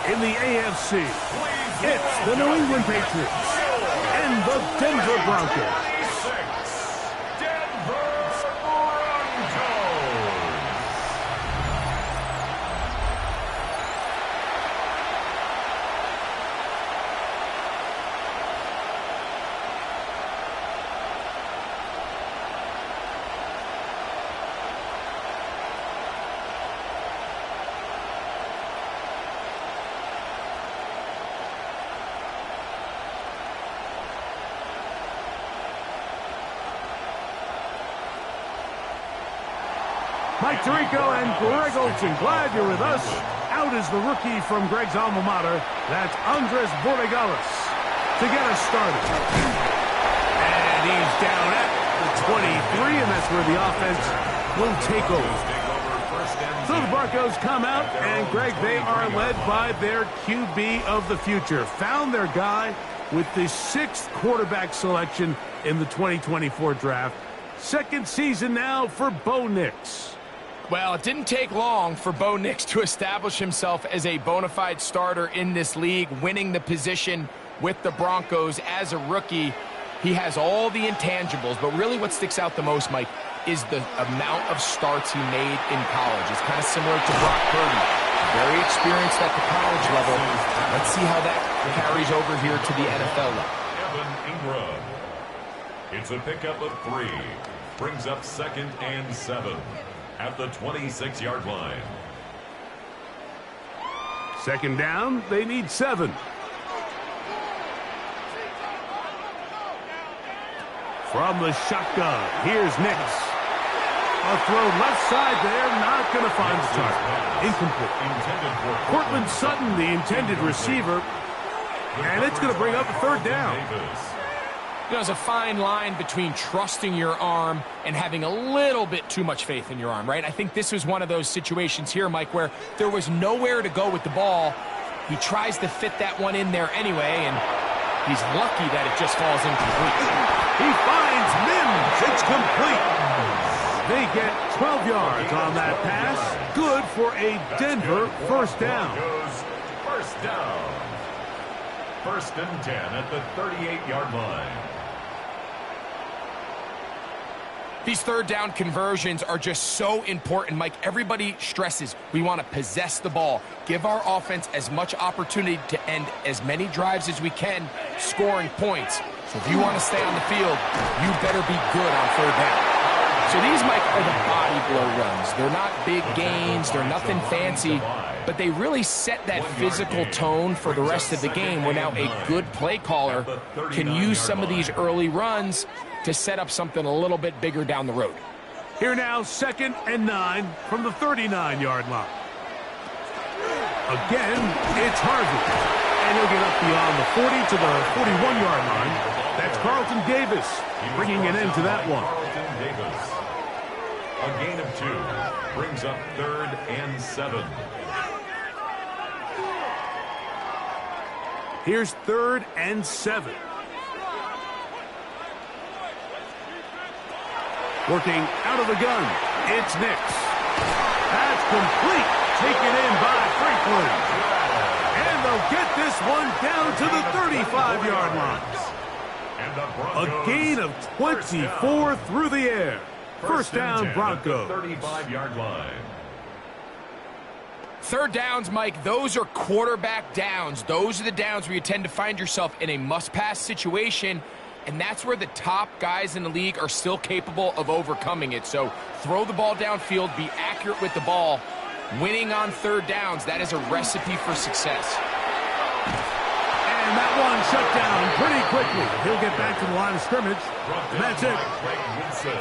In the AFC, it's the New England Patriots and the Denver Broncos. Mike Tirico and Greg Olsen, glad you're with us. Out is the rookie from Greg's alma mater. That's Andres Borregalis to get us started. And he's down at the 23, and that's where the offense will take over. So the Broncos come out, and Greg, they are led by their QB of the future. Found their guy with the 6th quarterback selection in the 2024 draft. Second season now for Bo Nix. Well, it didn't take long for Bo Nix to establish himself as a bona fide starter in this league, winning the position with the Broncos as a rookie. He has all the intangibles, but really what sticks out the most, Mike, is the amount of starts he made in college. It's kind of similar to Brock Purdy. Very experienced at the college level. Let's see how that carries over here to the NFL level. Evan Ingram. It's a pickup of 3. Brings up 2nd and 7 at the 26-yard line. Second down, they need 7. From the shotgun, here's Nix. A throw left side there, not going to find the target. Incomplete. Cortland Sutton, the intended receiver, and it's going to bring up a 3rd down. There's a fine line between trusting your arm and having a little bit too much faith in your arm, right? I think this was one of those situations here, Mike, where there was nowhere to go with the ball. He tries to fit that one in there anyway, and he's lucky that it just falls incomplete. He finds Mims. It's complete. They get 12 yards on that pass. Good for a Denver first down. First down. 1st and 10 at the 38-yard line. These 3rd down conversions are just so important, Mike. Everybody stresses we want to possess the ball, give our offense as much opportunity to end as many drives as we can, scoring points. So if you want to stay on the field, you better be good on 3rd down. So these, Mike, are the body blow runs. They're not big gains. They're nothing fancy. But they really set that physical tone for the rest of the game where now a good play caller can use some of these early runs to set up something a little bit bigger down the road. Here now, 2nd and 9 from the 39-yard line. Again, it's Harvey. And he'll get up beyond the 40 to the 41-yard line. That's Carlton Davis bringing an end to that one. Carlton Davis. A gain of 2 brings up 3rd and 7. Here's 3rd and 7. Working out of the gun, it's Nix. That's complete. Taken in by Franklin. And they'll get this one down to the 35-yard line. A gain of 24 through the air. First down, Broncos. 35-yard line. 3rd downs, Mike, those are quarterback downs. Those are the downs where you tend to find yourself in a must-pass situation, and that's where the top guys in the league are still capable of overcoming it. So throw the ball downfield, be accurate with the ball. Winning on 3rd downs, that is a recipe for success. And that one shut down pretty quickly. He'll get back to the line of scrimmage, and that's it.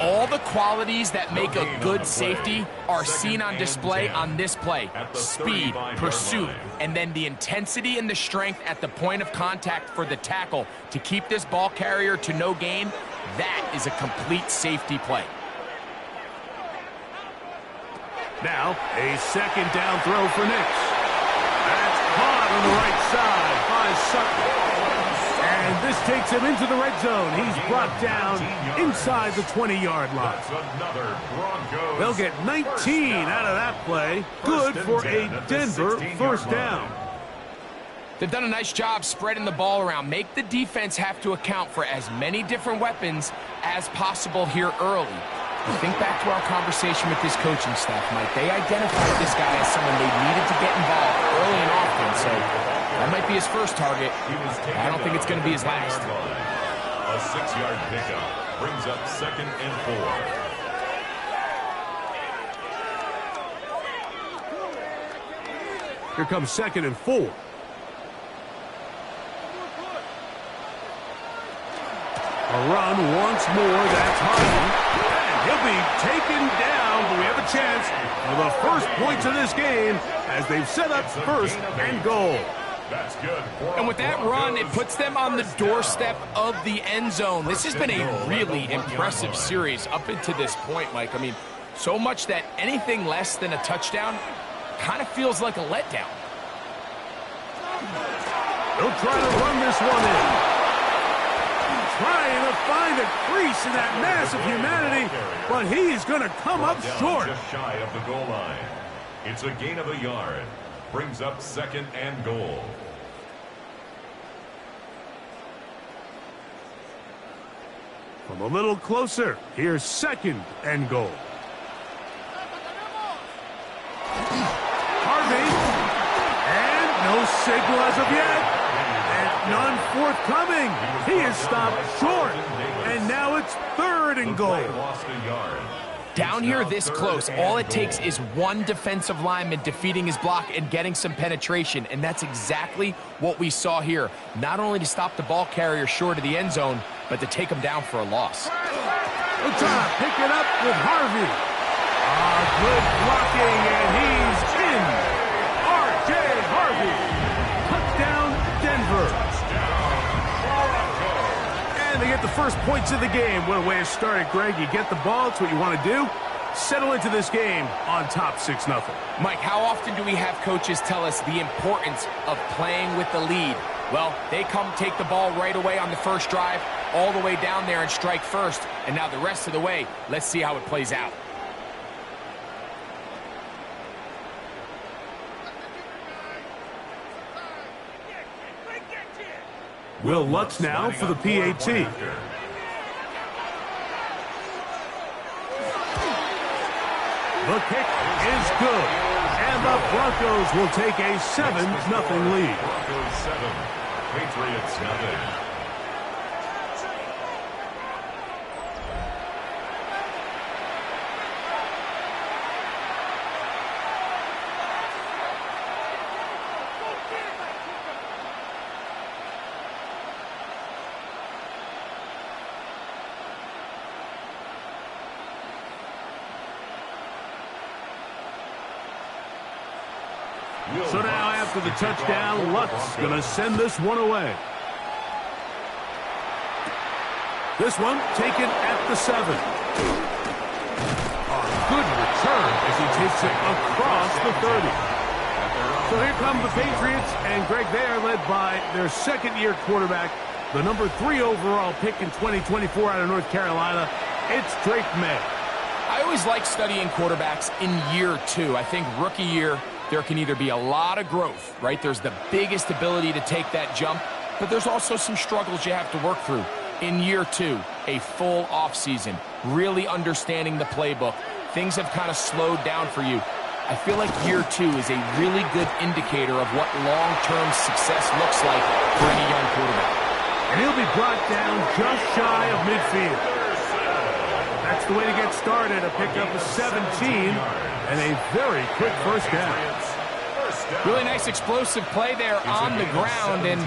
All the qualities that make a good safety are seen on display on this play. Speed, pursuit, and then the intensity and the strength at the point of contact for the tackle to keep this ball carrier to no gain. That is a complete safety play. Now, a 2nd down throw for Nix. That's caught on the right side by Sutton. And this takes him into the red zone. He's brought down inside the 20-yard line. They'll get 19 out of that play. Good for a Denver first down. They've done a nice job spreading the ball around. Make the defense have to account for as many different weapons as possible here early. And think back to our conversation with this coaching staff, Mike. They identified this guy as someone they needed to get involved early and often, so that might be his first target. I don't think it's going to be his last. A 6-yard pickup brings up 2nd and 4. Here comes 2nd and 4. A run once more. That's Harden. And he'll be taken down, but we have a chance for the first points of this game as they've set up 1st and goal. That's good. And with that run, it puts them on the doorstep of the end zone. This has been a really impressive series up until this point, Mike. I mean, so much that anything less than a touchdown kind of feels like a letdown. They'll try to run this one in. Trying to find a crease in that mass of humanity, but he's going to come up short. Just shy of the goal line. It's a gain of a yard. Brings up 2nd and goal. From a little closer, here's 2nd and goal. Harvey, and no signal as of yet. None forthcoming. He is stopped short. And now it's 3rd and goal. Lost a yard. Down here this close, all it takes is one defensive lineman defeating his block and getting some penetration. And that's exactly what we saw here. Not only to stop the ball carrier short of the end zone, but to take him down for a loss. We'll try to pick it up with Harvey. Good blocking, and he's in. R.J. Harvey. Touchdown, Denver. And they get the first points of the game. What a way to start it, Greg. You get the ball. It's what you want to do. Settle into this game on top 6-0. Mike, how often do we have coaches tell us the importance of playing with the lead? Well, they come take the ball right away on the first drive, all the way down there and strike first. And now the rest of the way, let's see how it plays out. Will Lutz now for the PAT. The kick is good. And the Broncos will take a 7-0 lead. Broncos 7, Patriots 0. So now after the touchdown, Lutz going to send this one away. This one taken at the 7. A good return as he takes it across the 30. So here come the Patriots, and Greg, they are led by their second-year quarterback, the number 3 overall pick in 2024 out of North Carolina. It's Drake May. I always like studying quarterbacks in year 2. I think rookie year, there can either be a lot of growth, right? There's the biggest ability to take that jump, but there's also some struggles you have to work through. In year 2, a full offseason, really understanding the playbook. Things have kind of slowed down for you. I feel like year 2 is a really good indicator of what long-term success looks like for any young quarterback. And he'll be brought down just shy of midfield. That's the way to get started, a pickup of 17 and a very quick first down. Really nice explosive play there on the ground. And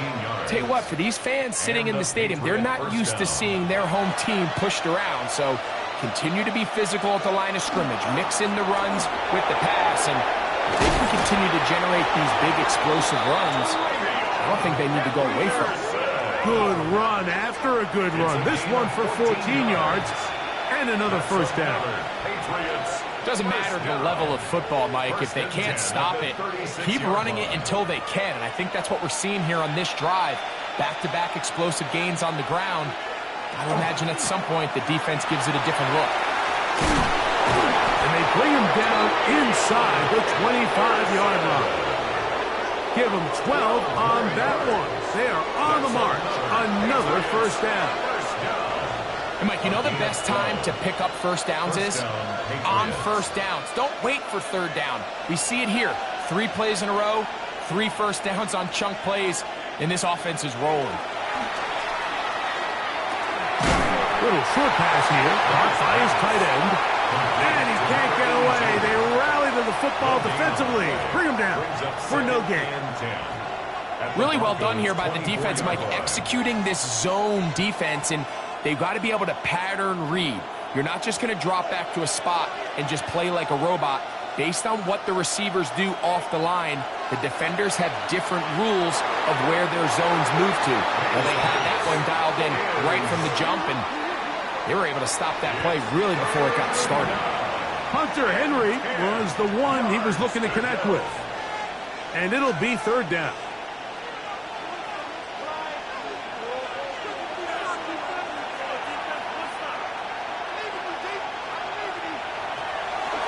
tell you what, for these fans sitting in the stadium, they're not used to seeing their home team pushed around. So continue to be physical at the line of scrimmage. Mix in the runs with the pass. And if they can continue to generate these big explosive runs, I don't think they need to go away from it. Good run after a good run. This one for 14 yards and another first down. Doesn't matter the level of football, Mike. If they can't stop it, keep running it until they can. And I think that's what we're seeing here on this drive. Back-to-back explosive gains on the ground. I imagine at some point the defense gives it a different look. And they bring him down inside the 25-yard line. give them 12 on that one. They are on the march. Another first down. And Mike, you know the best time to pick up first downs is? On first downs. Don't wait for third down. We see it here. 3 plays in a row, 3 first downs on chunk plays, and this offense is rolling. Little short pass here, caught by his tight end. And he can't get away. They rally to the football defensively. Bring him down for no gain. Really well done here by the defense, Mike, executing this zone defense, and they've got to be able to pattern read. You're not just going to drop back to a spot and just play like a robot. Based on what the receivers do off the line, the defenders have different rules of where their zones move to. Well, they had that one dialed in right from the jump, and they were able to stop that play really before it got started. Hunter Henry was the one he was looking to connect with. And it'll be third down.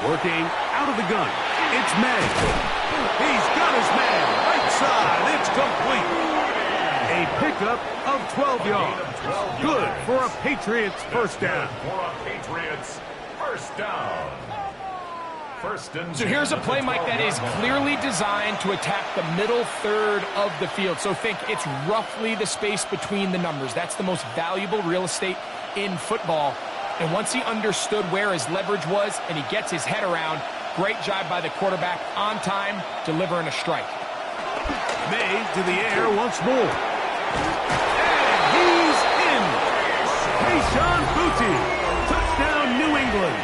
Working out of the gun. It's May. He's got his man. Right side. It's complete. A pickup of 12 yards. Good for a Patriots first down. So here's a play, Mike, that is clearly designed to attack the middle third of the field. So think it's roughly the space between the numbers. That's the most valuable real estate in football. And once he understood where his leverage was and he gets his head around, great job by the quarterback on time, delivering a strike. May to the air once more. And he's in. Keyshawn Boutte. Touchdown, New England.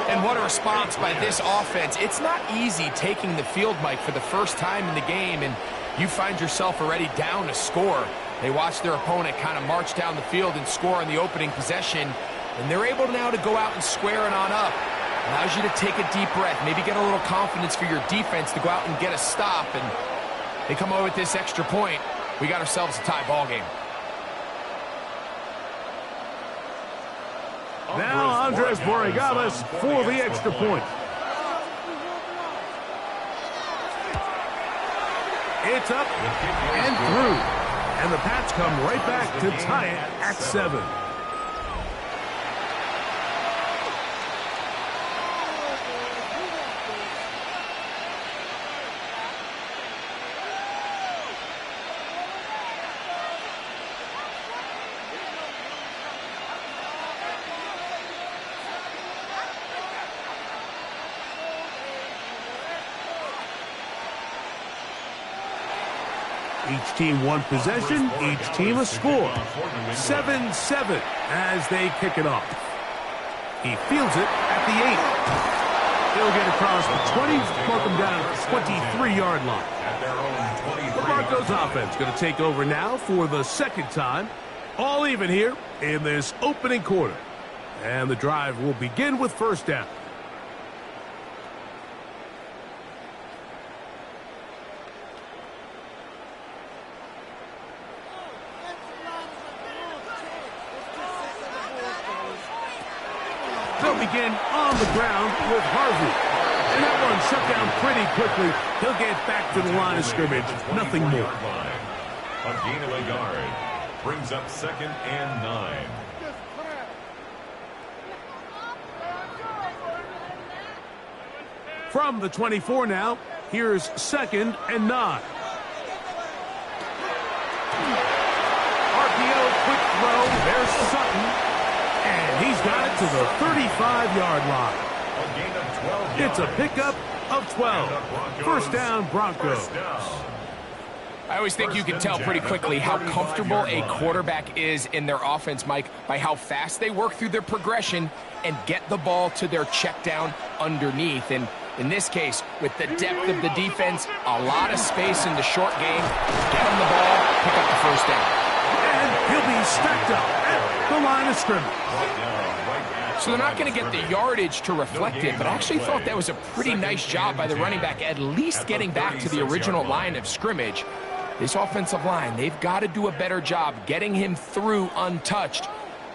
And what a response by this offense. It's not easy taking the field, Mike, for the first time in the game, and you find yourself already down to score. They watch their opponent kind of march down the field and score on the opening possession, and they're able now to go out and square it on up. Allows you to take a deep breath, maybe get a little confidence for your defense to go out and get a stop, and they come away with this extra point. We got ourselves a tie ball game. Now Andres Borregales for the extra point. It's up and through. And the Pats come right back to tie it at 7. Each team one possession, each team a score. 7-7 as they kick it off. He fields it at the 8. He'll get across the 20, mark him down at the 23-yard line. The Broncos offense going to take over now for the second time. All even here in this opening quarter. And the drive will begin with first down. They'll begin on the ground with Harvey. And that one shut down pretty quickly. He'll get back to the line of scrimmage. Nothing more. A gain of a yard brings up 2nd and 9. From the 24 now, here's 2nd and 9. RPO, quick throw. There's Sutton. And he's got it to the 35-yard line. A gain of 12 yards. It's a pickup of 12. First down, Broncos. I always think you can tell pretty quickly how comfortable a quarterback is in their offense, Mike, by how fast they work through their progression and get the ball to their check down underneath. And in this case, with the depth of the defense, a lot of space in the short game, get them the ball, pick up the first down. And he'll be stacked up at the line of scrimmage. So they're not going to get the yardage to reflect it, but I actually thought that was a pretty nice job by the running back, at least getting back to the original line of scrimmage. This offensive line, they've got to do a better job getting him through untouched.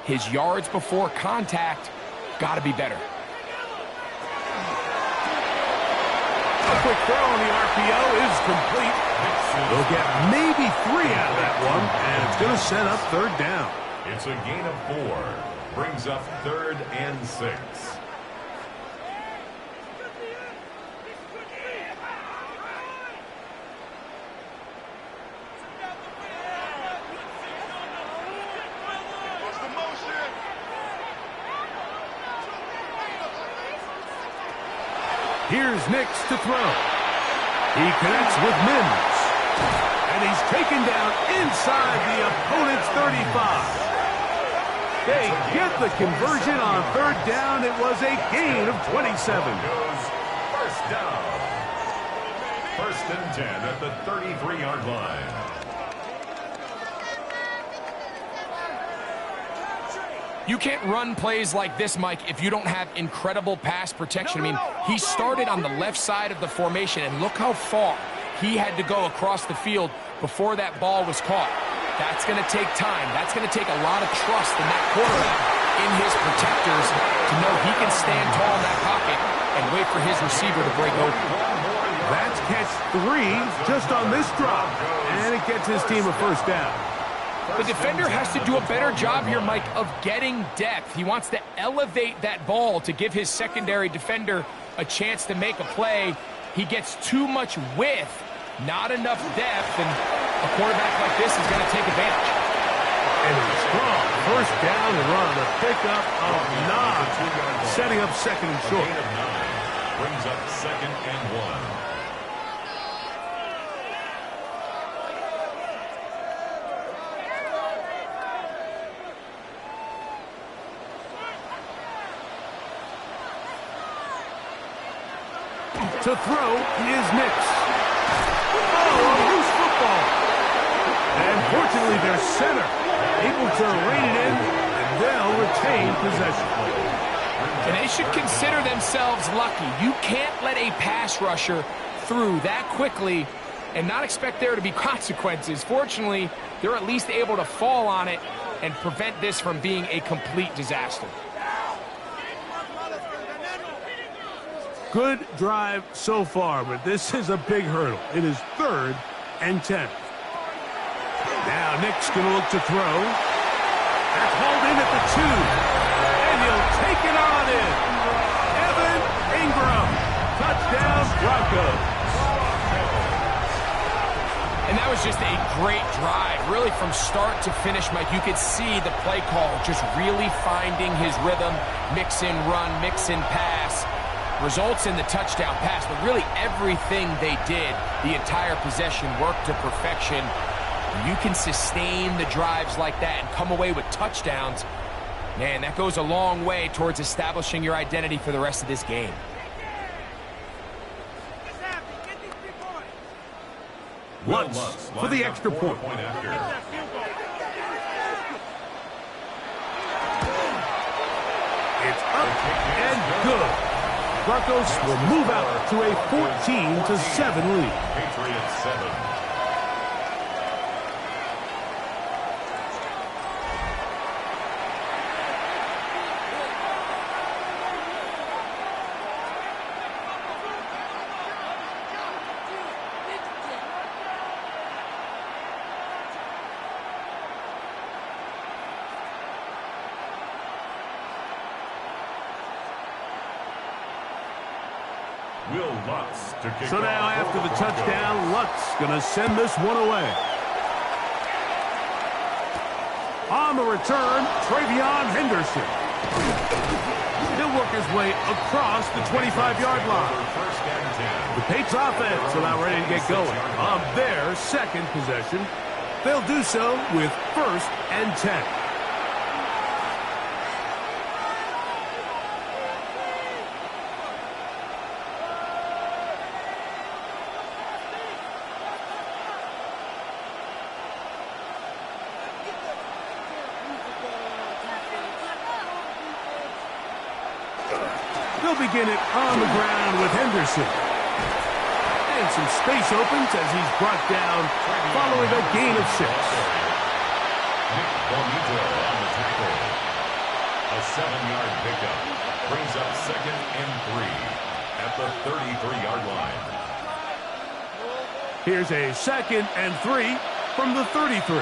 His yards before contact got to be better. A quick throw on the RPO is complete. They'll get maybe 3 out of that one, and it's going to set up third down. It's a gain of 4. Brings up 3rd and 6. Here's Nix to throw. He connects with Mims. And he's taken down inside the opponent's 35. They get the conversion on third down. It was a gain of 27. Goes first down. 1st and 10 at the 33-yard line. You can't run plays like this, Mike, if you don't have incredible pass protection. I mean, he started on the left side of the formation, and look how far he had to go across the field before that ball was caught. That's going to take time. That's going to take a lot of trust in that quarterback, in his protectors, to know he can stand tall in that pocket and wait for his receiver to break open. That's catch 3 just on this drop, and it gets his team a first down. The defender has to do a better job here, Mike, of getting depth. He wants to elevate that ball to give his secondary defender a chance to make a play. He gets too much width, not enough depth, and a quarterback like this is going to take advantage. And a strong first down and run, a pickup of 9, setting up 2nd and short. Gain of 9 brings up 2nd and 1. To throw is Nix. Oh, a loose football. And fortunately, their center able to rein it in, and they'll retain possession. And they should consider themselves lucky. You can't let a pass rusher through that quickly and not expect there to be consequences. Fortunately, they're at least able to fall on it and prevent this from being a complete disaster. Good drive so far, but this is a big hurdle. It is 3rd and 10. Now Nick's going to look to throw. That's hauled in at the 2. And he'll take it on in. Evan Ingram. Touchdown, Broncos. And that was just a great drive. Really from start to finish, Mike, you could see the play call just really finding his rhythm. Mix in run, mix in pass. Results in the touchdown pass, but really everything they did, the entire possession, worked to perfection. You can sustain the drives like that and come away with touchdowns. Man, that goes a long way towards establishing your identity for the rest of this game. Lutz for the extra point. It's up and good. Broncos will move out to a 14-7 lead. Patriots 7. So now after the touchdown, Lutz going to send this one away. On the return, Travion Henderson. He'll work his way across the 25-yard line. The Patriots offense about ready to get going on their 2nd possession. They'll do so with 1st and 10. They'll begin it on the ground with Henderson. And some space opens as he's brought down following a gain of 6. Nick Bonito on the tackle. A 7-yard pickup brings up 2nd and 3 at the 33-yard line. Here's a 2nd and 3 from the 33.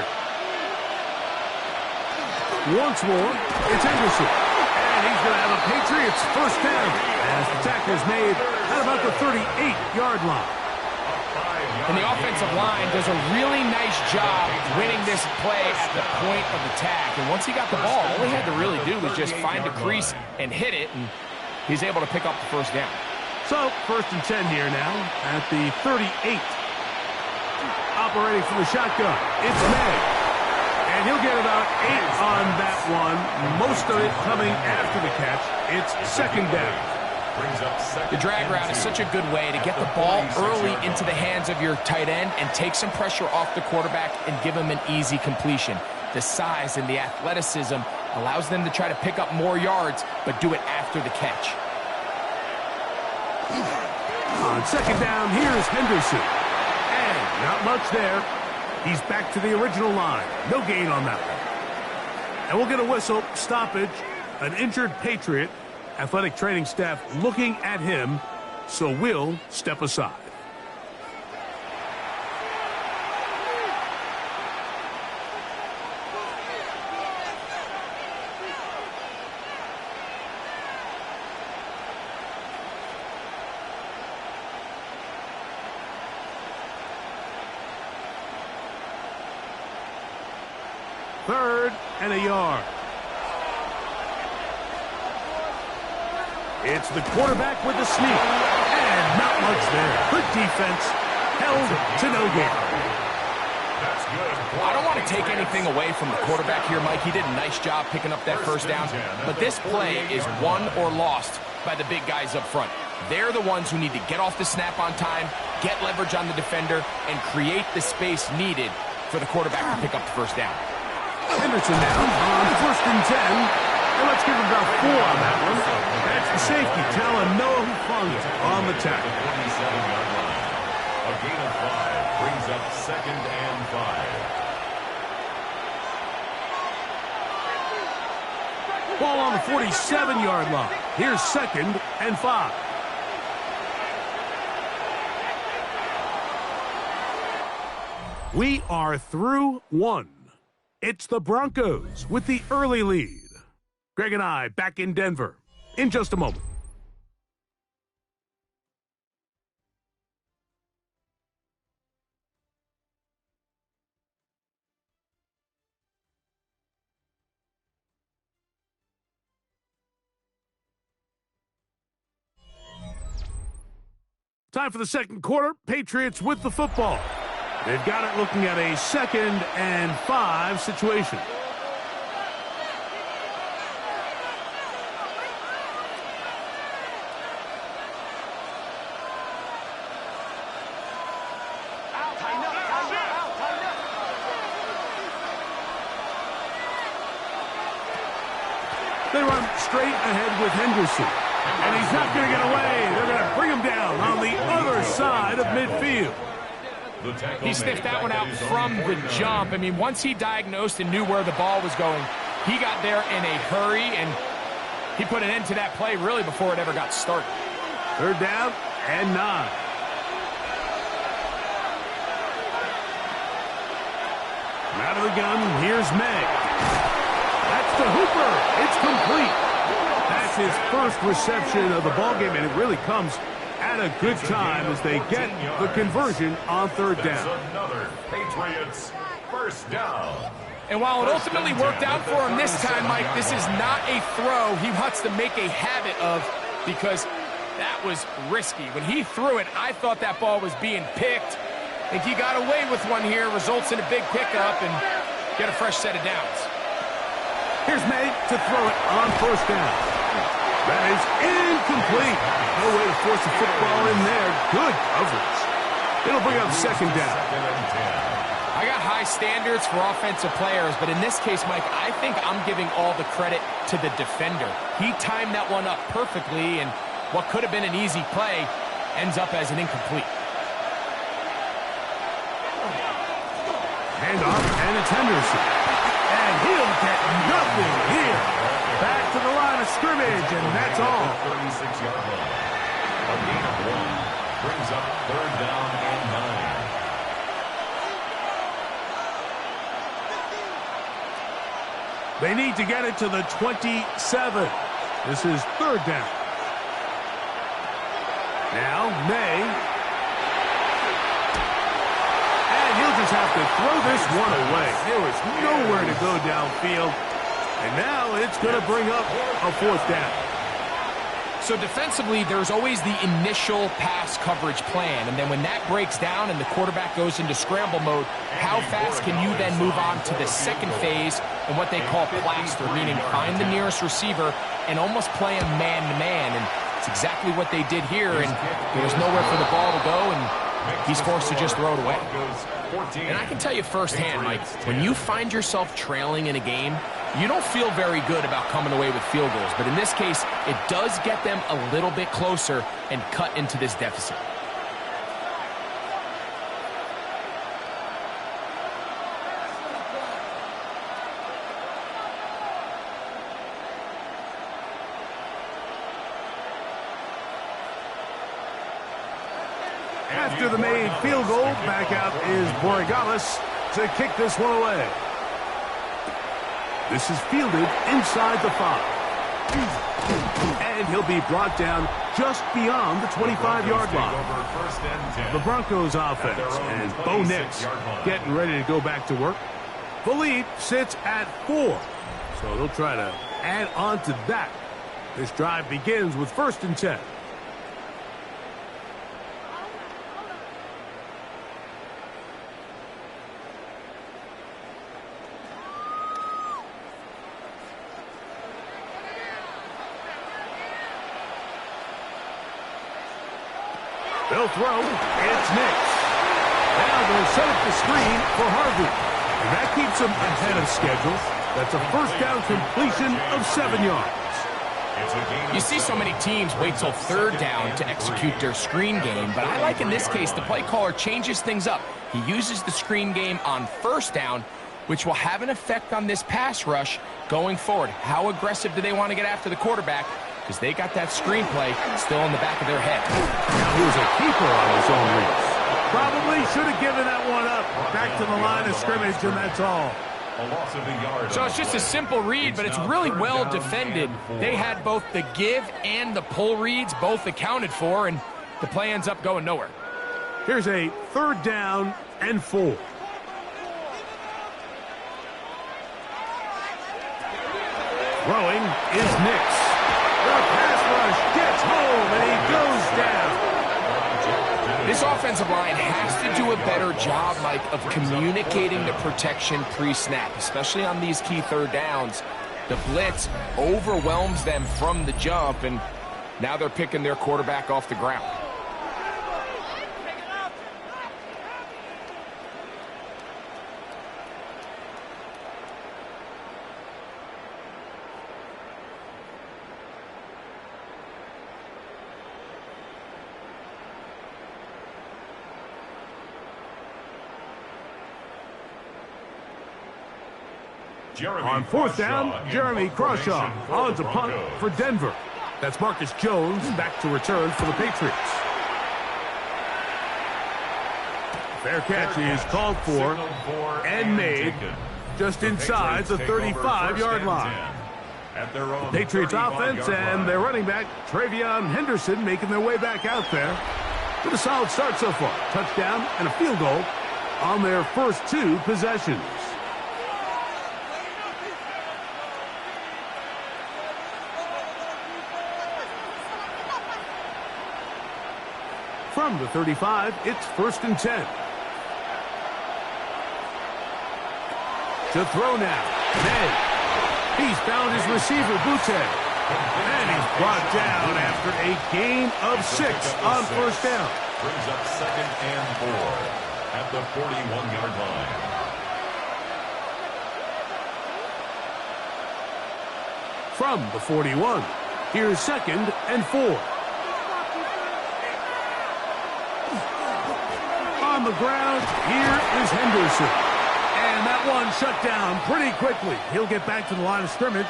Once more, it's Henderson. And he's going to have a Patriots first down as the tackle's made at about the 38-yard line. And the offensive line does a really nice job winning this play at the point of attack. And once he got the ball, all he had to really do was just find a crease and hit it, and he's able to pick up the first down. So, 1st and 10 here now at the 38. Operating from the shotgun, it's May. And he'll get about 8 on that one, most of it coming after the catch. It's 2nd down. The drag route is such a good way to get the ball early into the hands of your tight end and take some pressure off the quarterback and give him an easy completion. The size and the athleticism allows them to try to pick up more yards, but do it after the catch. On 2nd down, here's Henderson. And not much there. He's back to the original line. No gain on that one. And we'll get a whistle, stoppage, an injured Patriot. Athletic training staff looking at him, so we'll step aside. Third and a yard. It's the quarterback with the sneak. And not much there. Good defense. Held to no gain. That's good. I don't want to take anything away from the quarterback here, Mike. He did a nice job picking up that first down. But this play is won or lost by the big guys up front. They're the ones who need to get off the snap on time, get leverage on the defender, and create the space needed for the quarterback to pick up the first down. Henderson now on 1st and 10. And let's give him about 4 on that one. That's the safety telling Noah Hufanga on the tackle. 27-yard line. A gain of 5 brings up 2nd and 5. Ball on the 47-yard line. Here's 2nd and 5. We are through 1. It's the Broncos with the early lead. Greg and I back in Denver in just a moment. Time for the 2nd quarter. Patriots with the football. They've got it looking at a 2nd and 5 situation. They run straight ahead with Henderson. And he's not going to get away. They're going to bring him down on the other side of midfield. He sniffed that one out from the jump. I mean, once he diagnosed and knew where the ball was going, he got there in a hurry, and he put an end to that play really before it ever got started. 3rd down and 9. Out of the gun, here's May. That's to Hooper. It's complete. That's his first reception of the ballgame, and it really comes at a good time as they get the conversion on 3rd down. Another Patriots first down. And while it ultimately worked out for him this time, Mike, this is not a throw he wants to make a habit of because that was risky. When he threw it, I thought that ball was being picked. I think he got away with one here, results in a big pickup, and get a fresh set of downs. Here's May to throw it on 1st down. That is incomplete. No way to force a football in there. Good coverage. It'll bring up 2nd down. I got high standards for offensive players, but in this case, Mike, I think I'm giving all the credit to the defender. He timed that one up perfectly, and what could have been an easy play ends up as an incomplete. Handoff, and it's Henderson. And he'll get nothing here. Back to the line of scrimmage, and that's all. 36-yard line. A gain of 1 brings up 3rd down and 9. They need to get it to the 27. This is third down. Now, May. And he'll just have to throw this one away. There was nowhere to go downfield. And now it's going to bring up a fourth down. So defensively, there's always the initial pass coverage plan. And then when that breaks down and the quarterback goes into scramble mode, how fast can you then move on to the second phase and what they call plaster, meaning find the nearest receiver and almost play him man-to-man. And it's exactly what they did here. And there was nowhere for the ball to go, and he's forced to just throw it away. And I can tell you firsthand, Mike, when you find yourself trailing in a game, you don't feel very good about coming away with field goals. But in this case, it does get them a little bit closer and cut into this deficit. After the made field goal, back out is Borregales to kick this one away. This is fielded inside the 5. And he'll be brought down just beyond the 25-yard line. The Broncos offense and Bo Nix getting ready to go back to work. The lead sits at 4. So they'll try to add on to that. This drive begins with 1st and 10. They'll throw. It's Nix. Now they'll set up the screen for Harvey. And that keeps them ahead of schedule. That's a first down completion of 7 yards. You see so many teams wait till third down to execute their screen game, but I like in this case the play caller changes things up. He uses the screen game on first down, which will have an effect on this pass rush going forward. How aggressive do they want to get after the quarterback? Because they got that screenplay still in the back of their head. Now here's a keeper on his own reach. Probably should have given that one up. Back to the line of scrimmage, and that's all. So it's just a simple read, but it's really well defended. They had both the give and the pull reads both accounted for, and the play ends up going nowhere. Here's a 3rd down and 4. Throwing is Nix. The pass rush gets home, and he goes down. This offensive line has to do a better job, Mike, of communicating the protection pre-snap, especially on these key third downs. The blitz overwhelms them from the jump, and now they're picking their quarterback off the ground. On 4th down, Jeremy Crawshaw on to punt for Denver. That's Marcus Jones back to return for the Patriots. Fair catch is called for and made just inside the 35-yard line. The Patriots offense and their running back, Travion Henderson, making their way back out there. With a solid start so far. Touchdown and a field goal on their first 2 possessions. From the 35, it's 1st and 10. To throw now. May. He's found his receiver, Butte. And he's brought down after a gain of 6 on 1st down. Brings up 2nd and 4 at the 41-yard line. From the 41, here's 2nd and 4. On the ground, here is Henderson. And that one shut down pretty quickly. He'll get back to the line of scrimmage,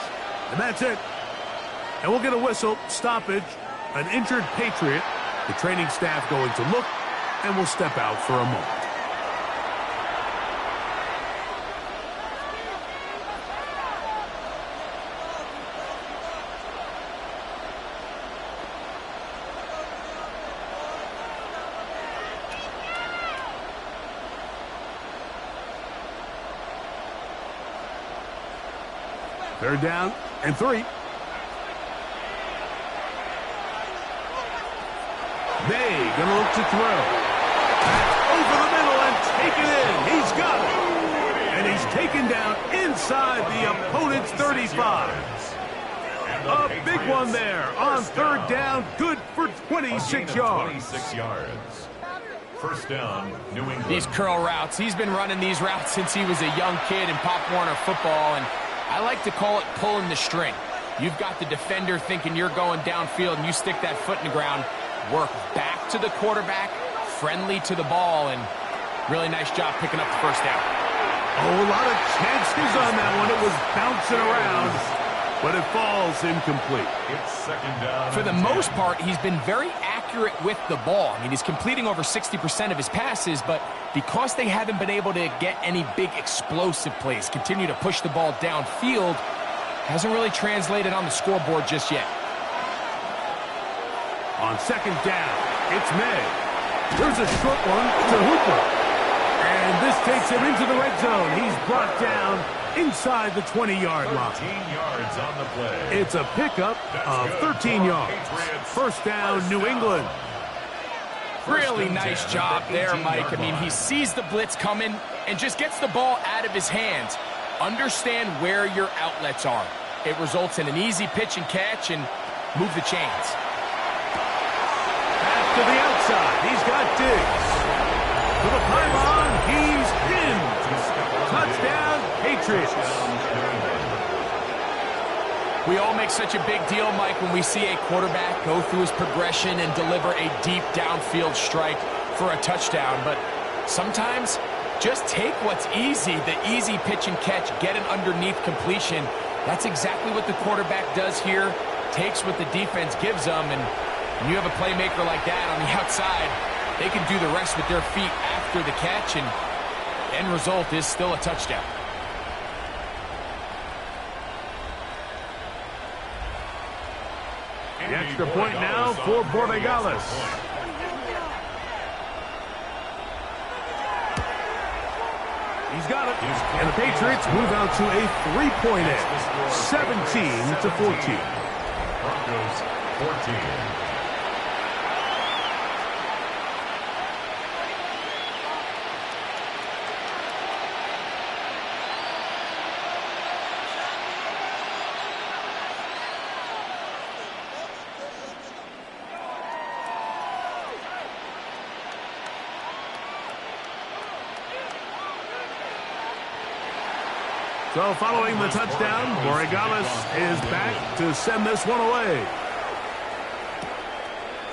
and that's it. And we'll get a whistle, stoppage, an injured Patriot. The training staff going to look, and we'll step out for a moment. Third down and 3. May going to look to throw. Over the middle and take it in. He's got it. And he's taken down inside the opponent's 35. A big one there on third down. Good for 26 yards. 26 yards. First down, New England. These curl routes. He's been running these routes since he was a young kid in Pop Warner football, and I like to call it pulling the string. You've got the defender thinking you're going downfield, and you stick that foot in the ground, work back to the quarterback, friendly to the ball, and really nice job picking up the first down. Oh, a lot of chances on that one. It was bouncing around, but it falls incomplete. It's second down. For the most part, he's been very accurate with the ball. I mean, he's completing over 60% of his passes, but because they haven't been able to get any big explosive plays, continue to push the ball downfield, hasn't really translated on the scoreboard just yet. On second down, it's May. There's a short one to Hooper. And this takes him into the red zone. He's brought down inside the 20-yard line. 13 yards on the play. It's a pickup of 13 yards. First down, New England. Really nice job there, Mike. I mean, he sees the blitz coming and just gets the ball out of his hands. Understand where your outlets are. It results in an easy pitch and catch and move the chains. Back to the outside. He's got Diggs. To the pylon, he's in. Touchdown, Patriots. We all make such a big deal, Mike, when we see a quarterback go through his progression and deliver a deep downfield strike for a touchdown. But sometimes, just take what's easy, the easy pitch and catch, get an underneath completion. That's exactly what the quarterback does here. Takes what the defense gives them, and when you have a playmaker like that on the outside, they can do the rest with their feet after the catch, and the end result is still a touchdown. The extra point now for Borregales. He's got it. And the Patriots move out to a 3-point edge, 17-14. Broncos 14. So following the touchdown, Borregales is back to send this one away.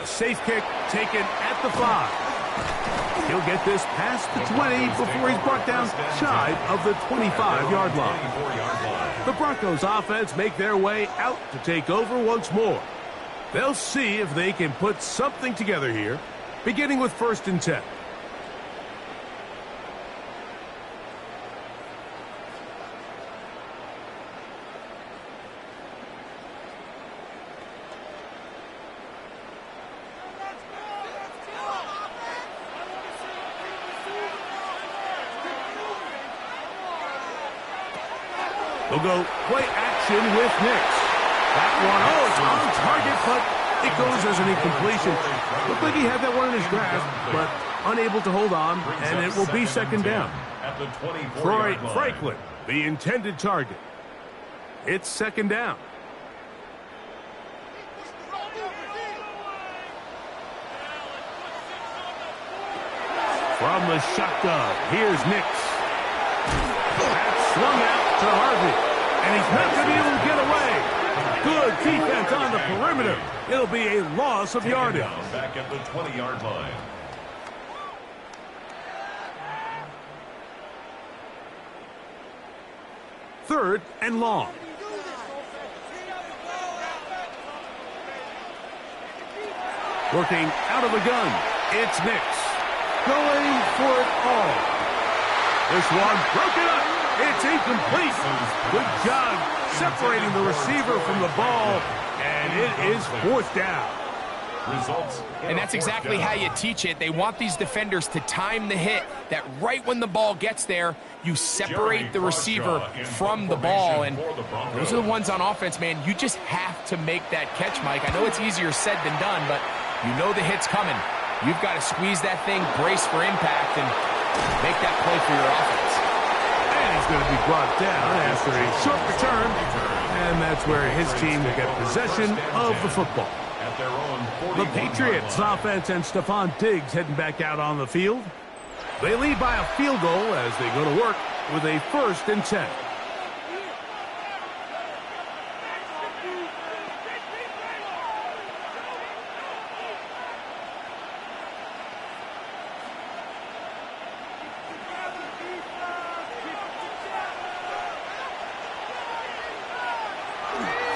A safe kick taken at the 5. He'll get this past the 20 before he's brought down shy of the 25-yard line. The Broncos offense make their way out to take over once more. They'll see if they can put something together here, beginning with 1st and 10. They'll go play action with Nix. That one, oh, it's on target, but it goes as an incompletion. Looked like he had that one in his grasp, but unable to hold on, and it will be second down. Troy Franklin, the intended target. It's second down. From the shotgun, here's Nix. That's swung out to Harvey, and he's not going to be able to get away. Good defense on the perimeter. It'll be a loss of yardage. Back at the 20-yard line. Third and long. Working out of the gun, it's Nix. Going for it all. This one broken up. It's incomplete. Good job separating the receiver from the ball, and it is 4th down. Results. And that's exactly how you teach it. They want these defenders to time the hit, that right when the ball gets there, you separate the receiver from the ball. And those are the ones on offense, man. You just have to make that catch, Mike. I know it's easier said than done, but you know the hit's coming. You've got to squeeze that thing, brace for impact, and make that play for your offense. And he's going to be brought down after a short return. And that's where his team will get possession of the football. The Patriots offense and Stephon Diggs heading back out on the field. They lead by a field goal as they go to work with a 1st and 10.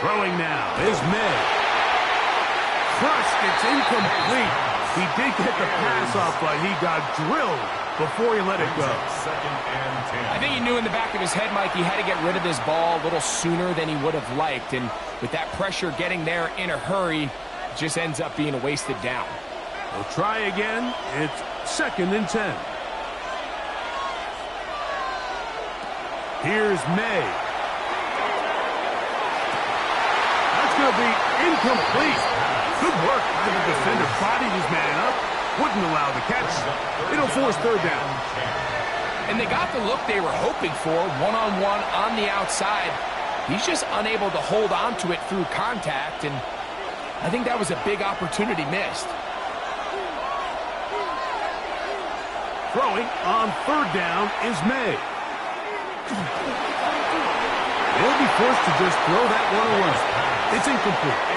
Throwing now is May. Crushed, it's incomplete. He did get the pass off, but he got drilled before he let it go. I think he knew in the back of his head, Mike, he had to get rid of this ball a little sooner than he would have liked. And with that pressure getting there in a hurry, it just ends up being a wasted down. We'll try again. It's 2nd and 10. Here's May. That's going to be incomplete. Good work by the defender. Bodied his man up. Wouldn't allow the catch. It'll force 3rd down. And they got the look they were hoping for, one-on-one on the outside. He's just unable to hold on to it through contact, and I think that was a big opportunity missed. Throwing on 3rd down is May. They'll be forced to just throw that one away. It's incomplete.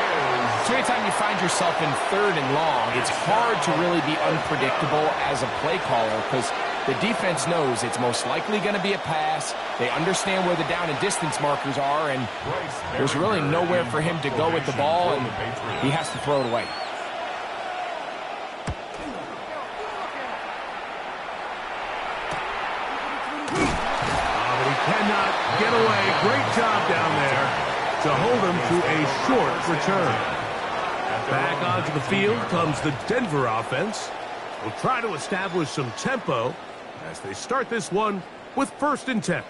So anytime you find yourself in 3rd and long, it's hard to really be unpredictable as a play caller because the defense knows it's most likely going to be a pass. They understand where the down and distance markers are, and there's really nowhere for him to go with the ball, and he has to throw it away. But he cannot get away. Great job down there to hold him to a short return. Back onto the field comes the Denver offense. Will try to establish some tempo as they start this one with 1st and 10.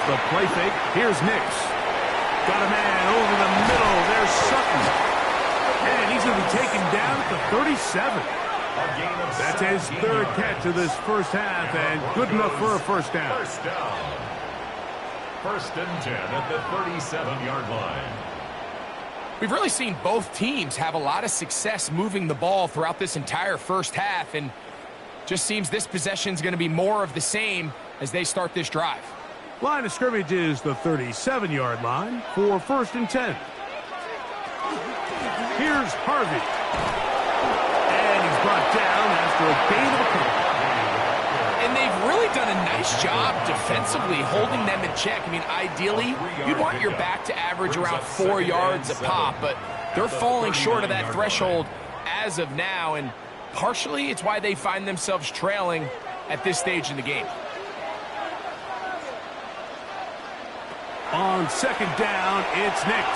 The play fake. Here's Nix. Got a man over the middle. There's Sutton. And he's going to be taken down at the 37. That's his 3rd catch of this 1st half, and good enough for a 1st down. 1st and 10 at the 37-yard line. We've really seen both teams have a lot of success moving the ball throughout this entire 1st half, and just seems this possession is going to be more of the same as they start this drive. Line of scrimmage is the 37-yard line for 1st and 10. Here's Harvey. And he's brought down after a gain of a couple. And they've really done a nice job defensively holding them in check. I mean, ideally, you'd want your back to average around 4 yards a pop, but they're falling short of that threshold as of now, and partially it's why they find themselves trailing at this stage in the game. On 2nd down, it's Nix.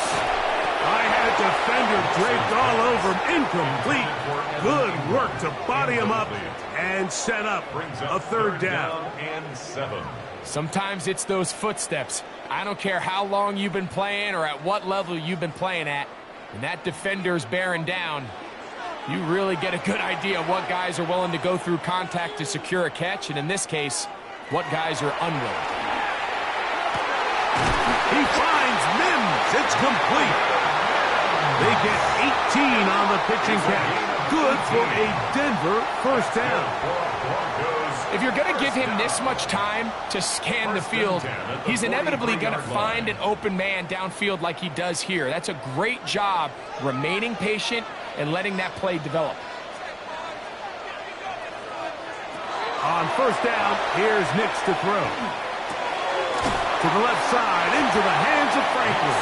I had a defender draped all over him. Incomplete. Good work to body him up and set up a 3rd down. And 7. Sometimes it's those footsteps. I don't care how long you've been playing or at what level you've been playing at. When that defender's bearing down, you really get a good idea of what guys are willing to go through contact to secure a catch, and in this case, what guys are unwilling. He finds Mims. It's complete. They get 18 on the pitching catch. Good for a Denver 1st down. If you're going to give him this much time to scan the field, he's inevitably going to find an open man downfield like he does here. That's a great job remaining patient and letting that play develop. On 1st down, here's Nix to throw. To the left side, into the hands of Franklin.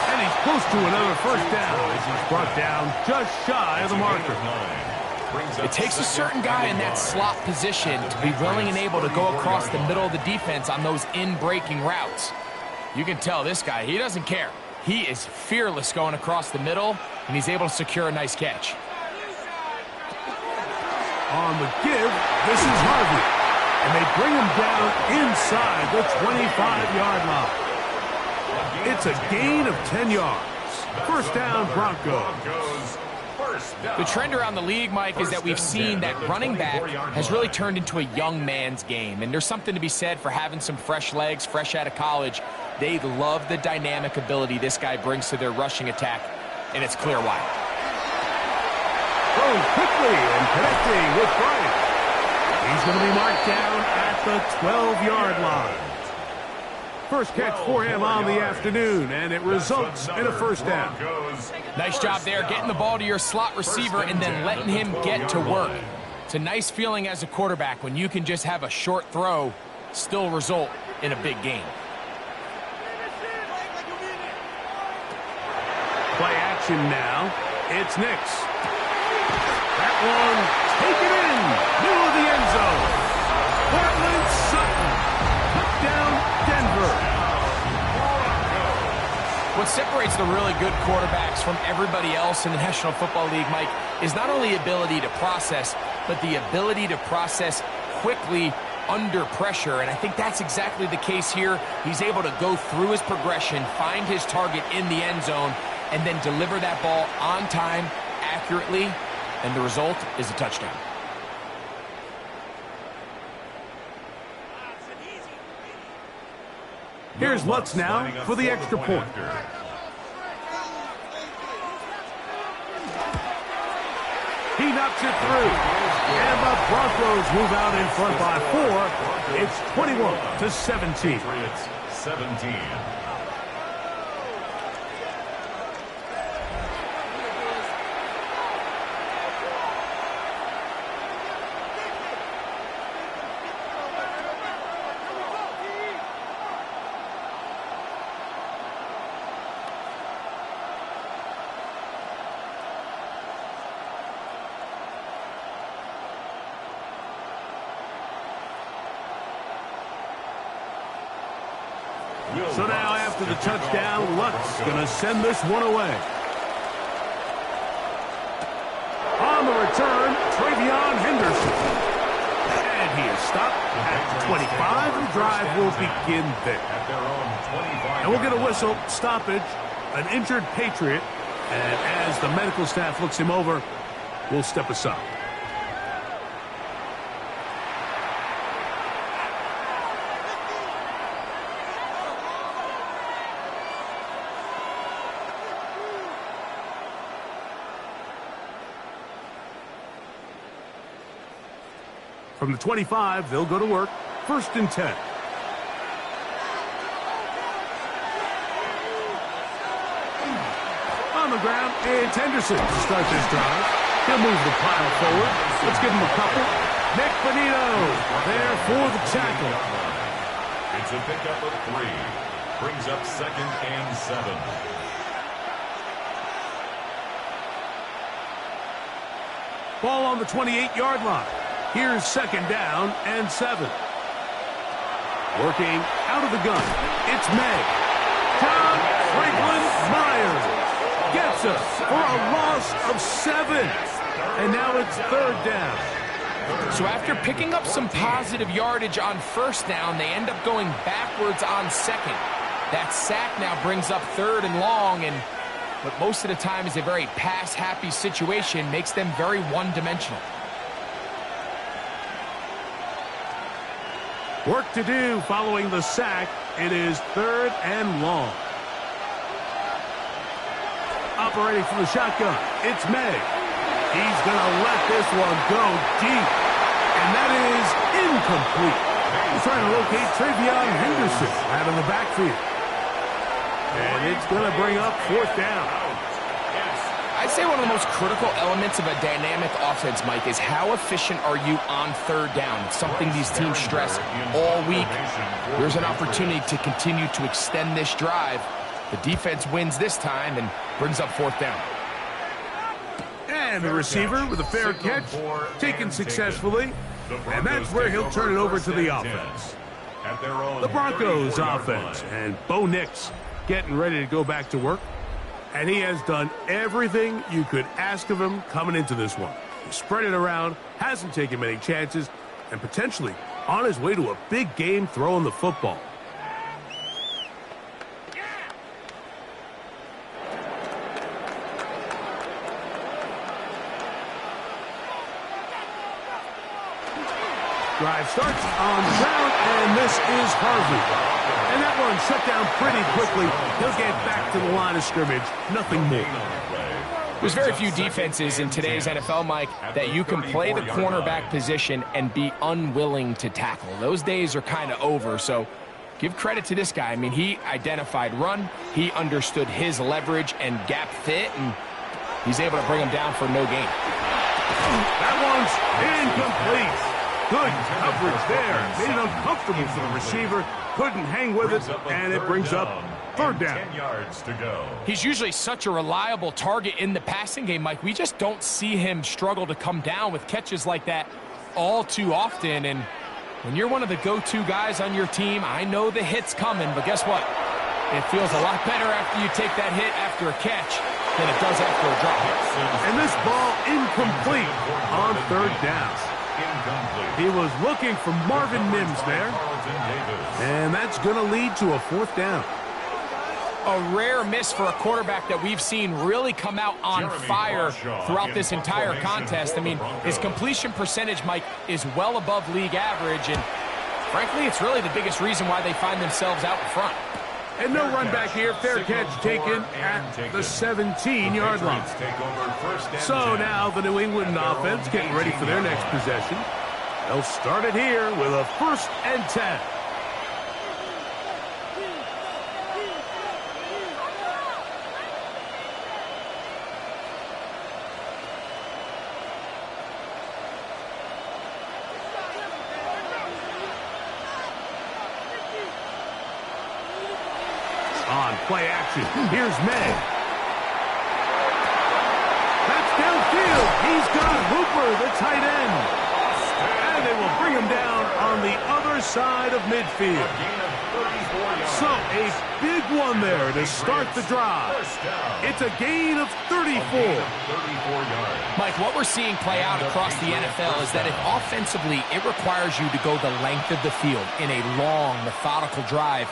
And he's close to another first down as he's brought down just shy of the marker. It takes a certain guy in that slot position to be willing and able to go across the middle of the defense on those in-breaking routes. You can tell this guy, he doesn't care. He is fearless going across the middle, and he's able to secure a nice catch. On the give, this is Harvey. And they bring him down inside the 25-yard line. It's a gain of 10 yards. First down, Broncos. The trend around the league, Mike, is that we've seen that running back has really turned into a young man's game. And there's something to be said for having some fresh legs, fresh out of college. They love the dynamic ability this guy brings to their rushing attack, and it's clear why. Throwing quickly and connecting with Bryant. He's going to be marked down at the 12-yard line. First catch for him on the afternoon, and it results in a first down. Nice job there, getting the ball to your slot receiver and then letting him get to work. It's a nice feeling as a quarterback when you can just have a short throw still result in a big game. Play action now. It's Nix. That one taken in, middle of the end zone. Portland Sutton, touchdown Denver. What separates the really good quarterbacks from everybody else in the National Football League, Mike, is not only ability to process, but the ability to process quickly under pressure. And I think that's exactly the case here. He's able to go through his progression, find his target in the end zone, and then deliver that ball on time, accurately, and the result is a touchdown. Here's Lutz now for the extra point. He knocks it through. And the Broncos move out in front by 4. It's 21-17. Patriots 17. So now after the touchdown, Lutz going to send this one away. On the return, Travion Henderson. And he is stopped at 25. The drive will begin there. And we'll get a whistle, stoppage, an injured Patriot. And as the medical staff looks him over, we'll step aside. From the 25, they'll go to work. First and 10. On the ground, it's Henderson to start this drive. He'll move the pile forward. Let's give him a couple. Nick Bonito there for the tackle. It's a pickup of 3. Brings up 2nd and 7. Ball on the 28-yard line. Here's 2nd down and 7. Working out of the gun. It's May. John Franklin Myers gets us for a loss of 7. And now it's 3rd down. So after picking up some positive yardage on 1st down, they end up going backwards on 2nd. That sack now brings up 3rd and long, and what most of the time is a very pass-happy situation makes them very one-dimensional. Work to do following the sack. It is 3rd and long. Operating from the shotgun, it's May. He's going to let this one go deep. And that is incomplete. He's trying to locate Travion Henderson out of the backfield. And it's going to bring up 4th down. I'd I'd say one of the most critical elements of a dynamic offense, Mike, is how efficient are you on third down. It's something these teams stress all week. There's an opportunity to continue to extend this drive. The defense wins this time and brings up fourth down. And the receiver with a fair catch, taken successfully. And that's where he'll turn it over to the offense. The Broncos offense. And Bo Nix getting ready to go back to work. And he has done everything you could ask of him coming into this one. He spread it around, hasn't taken many chances, and potentially on his way to a big game throwing the football. Drive starts on the ground, and this is Harvey. And that one shut down pretty quickly. He'll get back to the line of scrimmage. Nothing more. There's very few defenses in today's NFL, Mike, that you can play the cornerback position and be unwilling to tackle. Those days are kind of over, so give credit to this guy. I mean, he identified run, he understood his leverage and gap fit, and he's able to bring him down for no gain. That one's incomplete. Good coverage there. Made it uncomfortable for the receiver. Couldn't hang with it, and it brings up third down. 10 yards to go. He's usually such a reliable target in the passing game, Mike. We just don't see him struggle to come down with catches like that all too often. And when you're one of the go-to guys on your team, I know the hit's coming, but guess what? It feels a lot better after you take that hit after a catch than it does after a drop. And this ball incomplete on third down. He was looking for Marvin Mims there. And that's going to lead to a fourth down. A rare miss for a quarterback that we've seen really come out on fire throughout this entire contest. I mean, his completion percentage, Mike, is well above league average. And frankly, it's really the biggest reason why they find themselves out in front. And no run back here. Fair catch taken at the 17-yard line. So now the New England offense getting ready for their next possession. They'll start it here with a 1st and 10. On play action, here's May. That's downfield. He's got Hooper, the tight end. And they will bring him down on the other side of midfield. So a big one there to start the drive. It's a gain of 34. Mike, what we're seeing play out across the NFL is that if offensively it requires you to go the length of the field in a long, methodical drive,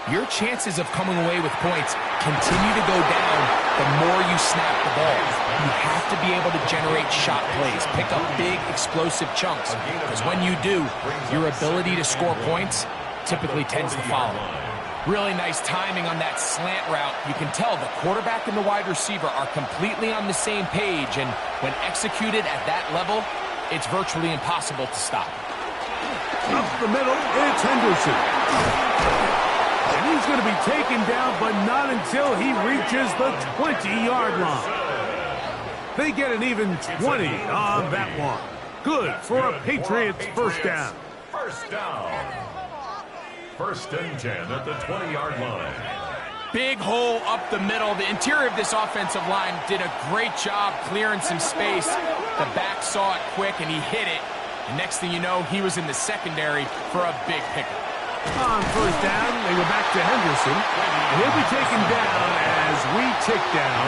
your chances of coming away with points continue to go down the more you snap the ball. You have to be able to generate shot plays, pick up big, explosive chunks, because when you do, your ability to score points typically tends to follow. Really nice timing on that slant route. You can tell the quarterback and the wide receiver are completely on the same page, and when executed at that level, it's virtually impossible to stop. Up the middle, it's Henderson. And he's going to be taken down, but not until he reaches the 20-yard line. They get an even 20 on that one. Good for a Patriots first down. First down. 1st and 10 at the 20-yard line. Big hole up the middle. The interior of this offensive line did a great job clearing some space. The back saw it quick, and he hit it. And next thing you know, he was in the secondary for a big pickup. On first down, they go back to Henderson. And he'll be taken down as we tick down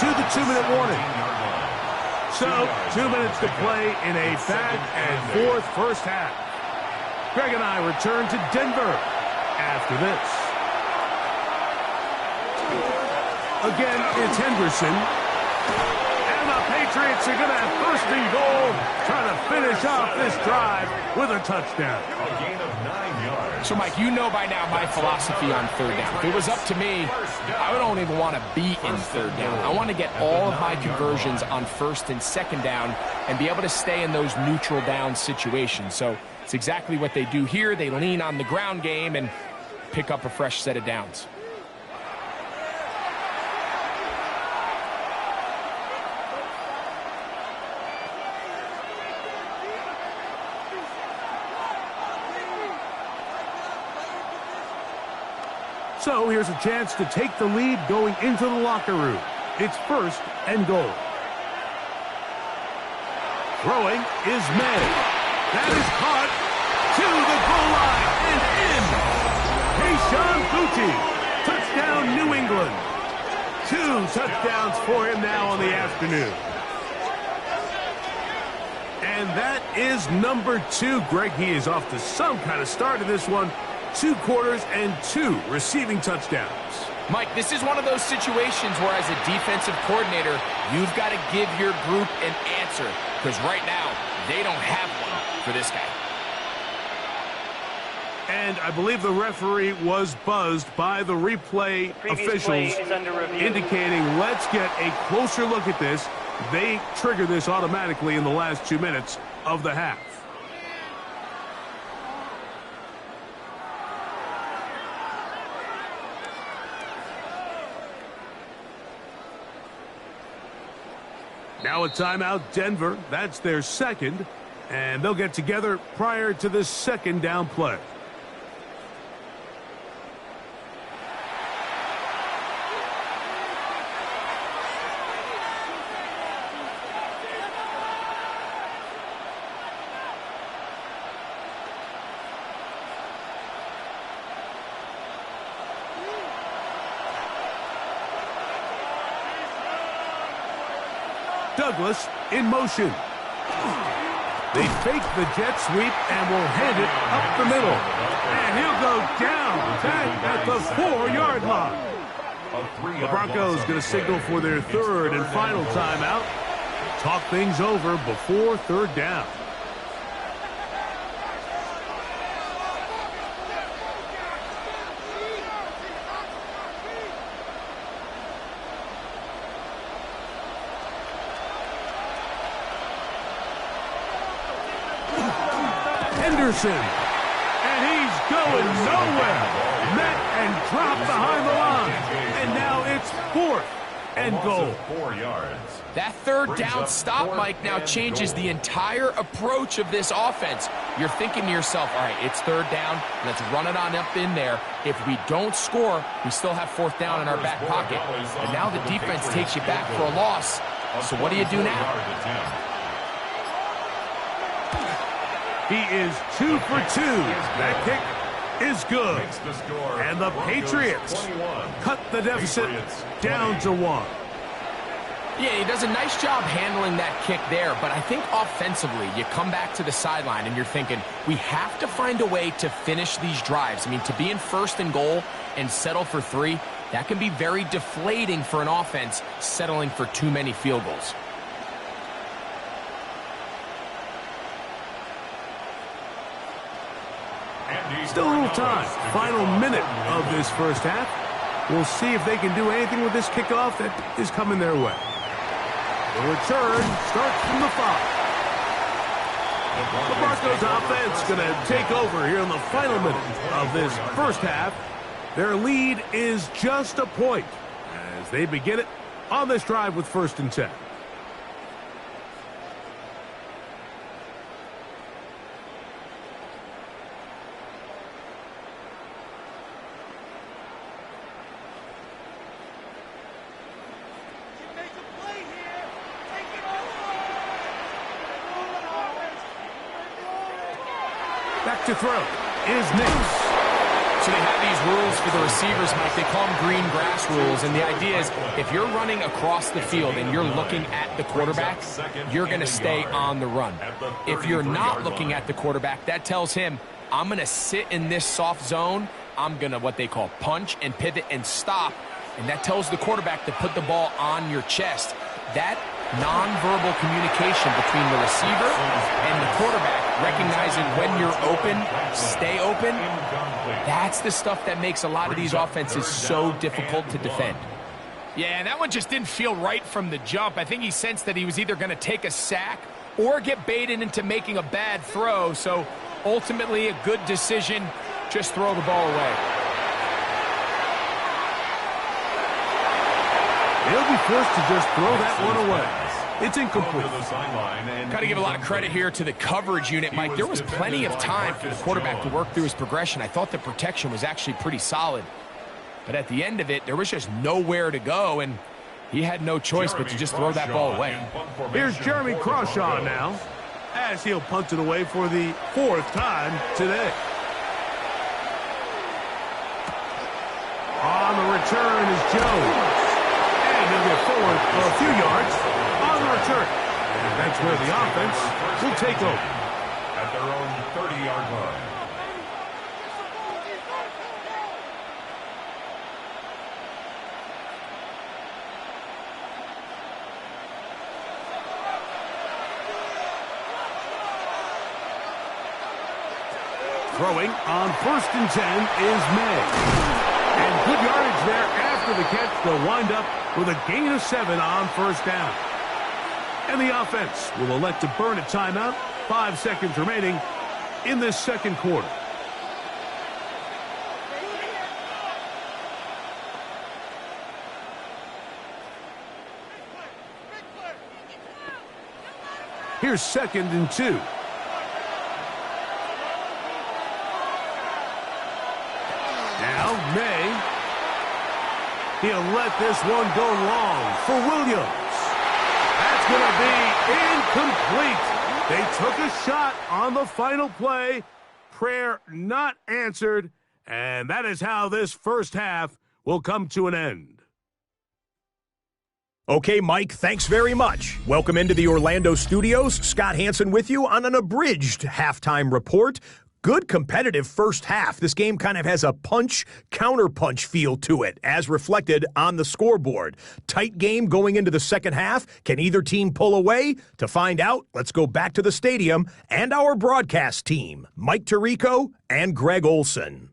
to the 2-minute warning. So, 2 minutes to play in a back-and-forth first half. Greg and I return to Denver after this. Again, it's Henderson. And the Patriots are going to have 1st and goal, trying to finish off this drive with a touchdown. A gain of 9 yards. So, Mike, you know by now my philosophy on third down. If it was up to me, I don't even want to be in third down. I want to get all of my conversions on 1st and 2nd down and be able to stay in those neutral down situations. So it's exactly what they do here. They lean on the ground game and pick up a fresh set of downs. So here's a chance to take the lead going into the locker room. It's 1st and goal. Throwing is made. That is caught to the goal line and in. Keyshawn Boutte. Touchdown, New England. 2 touchdowns for him now on the afternoon. And that is number 2. Greg, he is off to some kind of start in this one. 2 quarters and 2 receiving touchdowns. Mike, this is one of those situations where as a defensive coordinator, you've got to give your group an answer. Because right now, they don't have one for this guy. And I believe the referee was buzzed by the replay officials indicating, let's get a closer look at this. They trigger this automatically in the last 2 minutes of the half. Now a timeout, Denver. That's their 2nd. And they'll get together prior to this 2nd down play. Douglas in motion. They fake the jet sweep and will hand it up the middle. And he'll go down back at the 4-yard line. The Broncos going to signal for their 3rd and final timeout. Talk things over before 3rd down. Henderson, and he's going nowhere. Met and dropped behind the line, and now it's 4th and goal. 4 yards. That 3rd down stop, Mike, now changes the entire approach of this offense. You're thinking to yourself, all right, it's 3rd down. Let's run it on up in there. If we don't score, we still have 4th down in our back pocket. And now the defense takes you back for a loss. So what do you do now? He is 2 for 2. That kick is good. And the Patriots cut the deficit down to 1. Yeah, he does a nice job handling that kick there, but I think offensively, you come back to the sideline and you're thinking, we have to find a way to finish these drives. I mean, to be in 1st and goal and settle for 3, that can be very deflating for an offense settling for too many field goals. Still a little time. Final minute of this 1st half. We'll see if they can do anything with this kickoff that is coming their way. The return starts from the 5. The Broncos offense going to take over here in the final minute of this 1st half. Their lead is just a point as they begin it on this drive with 1st and 10. Back to throw is Nix. So they have these rules for the receivers, Mike. They call them green grass rules. And the idea is if you're running across the field and you're looking at the quarterback, you're going to stay on the run. If you're not looking at the quarterback, that tells him, I'm going to sit in this soft zone. I'm going to what they call punch and pivot and stop. And that tells the quarterback to put the ball on your chest. That nonverbal communication between the receiver and the quarterback, recognizing when you're open, stay open, that's the stuff that makes a lot of these offenses so difficult to defend. Yeah, and that one just didn't feel right from the jump. I think he sensed that he was either going to take a sack or get baited into making a bad throw. So ultimately a good decision, just throw the ball away. He'll be forced to just throw that one away. It's incomplete. Got to give a lot of credit here to the coverage unit, Mike. There was plenty of time for the quarterback to work through his progression. I thought the protection was actually pretty solid. But at the end of it, there was just nowhere to go, and he had no choice but to just throw that ball away. Here's Jeremy Crawshaw now, as he'll punt it away for the 4th time today. On the return is Jones. And he'll get forward for a few yards on the return. And that's where the offense will take over. At their own 30-yard line. Throwing on 1st and 10 is May. And good yardage there after the catch. They'll wind up with a gain of 7 on 1st down. And the offense will elect to burn a timeout. 5 seconds remaining in this 2nd quarter. Here's 2nd and 2. Now, May. He'll let this one go long for Williams. That's going to be incomplete. They took a shot on the final play. Prayer not answered. And that is how this first half will come to an end. Okay, Mike, thanks very much. Welcome into the Orlando studios. Scott Hansen with you on an abridged halftime report. Good competitive first half. This game kind of has a punch-counterpunch feel to it, as reflected on the scoreboard. Tight game going into the second half. Can either team pull away? To find out, let's go back to the stadium and our broadcast team, Mike Tirico and Greg Olson.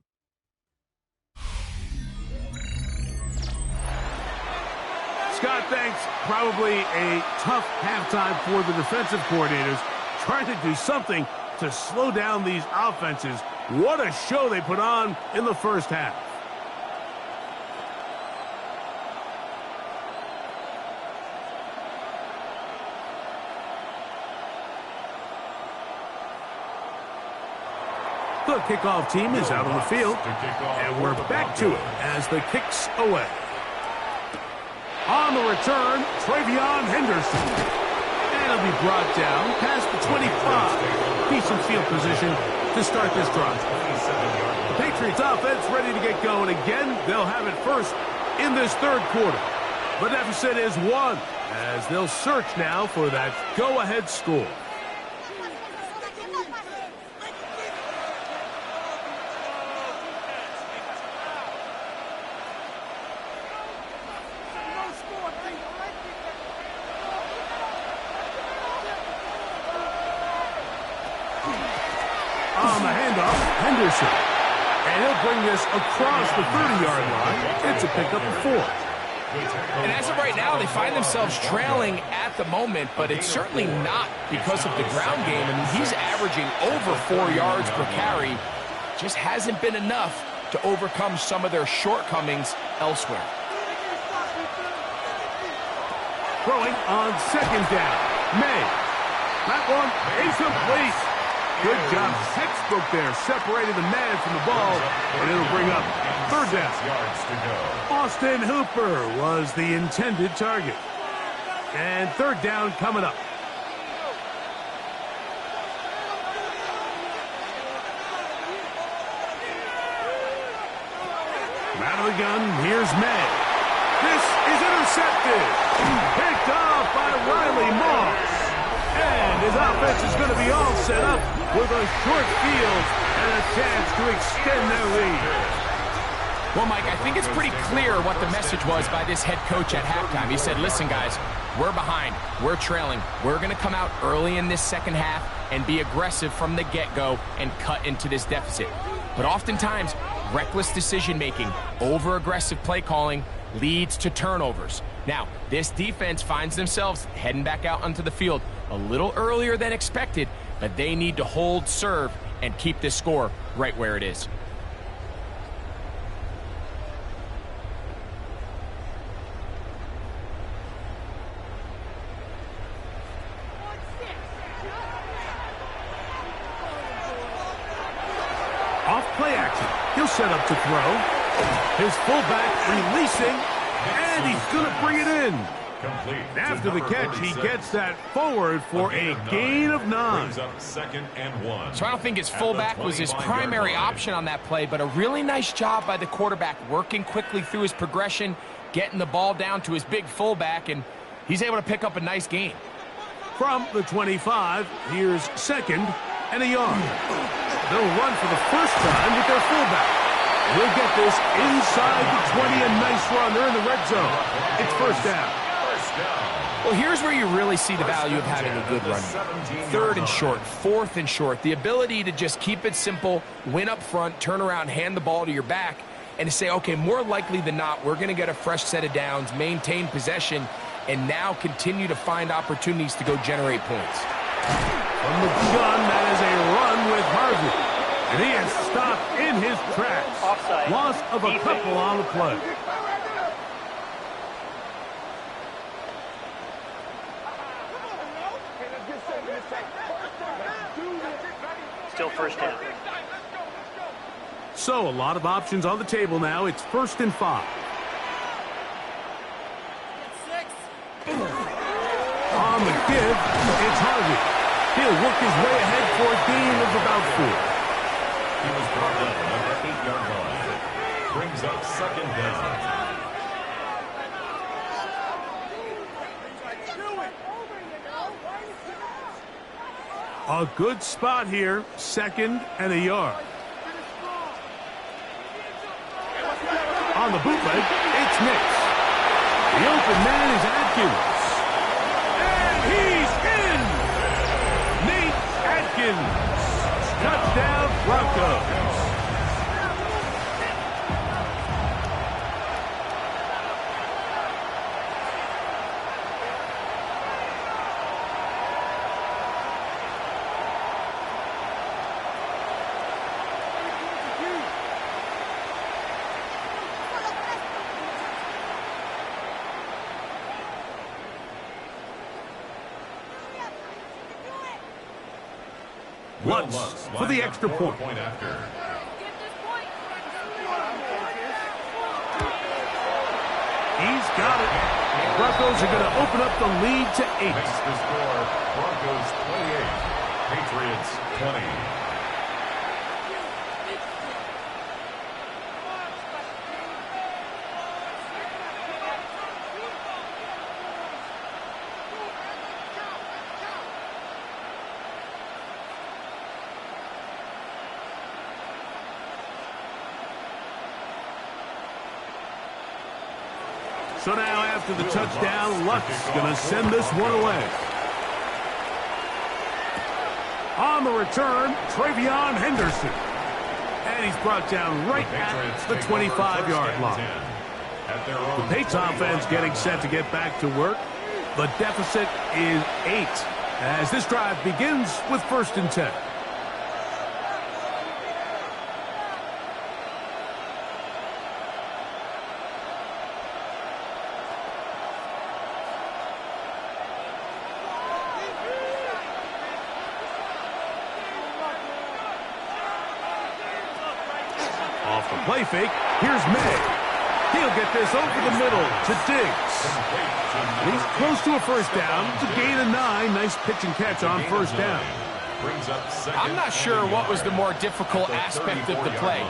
Scott, thanks. Probably a tough halftime for the defensive coordinators, trying to do something to slow down these offenses. What a show they put on in the first half. The kickoff team is out on the field, and we're back to it as the kick's away. On the return, Travion Henderson. And he'll be brought down past the 25. Decent field position to start this drive. The Patriots offense ready to get going again. They'll have it first in this 3rd quarter. The deficit is 1 as they'll search now for that go-ahead score. On the handoff, Henderson. And he'll bring this across the 30-yard line. It's a pickup of 4. And as of right now, they find themselves trailing at the moment, but it's certainly not because of the ground game. I mean, he's averaging over 4 yards per carry. Just hasn't been enough to overcome some of their shortcomings elsewhere. Throwing on 2nd down. May. That one incomplete. Good job. Textbook there. Separated the man from the ball, and it'll bring up 3rd down. Austin Hooper was the intended target. And 3rd down coming up. Out of the gun, here's May. This is intercepted. Picked off by Riley Moss. And his offense is going to be all set up with a short field and a chance to extend their lead. Well, Mike, I think it's pretty clear what the message was by this head coach at halftime. He said, listen, guys, we're behind. We're trailing. We're going to come out early in this second half and be aggressive from the get-go and cut into this deficit. But oftentimes, reckless decision-making, over-aggressive play calling leads to turnovers. Now, this defense finds themselves heading back out onto the field a little earlier than expected, but they need to hold serve and keep this score right where it is. Off play action. He'll set up to throw. His fullback releasing, and he's going to bring it in. After the catch, he gets that forward for a gain of 9. Brings up 2nd and 1. So I don't think his fullback was his primary option on that play, but a really nice job by the quarterback, working quickly through his progression, getting the ball down to his big fullback, and he's able to pick up a nice gain. From the 25, here's 2nd and a yard. They'll run for the first time with their fullback. He'll get this inside the 20, a nice run. They're in the red zone. It's first down. Well, here's where you really see the value of having a good run. 3rd and short, 4th and short. The ability to just keep it simple, win up front, turn around, hand the ball to your back, and to say, okay, more likely than not, we're going to get a fresh set of downs, maintain possession, and now continue to find opportunities to go generate points. From the gun, that is a run with Harvey. And he is stopped in his tracks. Offside. Loss of a couple on the play. Still first down. So a lot of options on the table now. It's 1st and 5. On the give, it's Harvey. He'll work his way ahead for a gain of about 4. He was brought down at the 8-yard line. Brings up 2nd down. A good spot here, 2nd and a yard. On the bootleg, it's Nix. The open man is Atkins. And he's in! Nate Atkins. Touchdown, Broncos. Lutz for the extra point. After. He's got it. Broncos are going to open up the lead to 8. Makes the score Broncos 28, Patriots 20. So now after the touchdown, Lutz going to send this one away. On the return, Travion Henderson. And he's brought down right at the 25-yard line. The Patriots offense getting set to get back to work. The deficit is 8 as this drive begins with 1st and 10. Off the play fake, here's May. He'll get this over the middle to Diggs. He's close to a first down. It's a gain of 9. Nice pitch and catch on first down. I'm not sure what was the more difficult aspect of the play.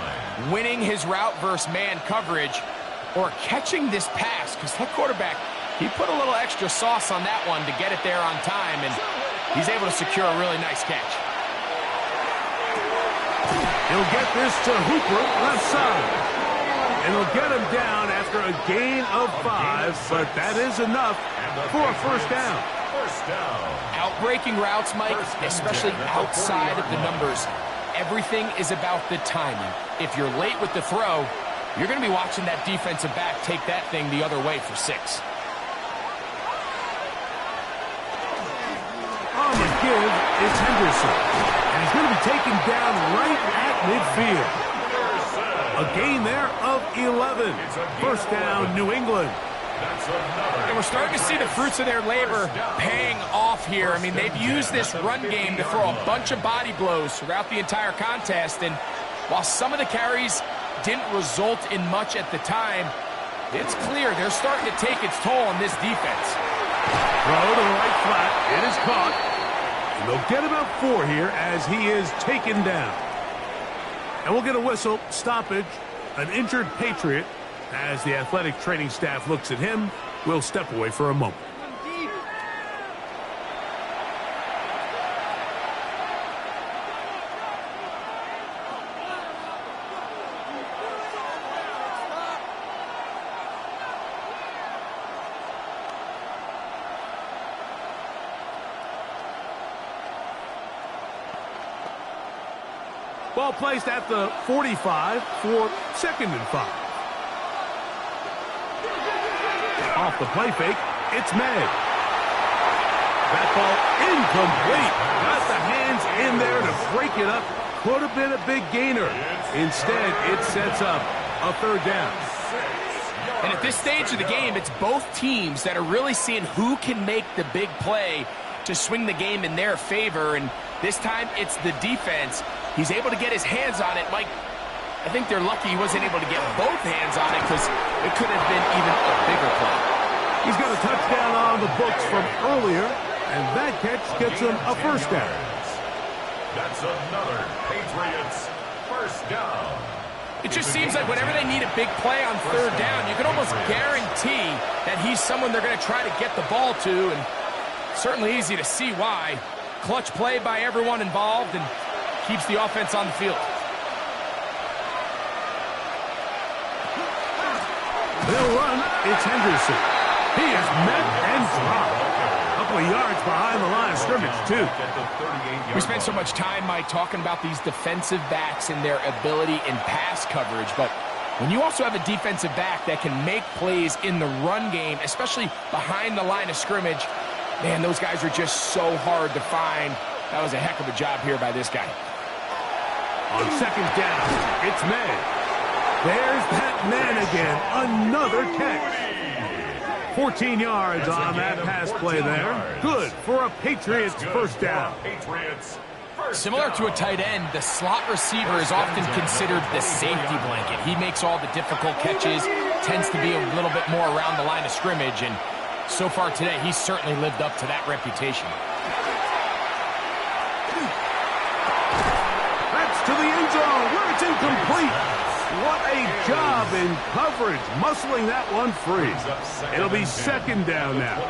Winning his route versus man coverage or catching this pass, because that quarterback, he put a little extra sauce on that one to get it there on time, and he's able to secure a really nice catch. He'll get this to Hooper, left side. And he'll get him down after a gain of 5, but that is enough for a first down. Outbreaking routes, Mike, especially outside of the numbers, everything is about the timing. If you're late with the throw, you're going to be watching that defensive back take that thing the other way for 6. On the give, it's Henderson. And he's going to be taken down right at midfield. A gain there of 11. First down, New England. And we're starting to see the fruits of their labor paying off here. I mean, they've used this run game to throw a bunch of body blows throughout the entire contest. And while some of the carries didn't result in much at the time, it's clear they're starting to take its toll on this defense. Throw to the right flat. It is caught. And they'll get about 4 here as he is taken down. And we'll get a whistle, stoppage, an injured Patriot. As the athletic training staff looks at him, we'll step away for a moment. Ball placed at the 45 for 2nd and 5. Off the play fake, it's May. That ball incomplete. Got the hands in there to break it up. Could have been a big gainer. Instead, it sets up a 3rd down. And at this stage of the game, it's both teams that are really seeing who can make the big play to swing the game in their favor. And this time, it's the defense. He's able to get his hands on it. Mike, I think they're lucky he wasn't able to get both hands on it because it could have been even a bigger play. He's got a touchdown on the books from earlier, and that catch gets him a 1st down. That's another Patriots 1st down. It just seems like whenever they need a big play on 3rd down, you can almost guarantee that he's someone they're going to try to get the ball to, and certainly easy to see why. Clutch play by everyone involved and keeps the offense on the field. They'll run. It's Henderson. He is met and dropped. A couple of yards behind the line of scrimmage, too. We spend so much time, Mike, talking about these defensive backs and their ability in pass coverage, but when you also have a defensive back that can make plays in the run game, especially behind the line of scrimmage, man, those guys are just so hard to find. That was a heck of a job here by this guy. On 2nd down, it's May. There's that man again. Another catch. 14 yards on that pass play there. Good for a Patriots 1st down. Similar to a tight end, the slot receiver is often considered the safety blanket. He makes all the difficult catches, tends to be a little bit more around the line of scrimmage, and so far today, he's certainly lived up to that reputation. That's to the end zone where it's incomplete. What a job in coverage, muscling that one free. It'll be 2nd down now.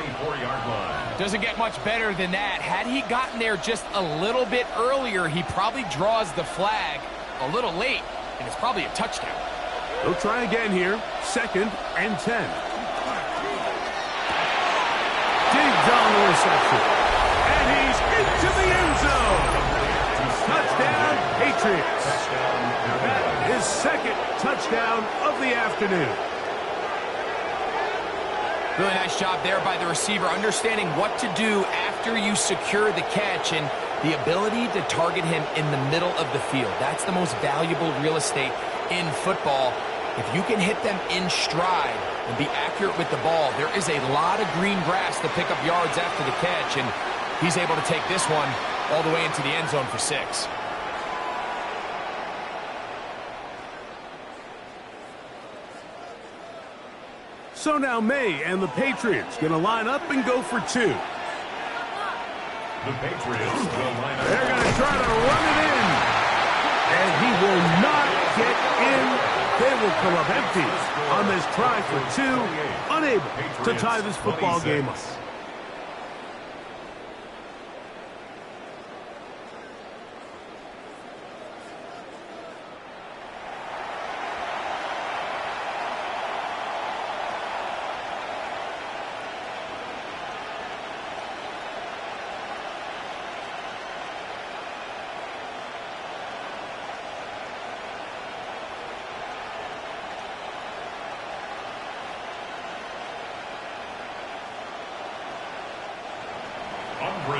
Doesn't get much better than that. Had he gotten there just a little bit earlier, he probably draws the flag a little late, and it's probably a touchdown. They'll try again here. 2nd and 10. Digs on the reception. And he's into the end zone. Touchdown, Patriots. Now that is 2nd touchdown of the afternoon. Really nice job there by the receiver, understanding what to do after you secure the catch and the ability to target him in the middle of the field. That's the most valuable real estate in football. If you can hit them in stride and be accurate with the ball, there is a lot of green grass to pick up yards after the catch, and he's able to take this one all the way into the end zone for 6. So now May and the Patriots going to line up and go for 2. The Patriots will line up. They're going to try to run it in. And he will not get in. They will come up empty on this try for 2. Unable to tie this football game up.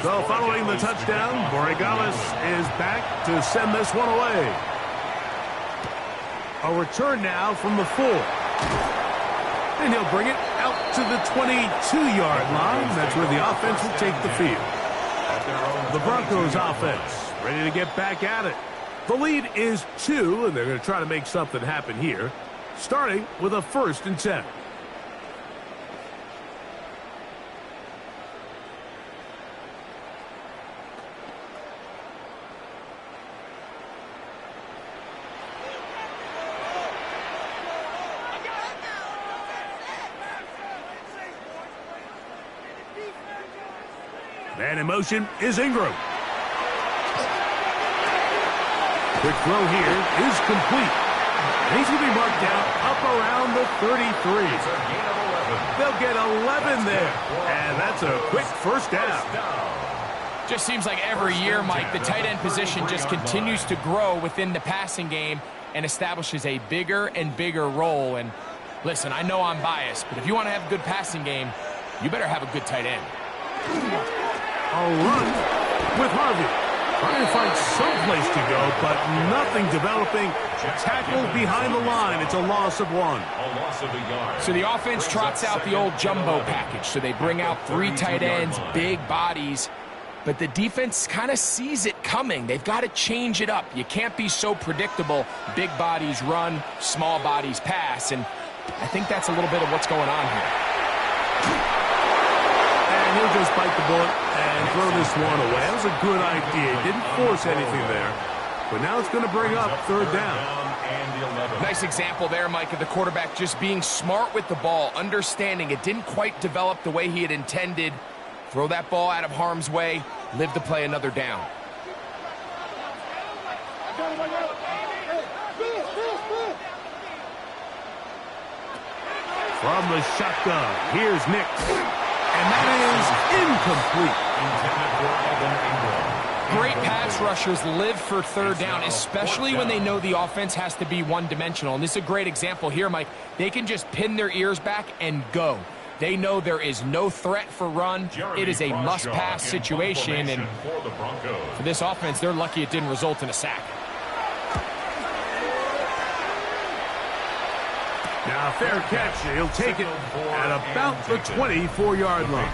So following the touchdown, Borregales is back to send this one away. A return now from the 4. And he'll bring it out to the 22-yard line. That's where the offense will take the field. The Broncos offense ready to get back at it. The lead is 2, and they're going to try to make something happen here, starting with a 1st and 10. Man in motion is Ingram. Quick throw here is complete. And he's going to be marked down up around the 33. They'll get 11 there. And that's a quick 1st down. Just seems like every year, Mike, the tight end position just continues to grow within the passing game and establishes a bigger and bigger role. And listen, I know I'm biased, but if you want to have a good passing game, you better have a good tight end. A run with Harvey. Trying to find some place to go, but nothing developing. Tackled behind the line. It's a loss of 1. A loss of a yard. So the offense trots out the old jumbo package. So they bring out 3 tight ends, big bodies. But the defense kind of sees it coming. They've got to change it up. You can't be so predictable. Big bodies run, small bodies pass. And I think that's a little bit of what's going on here. And he'll just bite the bullet and throw this one away. That was a good idea. Didn't force anything there. But now it's going to bring up 3rd down. Nice example there, Mike, of the quarterback just being smart with the ball, understanding it didn't quite develop the way he had intended. Throw that ball out of harm's way, live to play another down. From the shotgun, here's Nick. And that is incomplete. Great pass rushers live for 3rd down, especially when they know the offense has to be one-dimensional. And this is a great example here, Mike. They can just pin their ears back and go. They know there is no threat for run. It is a must-pass situation. And for this offense, they're lucky it didn't result in a sack. Now, fair catch. He'll take it at about the 24-yard line.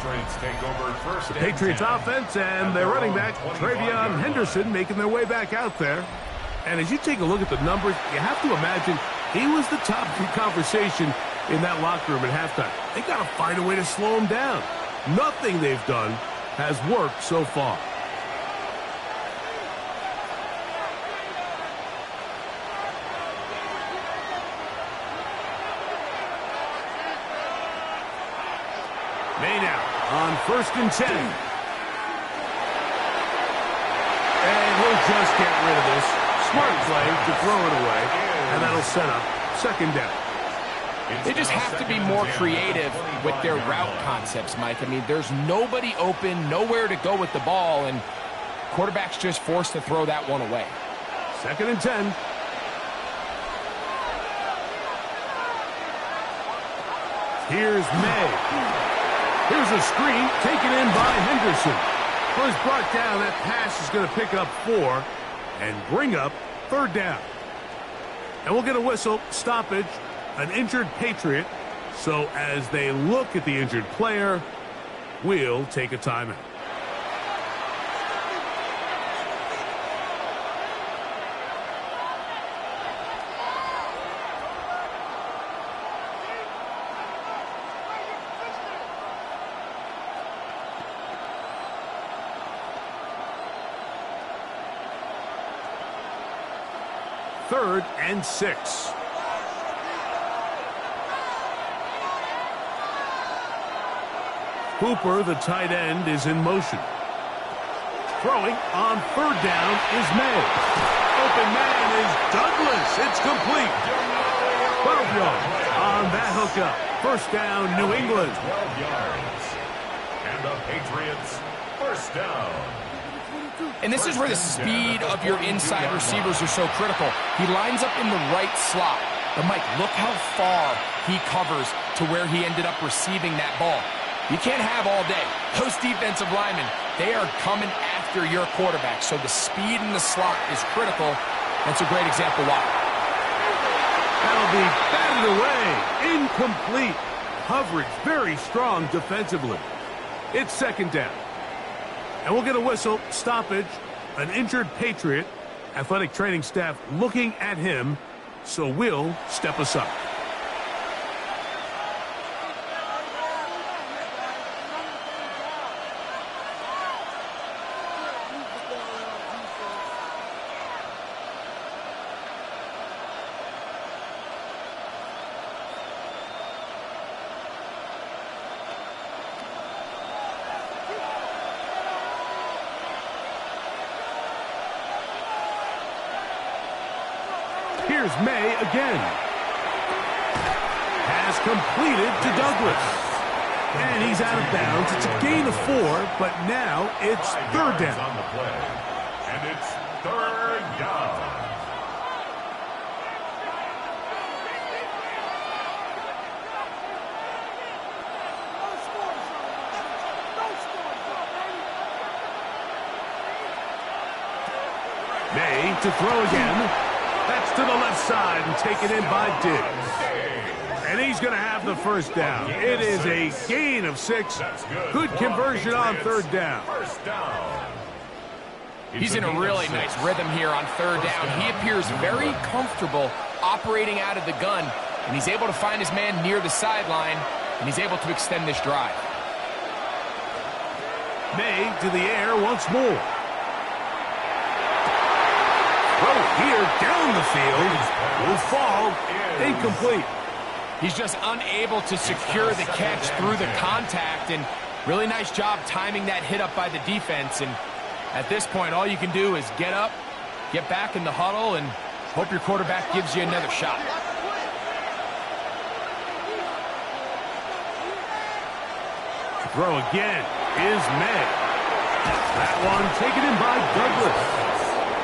The Patriots offense and their running back, Travion Henderson, making their way back out there. And as you take a look at the numbers, you have to imagine he was the topic of conversation in that locker room at halftime. They got to find a way to slow him down. Nothing they've done has worked so far. Maynard on 1st and 10. And he'll just get rid of this. Smart play to throw it away. And that'll set up 2nd down. They just have to be more creative with their route concepts, Mike. I mean, there's nobody open, nowhere to go with the ball, and quarterback's just forced to throw that one away. 2nd and 10. Here's May. Here's a screen taken in by Henderson. Was brought down. That pass is going to pick up 4 and bring up 3rd down. And we'll get a whistle, stoppage, an injured Patriot. So as they look at the injured player, we'll take a timeout. Third and 6. Hooper, the tight end, is in motion. Throwing on 3rd down is May. Open man is Douglas. It's complete. 12 yards on that hookup. 1st down, New England. 12 yards. And the Patriots, 1st down. And this is where the speed of your inside receivers are so critical. He lines up in the right slot. But, Mike, look how far he covers to where he ended up receiving that ball. You can't have all day. Those defensive linemen, they are coming after your quarterback. So the speed in the slot is critical. That's a great example why. That'll be batted away. Incomplete. Coverage very strong defensively. It's 2nd down. And we'll get a whistle, stoppage, an injured Patriot. Athletic training staff looking at him, so we'll step aside. Here's May again. Has completed to Douglas. And he's out of bounds. It's a gain of 4, but now it's 3rd down. On the play. And it's 3rd down. May to throw again. That's to the left side and taken in by Diggs. And he's going to have the first down. It is a gain of 6. Good conversion on 3rd down. He's in a really nice rhythm here on 3rd down. He appears very comfortable operating out of the gun, and he's able to find his man near the sideline, and he's able to extend this drive. May to the air once more. Throw here down the field. Will fall. Incomplete. He's just unable to secure the catch through the contact, and really nice job timing that hit up by the defense. And at this point, all you can do is get up, get back in the huddle, and hope your quarterback gives you another shot. Throw again is May. That one taken in by Douglas.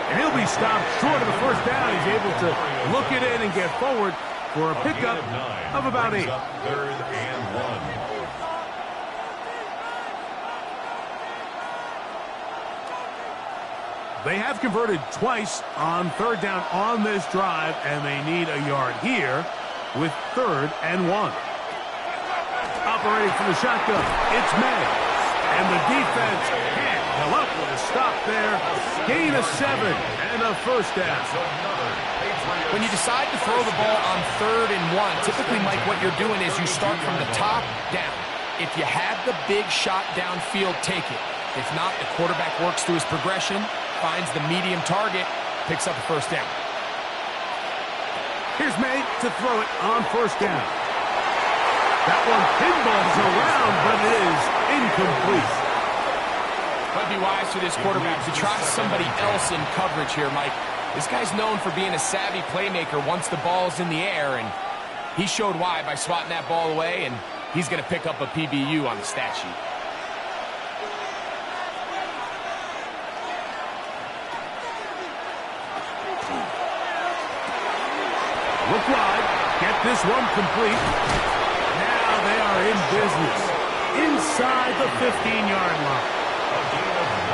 And he'll be stopped short of the first down. He's able to look it in and get forward for a pickup of about 8. 3rd and 1. They have converted twice on 3rd down on this drive, and they need a yard here with 3rd and 1. Operating from the shotgun, it's May. And the defense can't come up with a stop there. Gain of 7 and a first down. When you decide to throw the ball on 3rd and 1, typically, Mike, what you're doing is you start from the top down. If you have the big shot downfield, take it. If not, the quarterback works through his progression, finds the medium target, picks up the first down. Here's May to throw it on 1st down. That one pinballs around, but it is incomplete. Might be wise for this quarterback to try somebody else in coverage here, Mike. This guy's known for being a savvy playmaker once the ball's in the air, and he showed why by swatting that ball away, and he's going to pick up a PBU on the stat sheet. Look wide. Get this one complete. Now they are in business. Inside the 15-yard line.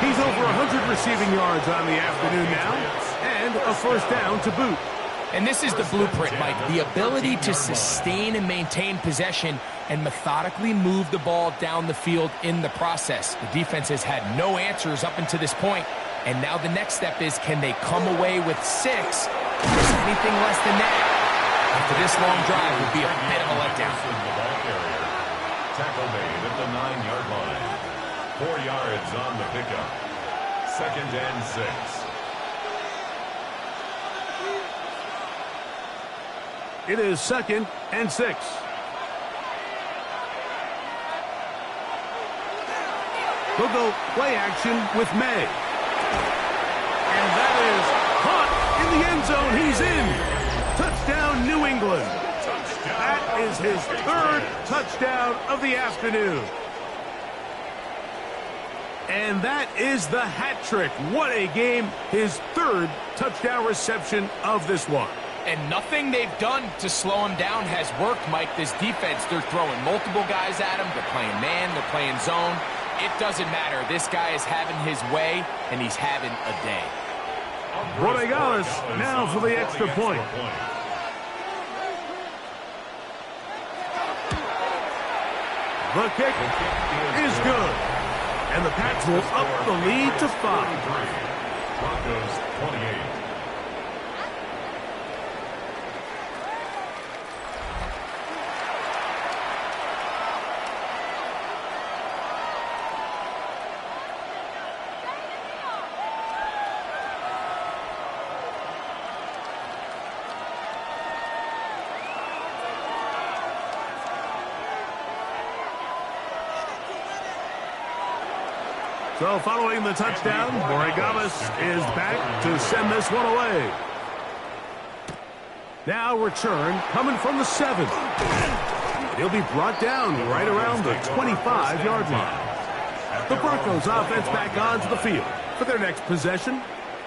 He's over 100 receiving yards on the afternoon now, and a first down to boot. And this is the blueprint, Mike. The ability to sustain and maintain possession and methodically move the ball down the field in the process. The defense has had no answers up until this point, and now the next step is, can they come away with 6? Anything less than that after this long drive would be a bit of a letdown. Tackle made at the 9-yard line. 4 yards on the pickup. 2nd and 6. It is 2nd and 6. They'll go play action with May. And that is caught in the end zone. He's in. Touchdown, New England. That is his 3rd touchdown of the afternoon. And that is the hat trick. What a game. His 3rd touchdown reception of this one. And nothing they've done to slow him down has worked, Mike. This defense, they're throwing multiple guys at him. They're playing man, they're playing zone. It doesn't matter. This guy is having his way, and he's having a day. Borregales now for the extra point. The kick is good. And the Pats will up the lead to 5. Broncos 28. So following the touchdown, Borregales is back to send this one away. Now return coming from the 7. He'll be brought down right around the 25-yard line. The Broncos offense back onto the field for their next possession.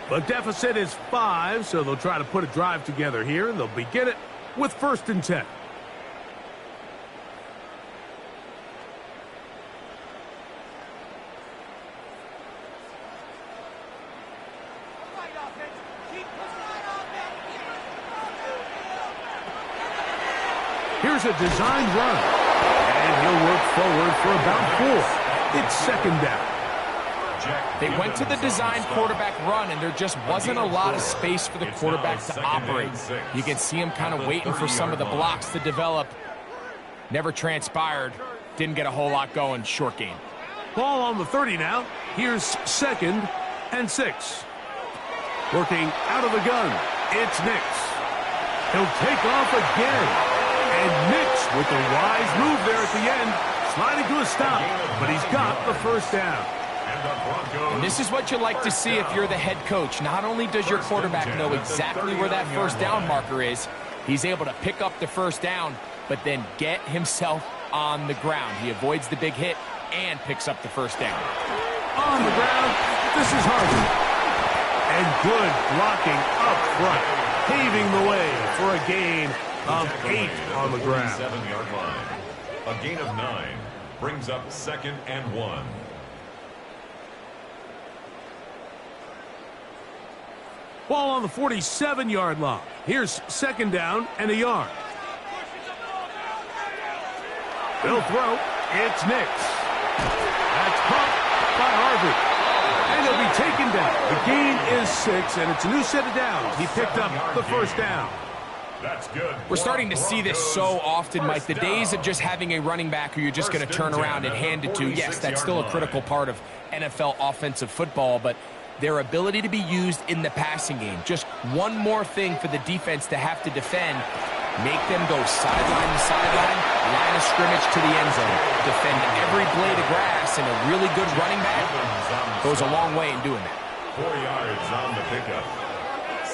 The deficit is 5, so they'll try to put a drive together here, and they'll begin it with 1st and 10. Here's a designed run, and he'll work forward for about 4. It's 2nd down. They went to the designed quarterback run, and there just wasn't a lot of space for the quarterback to operate. You can see him kind of waiting for some of the blocks to develop. Never transpired. Didn't get a whole lot going. Short game. Ball on the 30 now. Here's 2nd and 6. Working out of the gun. It's Nix. He'll take off again. And Nix with the wise move there at the end. Sliding to a stop. But he's got the 1st down. And this is what you like to see if you're the head coach. Not only does your quarterback know exactly where that 1st down marker is, he's able to pick up the 1st down, but then get himself on the ground. He avoids the big hit and picks up the 1st down. On the ground, this is Harvey. And good blocking up front, paving the way for a gain of 8 on the ground. 7-yard line. A gain of 9 brings up 2nd and 1. Ball on the 47-yard line. Here's 2nd down and a yard. They'll throw. It's Nix. That's caught by Harvey. And he'll be taken down. The gain is 6, and it's a new set of downs. He picked up the 1st down. That's good. We're starting to see this so often, Mike. The days of just having a running back who you're just going to turn around and hand it to, yes, that's still a critical part of NFL offensive football, but their ability to be used in the passing game. Just one more thing for the defense to have to defend. Make them go sideline to sideline, line of scrimmage to the end zone. Defend every blade of grass, and a really good running back goes a long way in doing that. 4 yards on the pickup.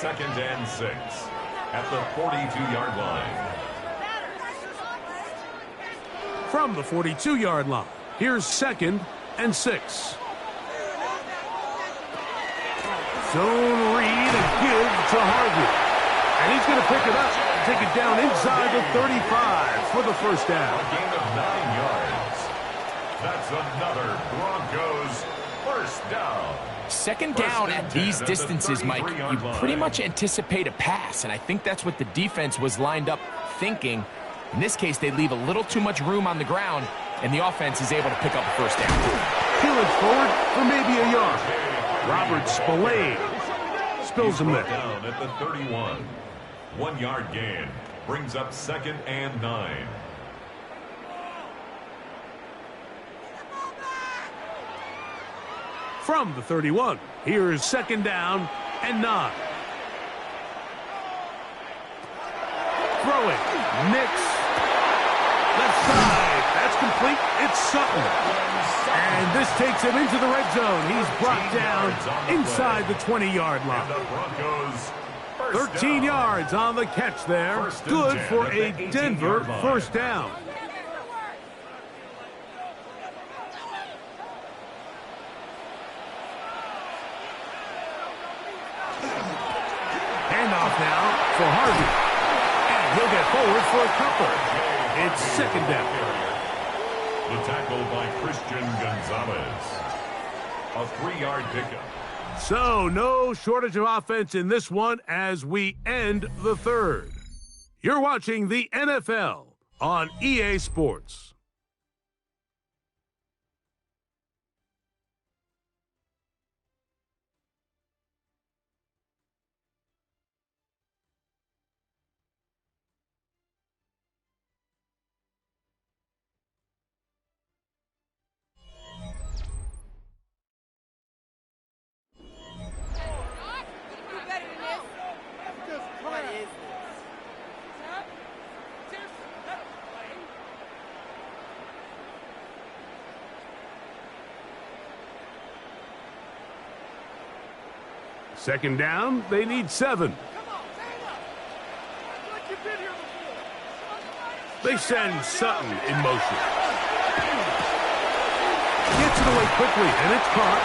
2nd and 6 at the 42-yard line. From the 42-yard line, here's 2nd and 6. Zone read and give to Harvey. And he's going to pick it up and take it down inside the 35 for the 1st down. A gain of 9 yards. That's another Broncos 1st down. 2nd down at these distances, Mike, you pretty much anticipate a pass, and I think that's what the defense was lined up thinking. In this case, they leave a little too much room on the ground, and the offense is able to pick up a 1st down. Peeling forward for maybe a yard. Robert Spillane spills him there. Down at the 31. 1-yard gain brings up 2nd and 9. From the 31, here's 2nd down and 9. Throwing, Nix. Left side, that's complete. It's Sutton. And this takes him into the red zone. He's brought down inside the 20-yard line. 13 yards on the catch there. Good for a Denver 1st down. Handoff now for Harvey. And he'll get forward for a couple. It's 2nd down. The tackle by Christian Gonzalez. A 3-yard pickup. So no shortage of offense in this one as we end the 3rd. You're watching the NFL on EA Sports. Second down, they need 7. They send Sutton in motion. Gets it away quickly, and it's caught.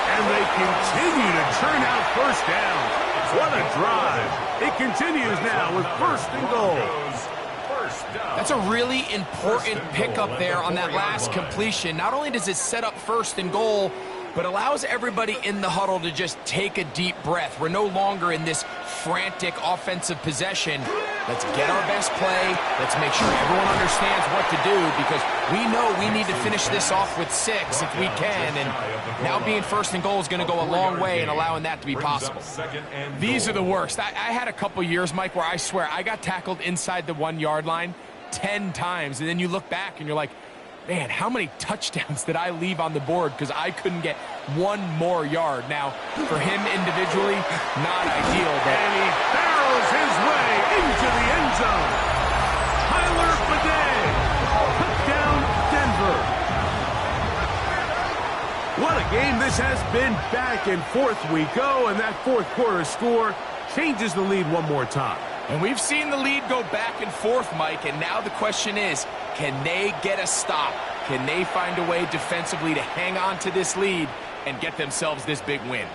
And they continue to churn out first downs. What a drive. It continues now with first and goal. That's a really important pickup there on that last completion. Not only does it set up first and goal, but allows everybody in the huddle to just take a deep breath. We're no longer in this frantic offensive possession. Let's get our best play. Let's make sure everyone understands what to do, because we know we need to finish this off with 6 if we can. And now being first and goal is going to go a long way in allowing that to be possible. These are the worst. I had a couple years, Mike, where I swear I got tackled inside the 1-yard line 10 times. And then you look back and you're like, man, how many touchdowns did I leave on the board because I couldn't get 1 more yard? Now, for him individually, not ideal, but... And he barrels his way into the end zone. Tyler Bidet, touchdown Denver. What a game this has been. Back and forth we go, and that fourth quarter score changes the lead one more time. And we've seen the lead go back and forth, Mike, and now the question is, can they get a stop? Can they find a way defensively to hang on to this lead and get themselves this big win?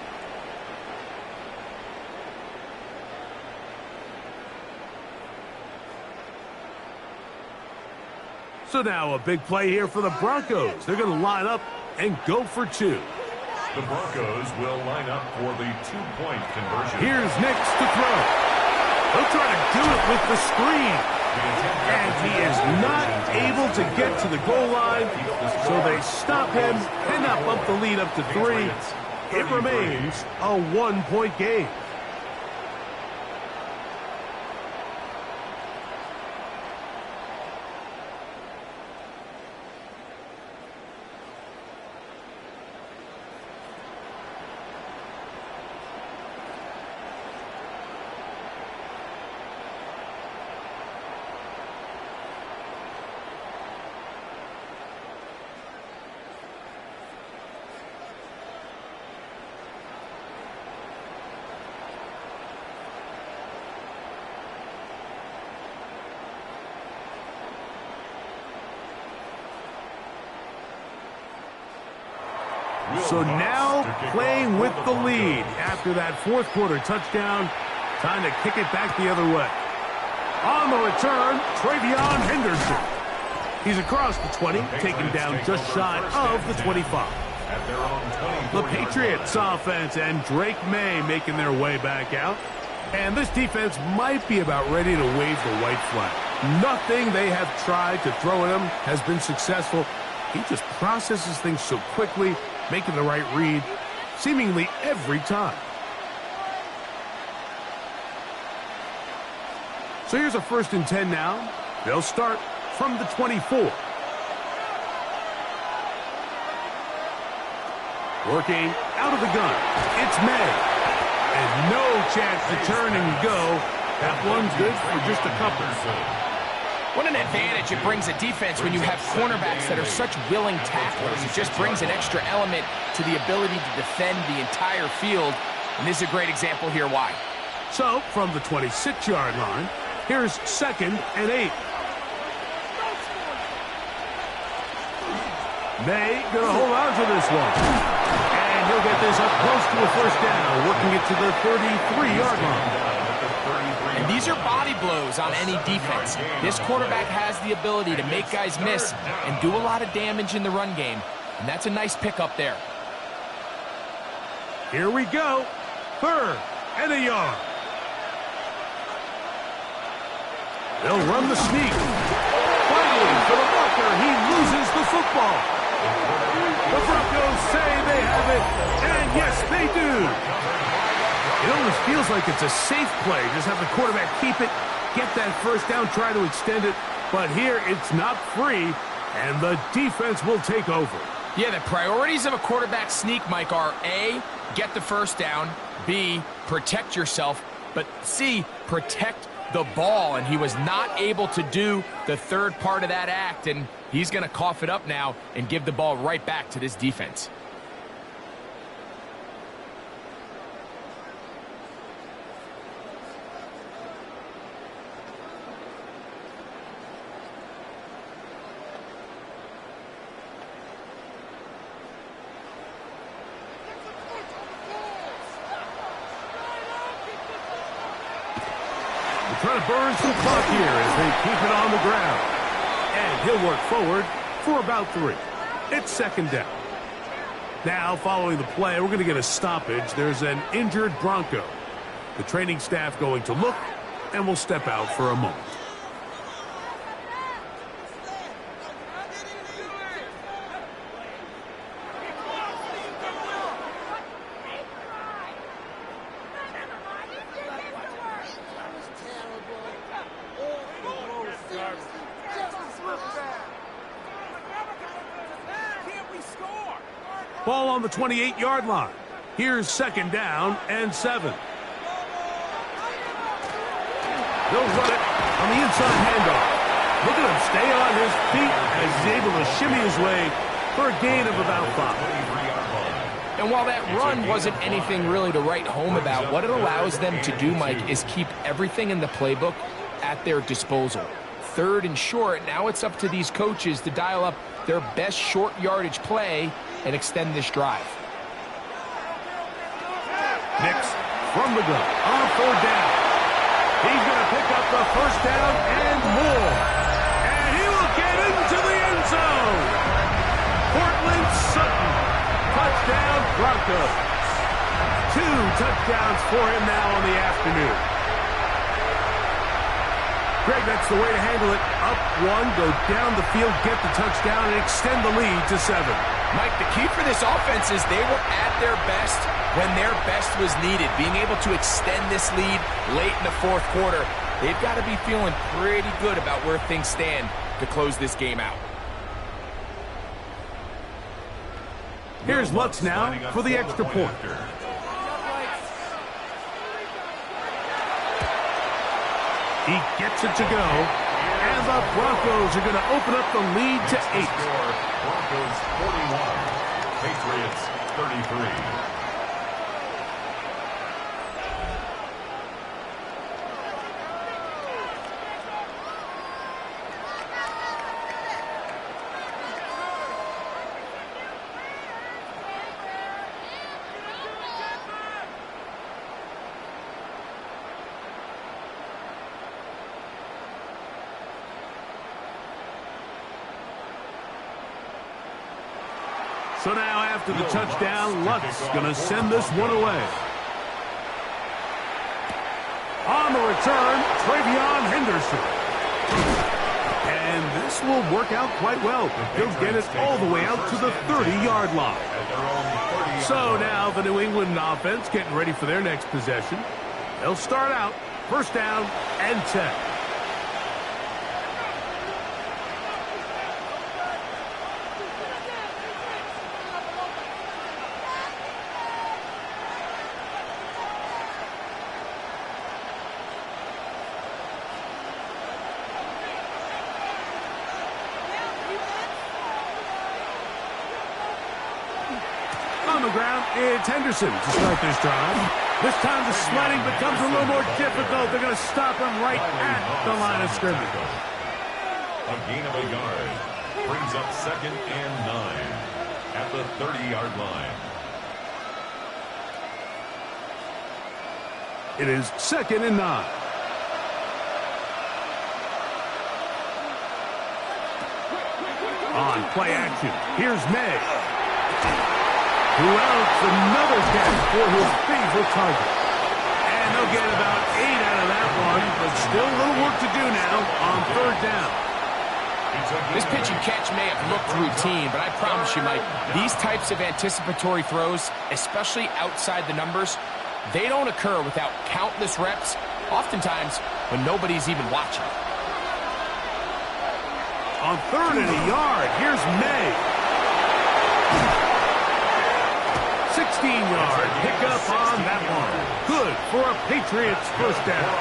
So now a big play here for the Broncos. They're going to line up and go for 2. The Broncos will line up for the 2-point conversion. Here's Nix to throw. He'll try to do it with the screen. And he is not able to get to the goal line, so they stop him and now bump the lead up to 3. It remains a 1-point game. So now playing with the lead after that fourth quarter touchdown. Time to kick it back the other way. On the return, Travion Henderson. He's across the 20, taken down just shy of the 25. The Patriots offense and Drake May making their way back out. And this defense might be about ready to wave the white flag. Nothing they have tried to throw at him has been successful. He just processes things so quickly, making the right read seemingly every time. So here's a 1st and 10 now. They'll start from the 24. Working out of the gun. It's May. And no chance to turn and go. That one's good for just a couple. What an advantage it brings a defense when you have cornerbacks that are such willing tacklers. It just brings an extra element to the ability to defend the entire field. And this is a great example here why. So, from the 26-yard line, here's 2nd and 8. May gonna hold on to this one. And he'll get this up close to a 1st down, working it to the 33-yard line. And these are body blows on any defense. This quarterback has the ability to make guys miss and do a lot of damage in the run game. And that's a nice pickup there. Here we go. 3rd and a yard. They'll run the sneak. Finally, for the blocker, he loses the football. The Broncos say they have it, and yes, they do. It almost feels like it's a safe play. Just have the quarterback keep it, get that 1st down, try to extend it. But here, it's not free, and the defense will take over. Yeah, the priorities of a quarterback sneak, Mike, are A, get the 1st down, B, protect yourself, but C, protect the ball. And he was not able to do the 3rd part of that act, and he's going to cough it up now and give the ball right back to this defense. trying to burn some clock here as they keep it on the ground. And he'll work forward for about 3. It's second down. Now, following the play, we're going to get a stoppage. There's an injured Bronco. The training staff going to look, and we'll step out for a moment. Ball on the 28-yard line. Here's second down and 7. They'll run it on the inside handoff. Look at him stay on his feet as he's able to shimmy his way for a gain of about 5. And while that run wasn't anything really to write home about, what it allows them to do, Mike, is keep everything in the playbook at their disposal. Third and short, now it's up to these coaches to dial up their best short yardage play and extend this drive. Nix from the gun on 4th down. He's going to pick up the first down and more. And he will get into the end zone. Portland Sutton. Touchdown Broncos. 2 touchdowns for him now on the afternoon. Greg, that's the way to handle it. Up 1, go down the field, get the touchdown, and extend the lead to 7. Mike, the key for this offense is they were at their best when their best was needed. Being able to extend this lead late in the 4th quarter, they've got to be feeling pretty good about where things stand to close this game out. Here's Lutz now for the extra point. He gets it to go, and the Broncos are going to open up the lead to 8. Broncos 41, Patriots 33. So now after the touchdown, Lutz going to send this one away. On the return, Travion Henderson. And this will work out quite well. He'll get it all the way out to the 30-yard line. So now the New England offense getting ready for their next possession. They'll start out first down and 10. On the ground, it's Henderson to start this drive. This time the sliding becomes a little more difficult. They're going to stop him right at the line of scrimmage. A gain of a yard brings up second and 9 at the 30-yard line. It is second and 9. On play action, here's May. Who else? Another catch for his favorite target. And they'll get about 8 out of that one, but still a little work to do now on 3rd down. This pitch and catch may have looked routine, but I promise you, Mike, these types of anticipatory throws, especially outside the numbers, they don't occur without countless reps, oftentimes when nobody's even watching. On 3rd and a yard, here's May. 16-yard pickup on that one. Good for a Patriots first down.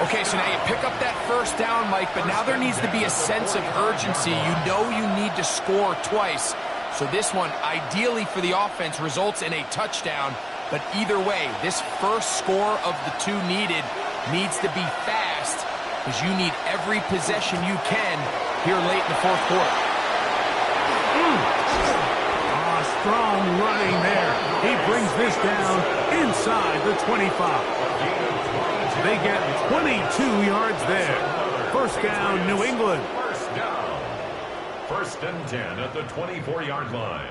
Okay, so now you pick up that first down, Mike, but now there needs to be a sense of urgency. You know you need to score twice. So this one, ideally for the offense, results in a touchdown. But either way, this first score of the 2 needed needs to be fast because you need every possession you can here late in the 4th quarter. Strong running there. He brings this down inside the 25. They get 22 yards there. First down, New England. First down. First and 10 at the 24-yard line.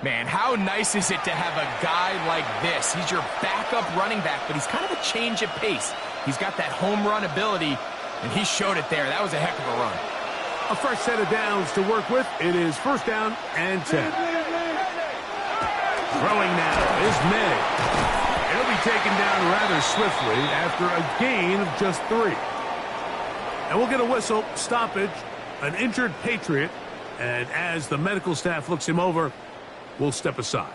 Man, how nice is it to have a guy like this? He's your backup running back, but he's kind of a change of pace. He's got that home run ability, and he showed it there. That was a heck of a run. A fresh set of downs to work with. It is first down and 10. Throwing now is May. He'll be taken down rather swiftly after a gain of just 3. And we'll get a whistle, stoppage, an injured Patriot, and as the medical staff looks him over, we'll step aside.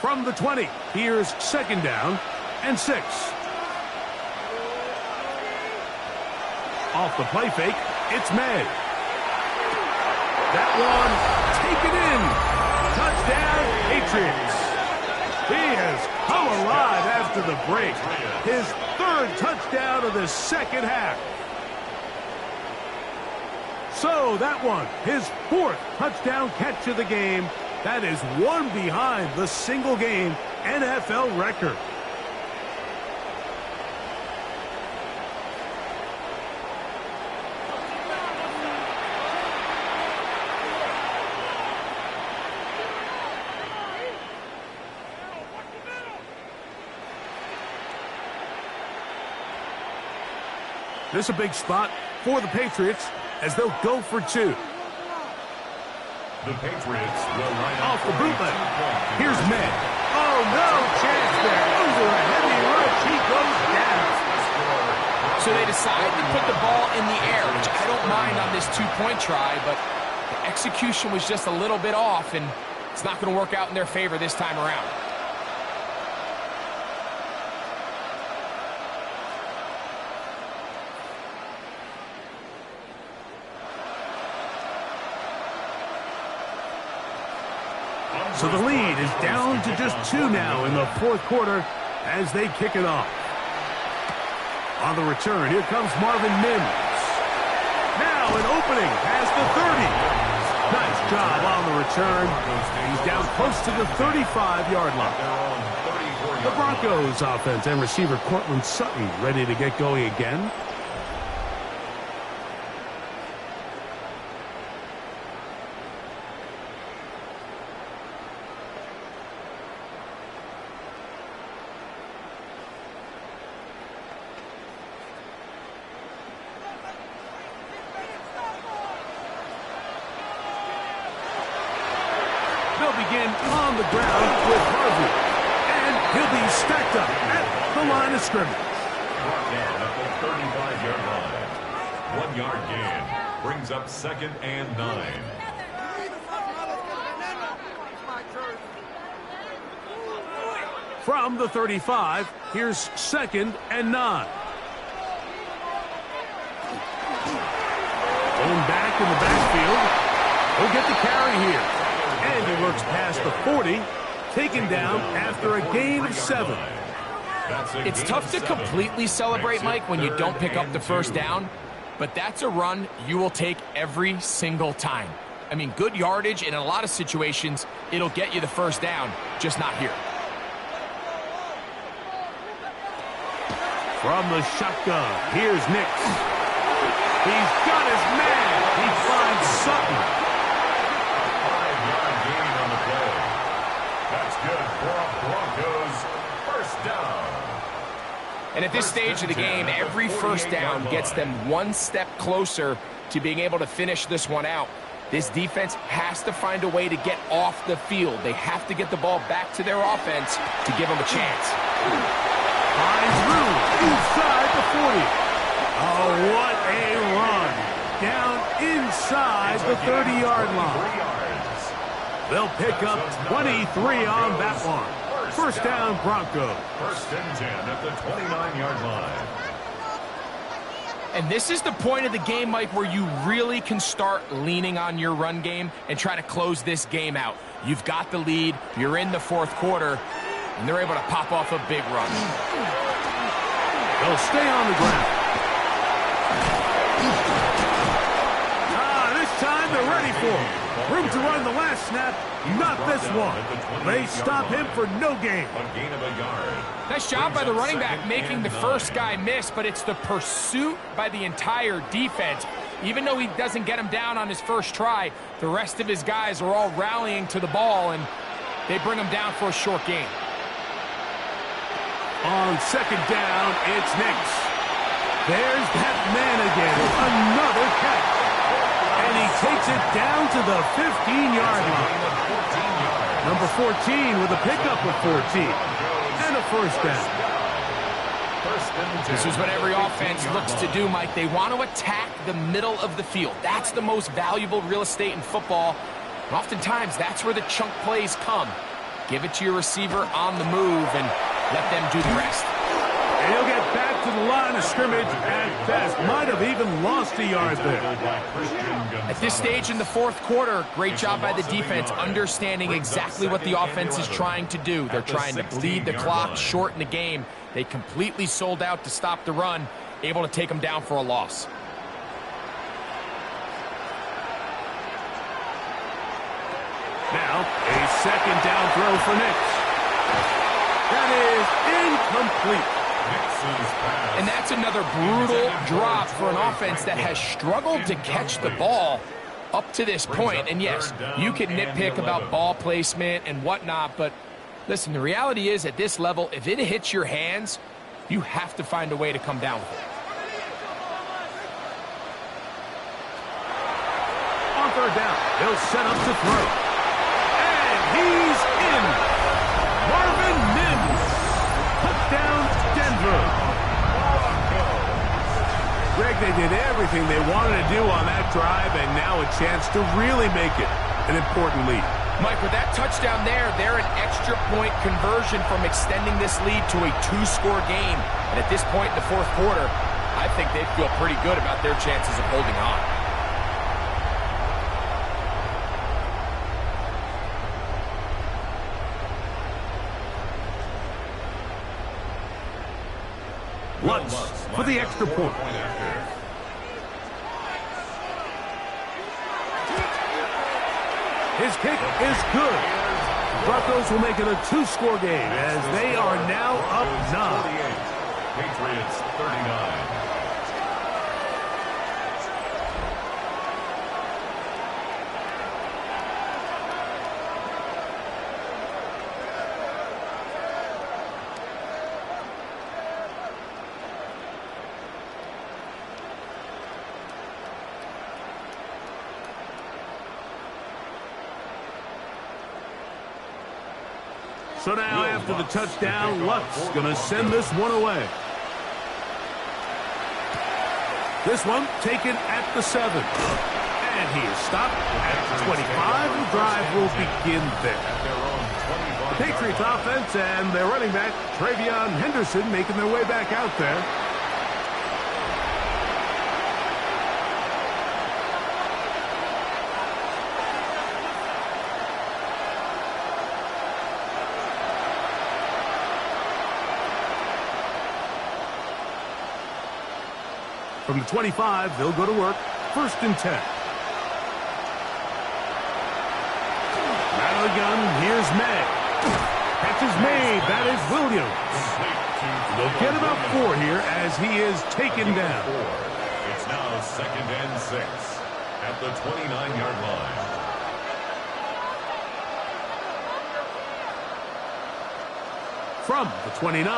From the 20, here's second down and 6. Off the play fake, it's May. That one taken in. Touchdown, Patriots. He has come alive after the break. His 3rd touchdown of the second half. So that one, his 4th touchdown catch of the game. That is one behind the single-game NFL record. This is a big spot for the Patriots as they'll go for 2. The Patriots will line up off the bootleg. Here's May. Oh, no chance there. Over a heavy rush. He goes down. So they decide to put the ball in the air, which I don't mind on this 2-point try, but the execution was just a little bit off, and it's not going to work out in their favor this time around. So the lead is down to just 2 now in the 4th quarter as they kick it off. On the return, here comes Marvin Mims. Now an opening past the 30. Nice job on the return. He's down close to the 35-yard line. The Broncos offense and receiver Cortland Sutton ready to get going again. They'll begin on the ground with Harvey. And he'll be stacked up at the line of scrimmage. Brought down at the 35-yard line. 1-yard gain brings up 2nd and 9. From the 35, here's 2nd and 9. Going back in the backfield. He'll get the carry here. And he works past the 40, taken down after a gain of 7. It's tough to completely celebrate, Mike, when you don't pick up the first down, but that's a run you will take every single time. I mean, good yardage, and in a lot of situations, it'll get you the first down, just not here. From the shotgun, here's Nix. He's got his man. He finds Sutton. Broncos first down. And at this stage of the game, every first down gets them one step closer to being able to finish this one out. This defense has to find a way to get off the field. They have to get the ball back to their offense to give them a chance. Finds room inside the 40. Oh, what a run. Down inside the 30-yard line. They'll pick up 23 on that one. First down, Broncos. First and 10 at the 29-yard line. And this is the point of the game, Mike, where you really can start leaning on your run game and try to close this game out. You've got the lead, you're in the fourth quarter, and they're able to pop off a big run. They'll stay on the ground. This time they're ready for him. Room to run the last snap, not this one. They stop him for no gain. Nice job by the running back making the first guy miss, but it's the pursuit by the entire defense. Even though he doesn't get him down on his first try, the rest of his guys are all rallying to the ball, and they bring him down for a short gain. On second down, it's Nix. There's that man again. Another catch. And he takes it down to the 15-yard line. Number 14 with a pickup of 14. And a first down. This is what every offense looks to do, Mike. They want to attack the middle of the field. That's the most valuable real estate in football. And oftentimes, that's where the chunk plays come. Give it to your receiver on the move and let them do the rest. And he'll get back to the line of scrimmage at best. Might have even lost a yard there. At this stage in the fourth quarter, great job by the defense, understanding exactly what the offense is trying to do. They're trying to bleed the clock, shorten the game. They completely sold out to stop the run, able to take them down for a loss. Now, a second down throw for Nix. That is incomplete. And that's another brutal drop for an offense that has struggled to catch the ball up to this point. And yes, you can nitpick about ball placement and whatnot, but listen, the reality is at this level, if it hits your hands, you have to find a way to come down with it. On third down, he'll set up to throw. And he's in. Marvin Mims. Touchdown, Denver. Greg, they did everything they wanted to do on that drive, and now a chance to really make it an important lead. Mike, with that touchdown there, they're an extra point conversion from extending this lead to a two-score game. And at this point in the fourth quarter, I think they feel pretty good about their chances of holding on. Lutz for the extra point. His kick is good. Broncos will make it a two-score game as they are now up 9. Patriots 39. So now after the touchdown, Lutz going to send this one away. This one taken at the 7. And he is stopped at the 25. The drive will begin there. The Patriots offense and their running back, Travion Henderson, making their way back out there. From the 25, they'll go to work. 1st and 10. Out of the gun, here's May. Catch is made. That is Williams. They'll get about 4 here as he is taken down. It's now 2nd and 6 at the 29-yard line. From the 29,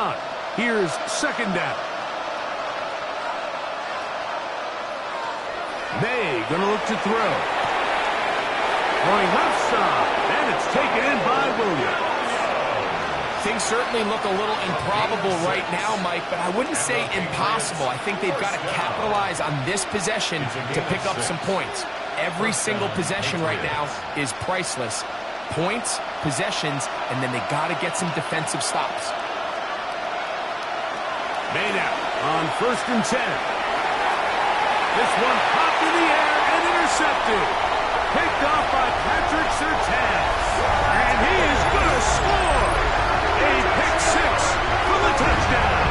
here's 2nd down. May gonna look to throw. Throwing left side, and it's taken in by Williams. Things certainly look a little improbable right now, Mike, but I wouldn't say impossible. I think they've got to capitalize on this possession to pick up some points. Every single possession right now is priceless. Points, possessions, and then they got to get some defensive stops. May now on 1st and 10. This one popped in the air and intercepted. Picked off by Patrick Surtain. And he is going to score. A pick six for the touchdown.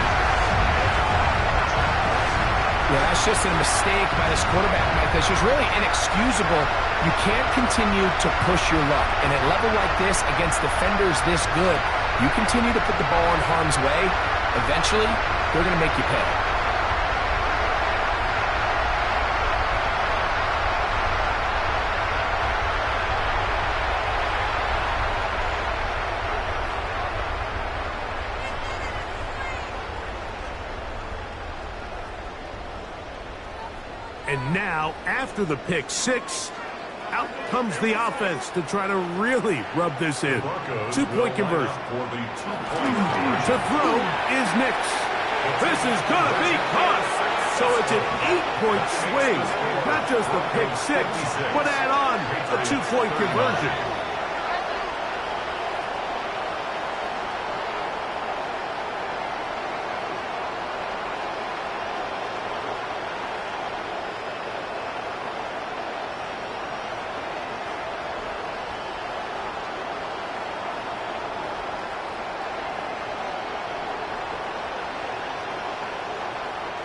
Yeah, that's just a mistake by this quarterback, Mike. That's just really inexcusable. You can't continue to push your luck. And at a level like this, against defenders this good, you continue to put the ball in harm's way, eventually, they're going to make you pay. And now, after the pick six, out comes the offense to try to really rub this in. Two-point conversion. To throw is Nix. This is going to be caught. So it's an 8-point swing. Not just the pick six, but add on a two-point conversion.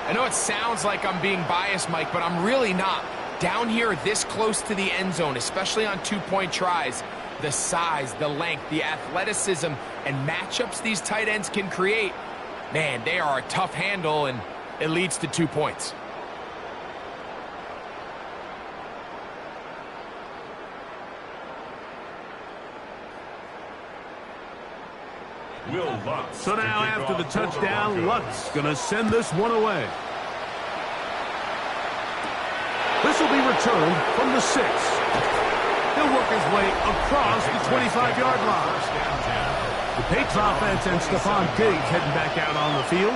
I know it sounds like I'm being biased, Mike, but I'm really not. Down here this close to the end zone, especially on two-point tries, the size, the length, the athleticism, and matchups these tight ends can create, man, they are a tough handle, and it leads to 2 points. So now after the touchdown, Luck's going to send this one away. This will be returned from the 6. He'll work his way across the 25-yard line. The Patriots offense and Stephon Diggs heading back out on the field.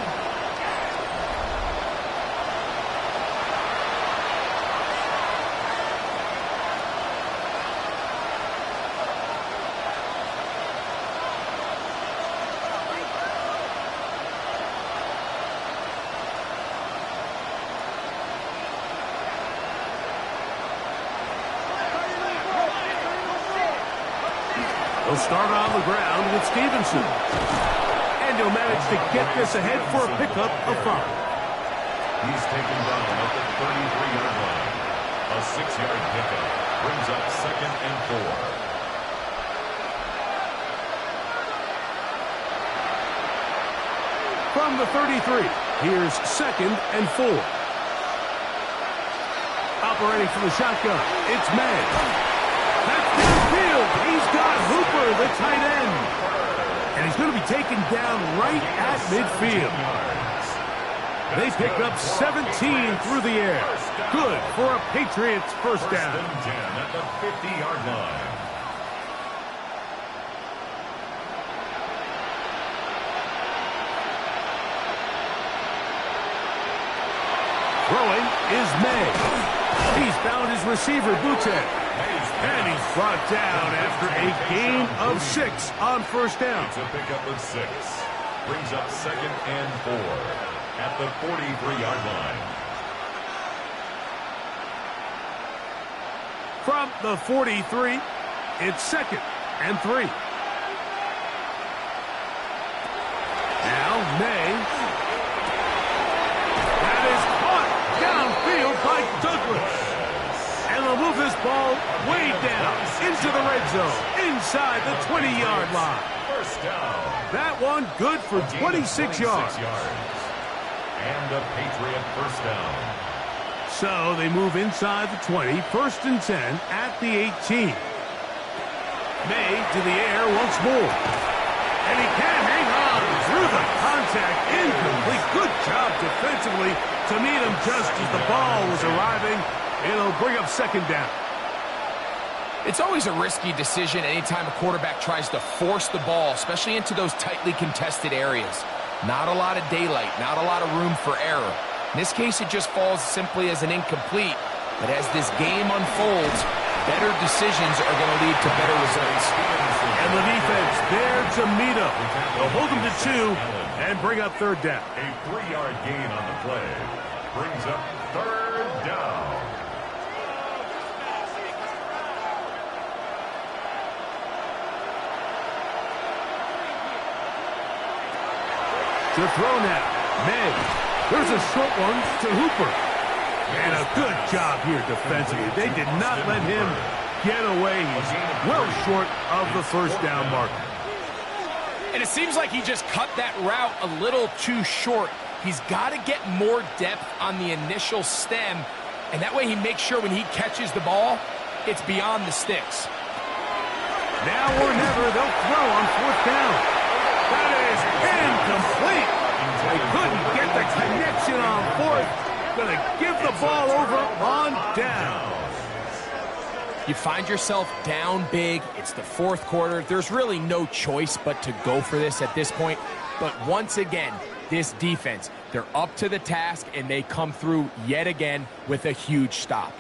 He'll start on the ground with Stevenson. And he'll manage to get this ahead for a pickup of 5. He's taken down at the 33-yard line. A 6-yard pickup brings up 2nd and 4. From the 33, here's 2nd and 4. Operating from the shotgun, it's May. That's downfield. He's got Hooper, the tight end. And he's going to be taken down right at midfield. They pick up 17 through the air. Good for a Patriots first down. 1st and 10 at the 50-yard line. Throwing is May. He's found his receiver, Boutte. And he's brought down after a gain of 6 on first down. It's a pickup of 6. Brings up 2nd and 4 at the 43-yard line. From the 43, it's 2nd and 3. Now May. That is caught downfield by Douglas. And they'll move this ball way down into the red zone, inside the 20-yard line. First down. That one good for 26 yards. And a Patriot first down. So they move inside the 20, 1st and 10 at the 18. May to the air once more. And he can hang on through the contact. Incomplete. Good job defensively to meet him just as the ball was arriving. It'll bring up 2nd down. It's always a risky decision anytime a quarterback tries to force the ball, especially into those tightly contested areas. Not a lot of daylight, not a lot of room for error. In this case, it just falls simply as an incomplete. But as this game unfolds, better decisions are going to lead to better results. And the defense there to meet him. They'll hold him to 2 and bring up 3rd down. A 3-yard gain on the play. brings up third down. To throw now. May. There's a short one to Hooper. And a good job here defensively. They did not let him get away. He's well short of the first down marker. And it seems like he just cut that route a little too short. He's got to get more depth on the initial stem, and that way he makes sure when he catches the ball, it's beyond the sticks. Now or never, they'll throw on fourth down. That is incomplete. They couldn't get the connection on fourth. Going to give the ball over on down. You find yourself down big. It's the fourth quarter. There's really no choice but to go for this at this point. But once again, this defense, they're up to the task, and they come through yet again with a huge stop.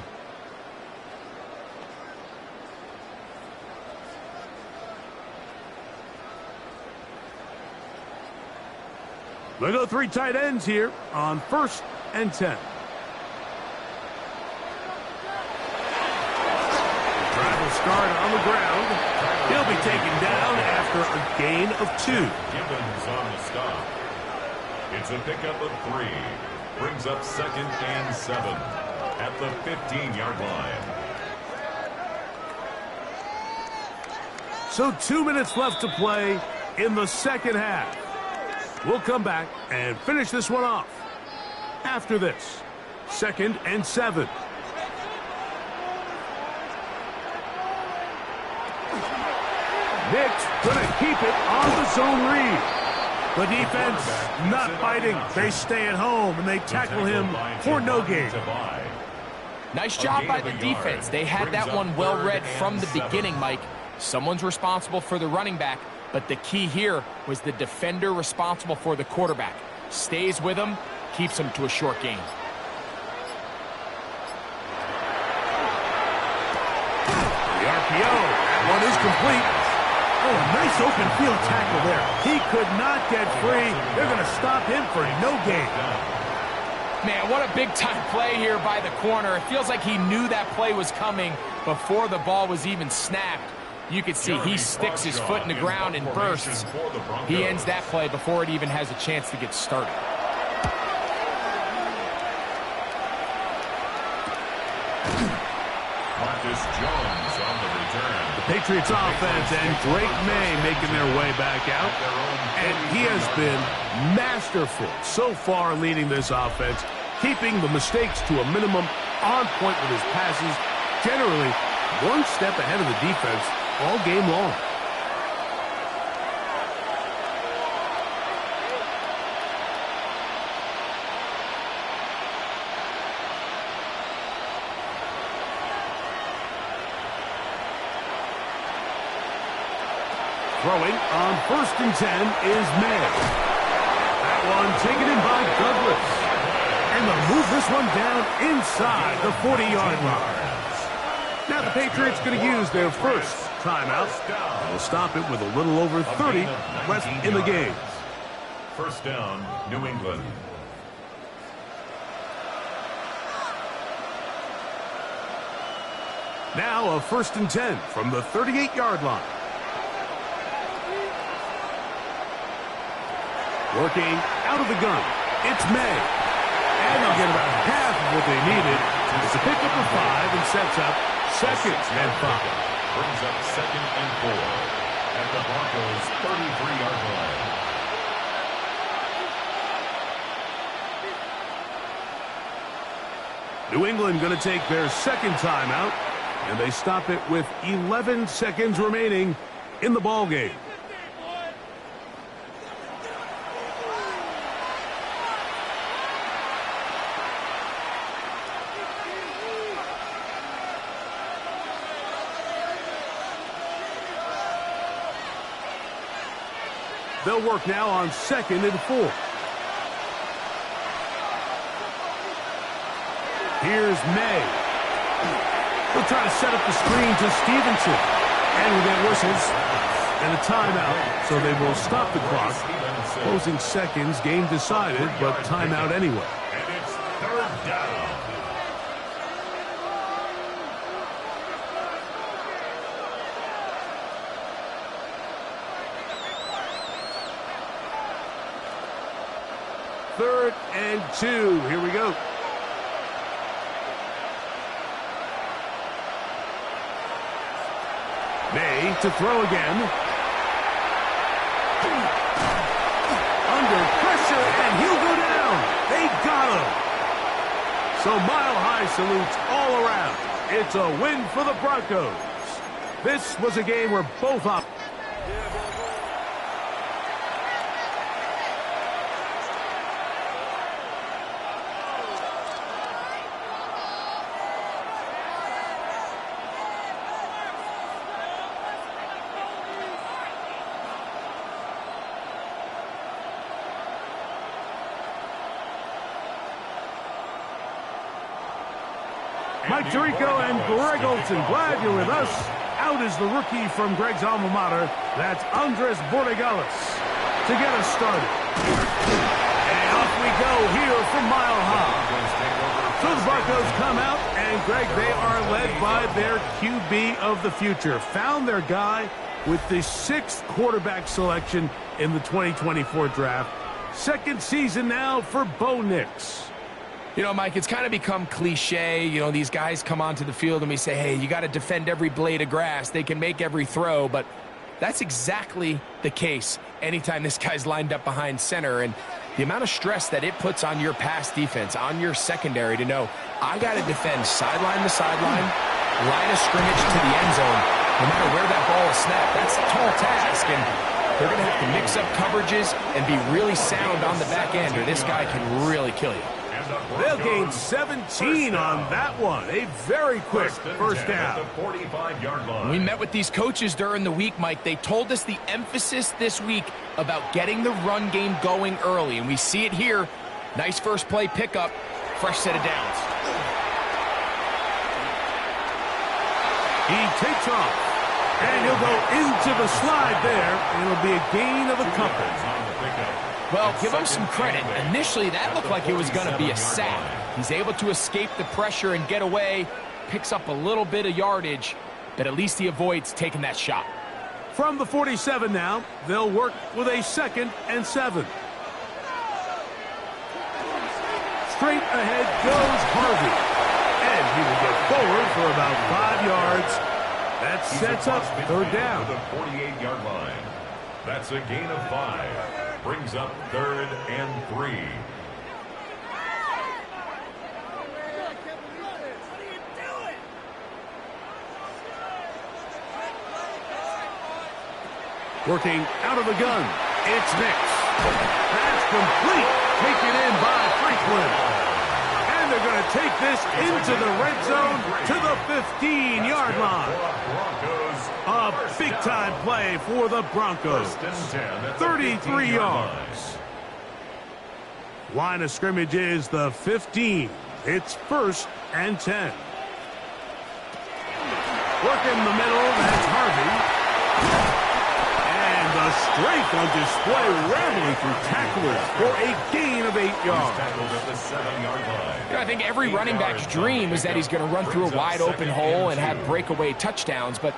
They go three tight ends here on 1st and 10. Travel start on the ground. He'll be taken down after a gain of 2. Gibbons on the stop. It's a pickup of 3. Brings up 2nd and 7 at the 15-yard line. So 2 minutes left to play in the second half. We'll come back and finish this one off after this. 2nd and 7. Nick's going to keep it on the zone read. The defense not fighting. They stay at home, and they tackle him for no gain. Nice job by the defense. They had that one well read from the beginning, Mike. Someone's responsible for the running back, but the key here was the defender responsible for the quarterback. Stays with him, keeps him to a short gain. The RPO. That one is complete. Oh, nice open field tackle there. He could not get free. They're going to stop him for no gain. Man, what a big-time play here by the corner. It feels like he knew that play was coming before the ball was even snapped. You can see he sticks his foot in the ground and bursts. He ends that play before it even has a chance to get started. Marcus Jones on the return. The Patriots offense and Drake May making their way back out. And he has been masterful so far leading this offense, keeping the mistakes to a minimum, on point with his passes, generally one step ahead of the defense all game long. Throwing on 1st and 10 is May. That one taken in by Douglas. And they'll move this one down inside the 40-yard line. Now the Patriots going to use their first timeout. They'll stop it with a little over 30 left in the game. First down, New England. Now a 1st and 10 from the 38-yard line. Working out of the gun, it's May. And they'll get about half of what they needed. It's a pickup of 5 and sets up 2nd and 5. Brings up 2nd and 4 at the Broncos' 33-yard line. New England going to take their second timeout, and they stop it with 11 seconds remaining in the ball game. They'll work now on 2nd and 4. Here's May. They'll try to set up the screen to Stevenson. And we get whistles and a timeout, so they will stop the clock. Closing seconds, game decided, but timeout anyway. And it's 3rd third down. Third and 2. Here we go. May to throw again. Under pressure, and he'll go down. They got him. So mile-high salutes all around. It's a win for the Broncos. This was a game where both up. Mike Tirico and Greg Olsen, glad you're with us. Out is the rookie from Greg's alma mater. That's Andres Borregalis to get us started. And off we go here from Mile High. So the Broncos come out, and Greg, they are led by their QB of the future. Found their guy with the 6th quarterback selection in the 2024 draft. Second season now for Bo Nix. You know, Mike, it's kind of become cliche. You know, these guys come onto the field and we say, hey, you got to defend every blade of grass. They can make every throw, but that's exactly the case anytime this guy's lined up behind center. And the amount of stress that it puts on your pass defense, on your secondary to know, I got to defend sideline to sideline, line of scrimmage to the end zone, no matter where that ball is snapped. That's a tall task, and they're going to have to mix up coverages and be really sound on the back end, or this guy can really kill you. They'll gain 17 on that one. A very quick first down. We met with these coaches during the week, Mike. They told us the emphasis this week about getting the run game going early, and we see it here. Nice first play pickup, fresh set of downs. He takes off, and he'll go into the slide there, and it'll be a gain of a couple. Well, give him some credit. Initially, that looked like it was going to be a sack. He's able to escape the pressure and get away, picks up a little bit of yardage, but at least he avoids taking that shot. From the 47 now, they'll work with a 2nd and 7. Straight ahead goes Harvey, and he will get forward for about 5 yards. That sets up third down. The 48-yard line. That's a gain of 5. Brings up 3rd and 3. Working out of the gun. It's Nix. That's complete. Taken in by Franklin. And they're going to take this into the red zone to the 15-yard line. A big-time play for the Broncos. 33 yards. Line of scrimmage is the 15. It's 1st and 10. Work in the middle, that's Harvey. And the strength on display, rambling through tacklers for a gain of 8 yards. You know, I think every running back's dream is that he's going to run through a wide-open hole and have breakaway touchdowns, but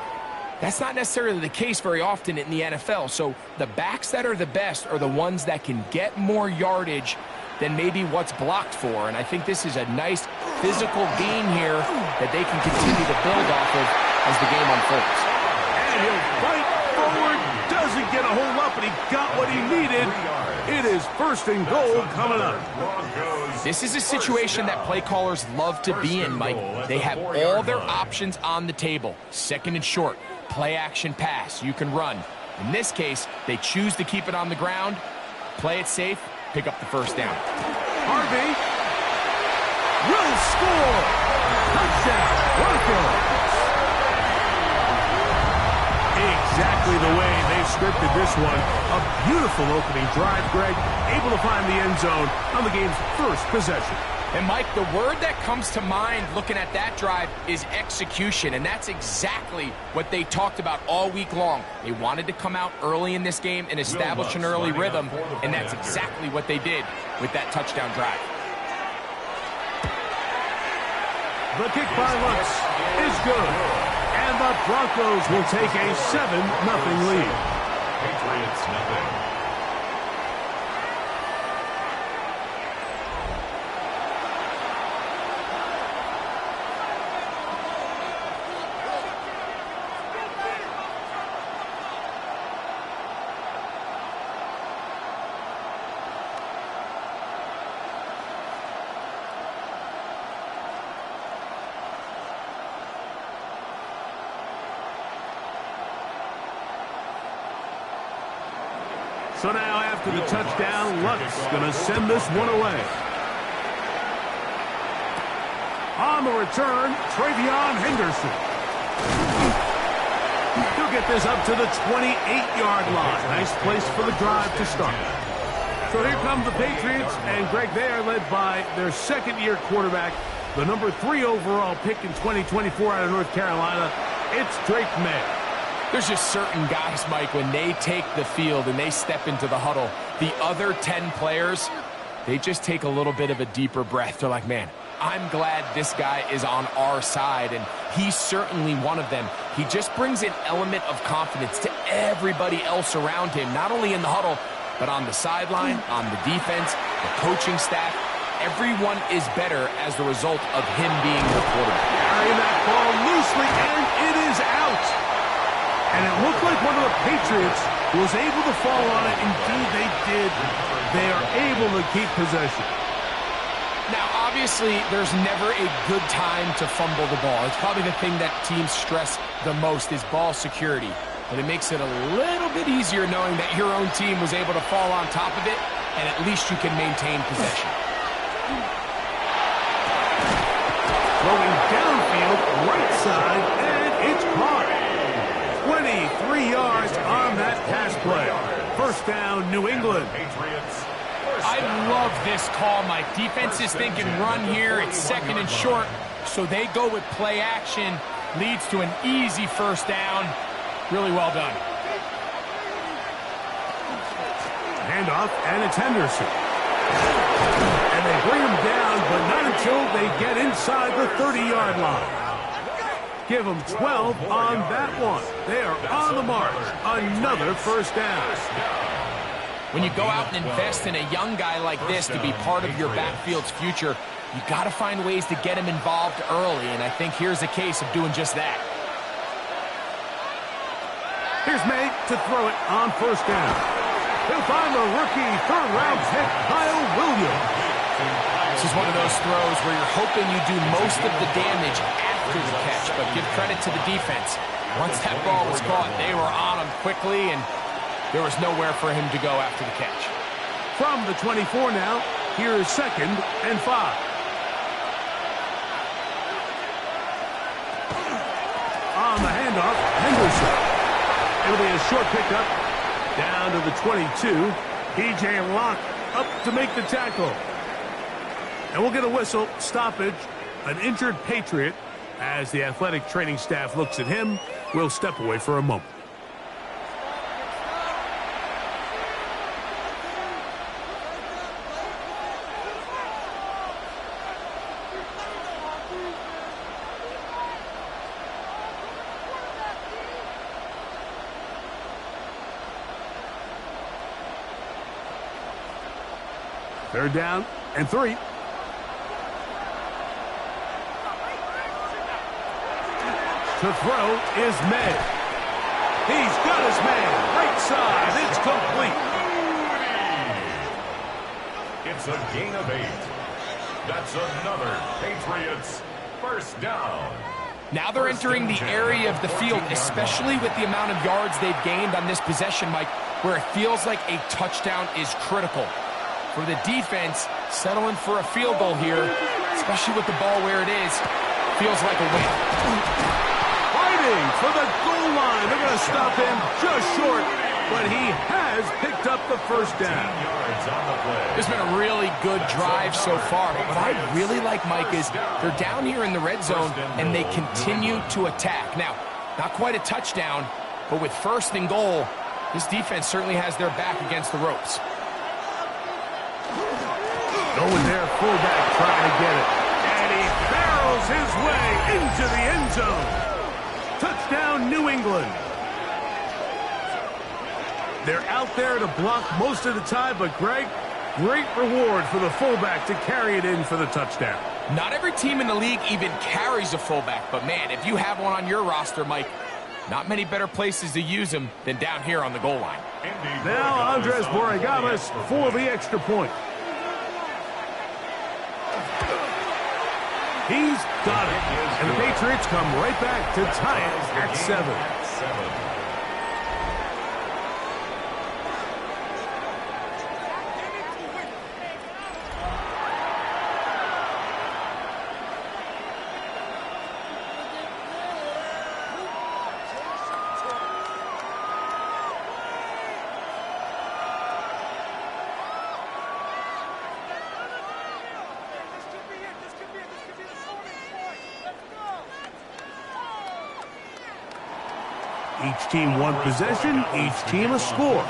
that's not necessarily the case very often in the NFL. So the backs that are the best are the ones that can get more yardage than maybe what's blocked for. And I think this is a nice physical gain here that they can continue to build off of as the game unfolds. And he'll fight forward. Doesn't get a whole lot, but he got what he needed. It is 1st and goal coming up. This is a situation that play callers love to be in, Mike. They have all their options on the table. 2nd and short. Play action pass. You can run. In this case, they choose to keep it on the ground, play it safe, pick up the first down. Harvey will score. Touchdown, Broncos. Exactly the way they scripted this one. A beautiful opening drive, Greg. Able to find the end zone on the game's first possession. And, Mike, the word that comes to mind looking at that drive is execution, and that's exactly what they talked about all week long. They wanted to come out early in this game and establish an early rhythm, and that's exactly what they did with that touchdown drive. The kick by Lutz is good. And the Broncos will take a 7-0 lead. Patriots nothing. So now after the touchdown, Lutz going to send this one away. On the return, Travion Henderson. He'll get this up to the 28-yard line. Nice place for the drive to start. So here come the Patriots, and Greg, they are led by their second-year quarterback, the number 3 overall pick in 2024 out of North Carolina. It's Drake May. There's just certain guys, Mike, when they take the field and they step into the huddle, the other 10 players, they just take a little bit of a deeper breath. They're like, man, I'm glad this guy is on our side, and he's certainly one of them. He just brings an element of confidence to everybody else around him, not only in the huddle, but on the sideline, on the defense, the coaching staff. Everyone is better as the result of him being the quarterback. Carrying that ball loosely, and it is out. And it looked like one of the Patriots was able to fall on it. Indeed, they did. They are able to keep possession. Now, obviously, there's never a good time to fumble the ball. It's probably the thing that teams stress the most is ball security. But it makes it a little bit easier knowing that your own team was able to fall on top of it, and at least you can maintain possession. Throwing downfield, right side, and it's caught. 23 yards on that pass play. First down, New England. I love this call, Mike. Defense is thinking run here. It's second and short, so they go with play action. Leads to an easy first down. Really well done. Handoff, and it's Henderson. And they bring him down, but not until they get inside the 30-yard line. Give them 12 on that one. They are on the march. Another first down. When you go out and invest in a young guy like this to be part of your backfield's future, you got to find ways to get him involved early, and I think here's a case of doing just that. Here's May to throw it on first down. He'll find the rookie third-round pick, Kyle Williams. This is one of those throws where you're hoping you do most of the damage after the catch, but give credit to the defense. Once that ball was caught, they were on him quickly, and there was nowhere for him to go after the catch. From the 24 now, here is 2nd and 5. On the handoff, Henderson. It'll be a short pickup down to the 22. P.J. Locke up to make the tackle. And we'll get a whistle, stoppage, an injured Patriot. As the athletic training staff looks at him, we'll step away for a moment. Third down and 3. To throw is May. He's got his man. Right side. It's complete. It's a gain of 8. That's another Patriots first down. Now they're entering the area of the field, especially with the amount of yards they've gained on this possession, Mike, where it feels like a touchdown is critical. For the defense, settling for a field goal here, especially with the ball where it is, feels like a win. Fighting for the goal line. They're going to stop him just short, but he has picked up the first down. It's been a really good drive so far, but what I really like, Mike, is they're down here in the red zone, and they continue to attack. Now, not quite a touchdown, but with 1st and goal, this defense certainly has their back against the ropes. Going there, fullback trying to get it. And he barrels barrels his way into the end zone. Touchdown, New England. They're out there to block most of the time, but Greg, great reward for the fullback to carry it in for the touchdown. Not every team in the league even carries a fullback, but man, if you have one on your roster, Mike, not many better places to use him than down here on the goal line. Now Andres Borregales for the extra point. He's got it. And the Patriots come right back to tie it at 7. Each team one possession, each team a score.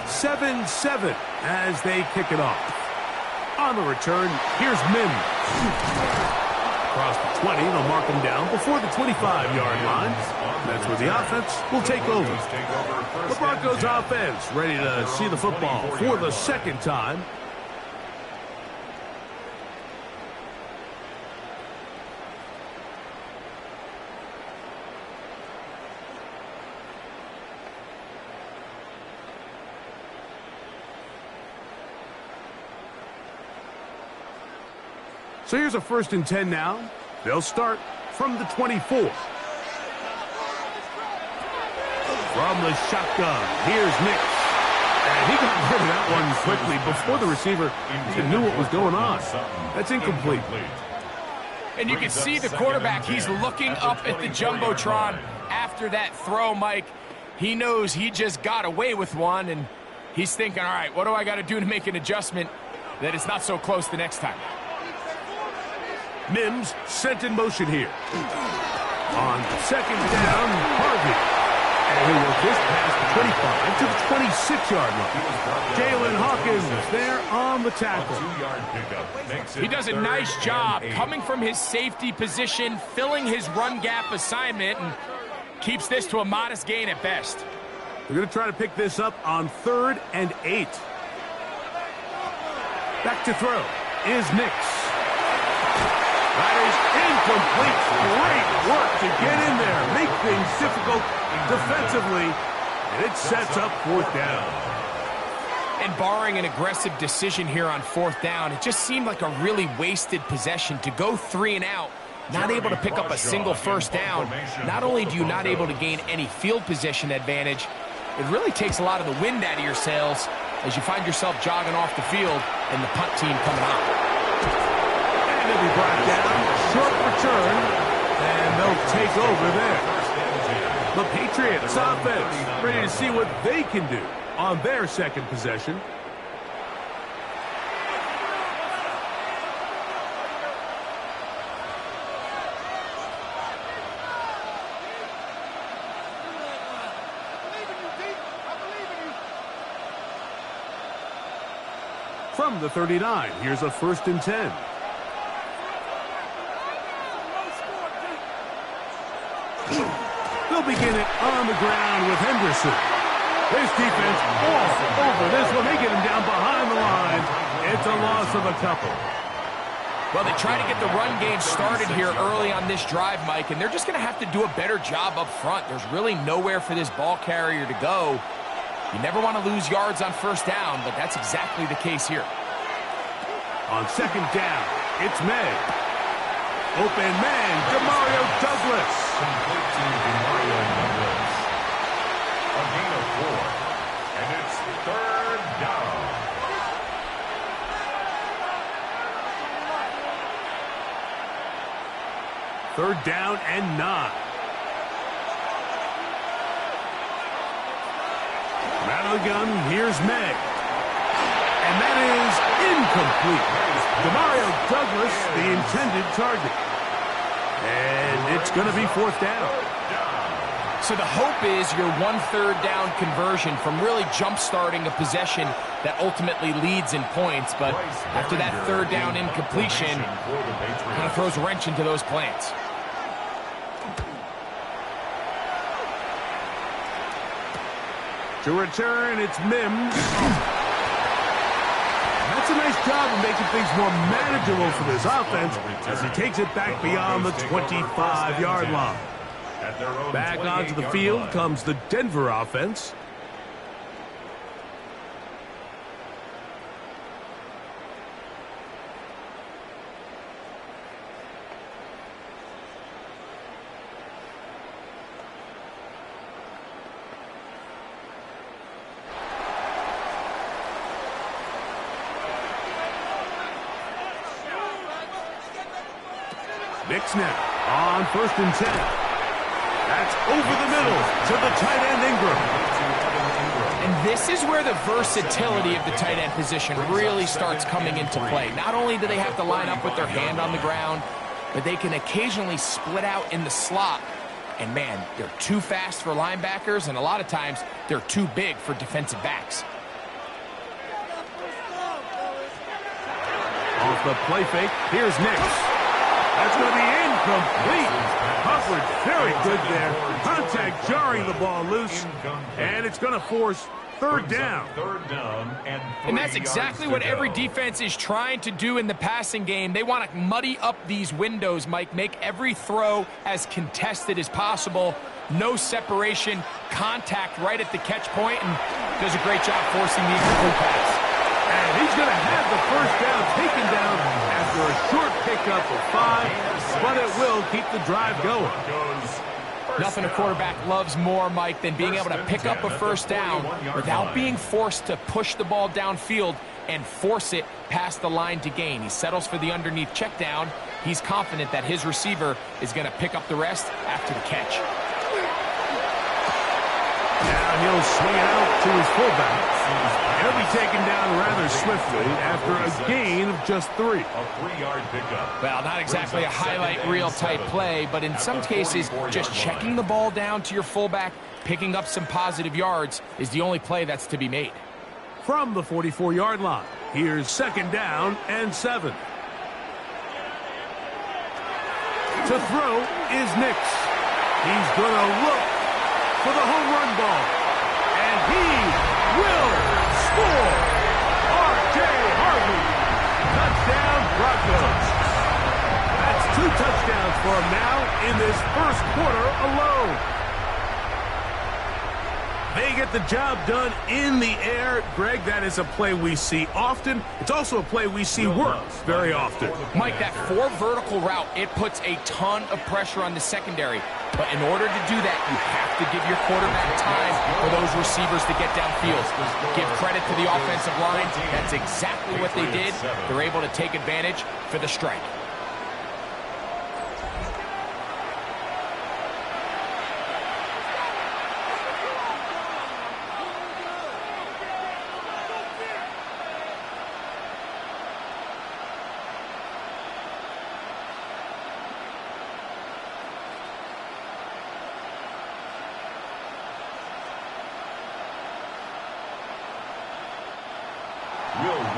7-7 as they kick it off. On the return, here's Mims. Across the 20, they'll mark him down before the 25-yard line. That's where the offense will take over. The Broncos offense ready to see the football for the second time. So here's a 1st and 10 now. They'll start from the 24. From the shotgun, here's Nix. And he got rid of that one quickly before the receiver knew what was going on. That's incomplete. And you can see the quarterback, he's looking up at the Jumbotron after that throw, Mike. He knows he just got away with one, and he's thinking, all right, what do I got to do to make an adjustment that it's not so close the next time? Mims sent in motion here. On 2nd down, Harvey. And he will push past the 25 to the 26-yard line. Jalen Hawkins there on the tackle. He does a nice job coming from his safety position, filling his run gap assignment, and keeps this to a modest gain at best. They're going to try to pick this up on 3rd and 8. Back to throw is Nix. That is incomplete. Great work to get in there, make things difficult defensively, and it sets up 4th down. And barring an aggressive decision here on 4th down, it just seemed like a really wasted possession to go 3 and out, not able to pick up a single 1st down. Not only do you not able to gain any field position advantage, it really takes a lot of the wind out of your sails as you find yourself jogging off the field and the punt team coming on. And they'll be brought down, short return, and they'll take over there. The Patriots offense ready to see what they can do on their 2nd possession. From the 39, here's a 1st and 10. They'll begin it on the ground with Henderson. This defense all over this one. They get him down behind the line. It's a loss of a couple. Well, they try to get the run game started here early on this drive, Mike, and they're just going to have to do a better job up front. There's really nowhere for this ball carrier to go. You never want to lose yards on 1st down, but that's exactly the case here. On 2nd down, it's May. Open man, Demario Douglas. Complete to Demario Douglas. A gain of 4. And it's 3rd down. Third down and 9. Out of the gun, here's May. And that is incomplete. Demario Douglas, the intended target. And it's going to be 4th down. So the hope is your 1/3 down conversion from really jump-starting a possession that ultimately leads in points. But after that 3rd down incompletion, kind of throws a wrench into those plans. To return, it's Mims. That's a nice job of making things more manageable for this offense as he takes it back beyond the 25-yard line. Back onto the field comes the Denver offense. Nix now on 1st and 10. That's over the middle to the tight end Ingram. And this is where the versatility of the tight end position really starts coming into play. Not only do they have to line up with their hand on the ground, but they can occasionally split out in the slot. And man, they're too fast for linebackers, and a lot of times they're too big for defensive backs. Off the play fake, here's Nix. That's going to be incomplete. Coverage very good there. Contact jarring the ball loose. And it's going to force 3rd down. And that's exactly what every defense is trying to do in the passing game. They want to muddy up these windows, Mike, make every throw as contested as possible. No separation, contact right at the catch point, and does a great job forcing the incomplete pass. And he's going to have the 1st down taken down after a short pickup of 5, but it will keep the drive going. Nothing a quarterback loves more, Mike, than being able to pick up a 1st down without being forced to push the ball downfield and force it past the line to gain. He settles for the underneath check down. He's confident that his receiver is going to pick up the rest after the catch. Now he'll swing it out to his fullback. He'll be taken down rather swiftly after a gain of just 3. A 3-yard pickup. Well, not exactly a highlight reel type play, but in some cases, just checking the ball down to your fullback, picking up some positive yards is the only play that's to be made. From the 44-yard line, here's 2nd down and 7. To throw is Nix. He's going to look for the home run ball. And he will score. R.J. Harvey. Touchdown, Broncos. That's 2 touchdowns for him now in this 1st quarter alone. They get the job done in the air. Greg, that is a play we see often. It's also a play we see work very often. Mike, that 4 vertical route, it puts a ton of pressure on the secondary. But in order to do that, you have to give your quarterback time for those receivers to get downfield. Give credit to the offensive line. That's exactly what they did. They're able to take advantage for the strike.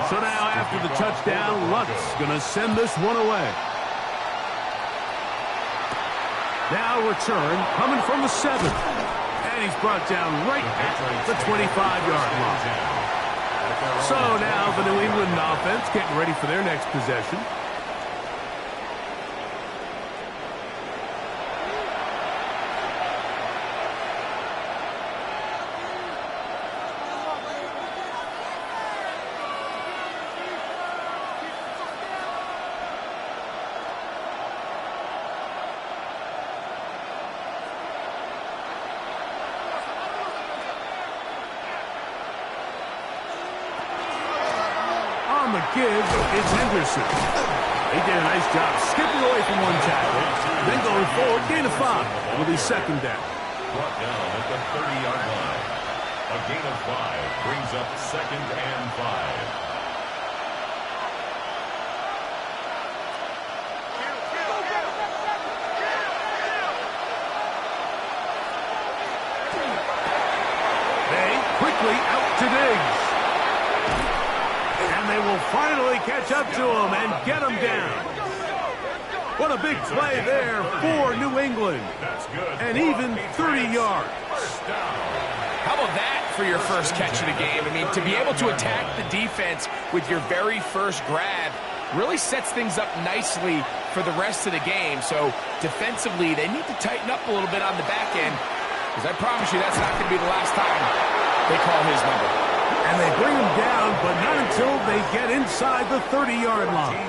So now after the touchdown, Luck's going to send this one away. Now return coming from the 7. And he's brought down right at the 25-yard line. So now the New England offense getting ready for their next possession. On the give, it's Henderson. He did a nice job skipping away from one tackle, then going forward, gain of 5 with his 2nd down. Brought down at the 30-yard line. A gain of 5 brings up 2nd and 5. finally catch up to him and get him down. What a big play there for New England. And even 30 yards. How about that for your first catch of the game? I mean, to be able to attack the defense with your very first grab really sets things up nicely for the rest of the game. So defensively, they need to tighten up a little bit on the back end, because I promise you that's not going to be the last time they call his number. And they bring him down, but not until they get inside the 30-yard line.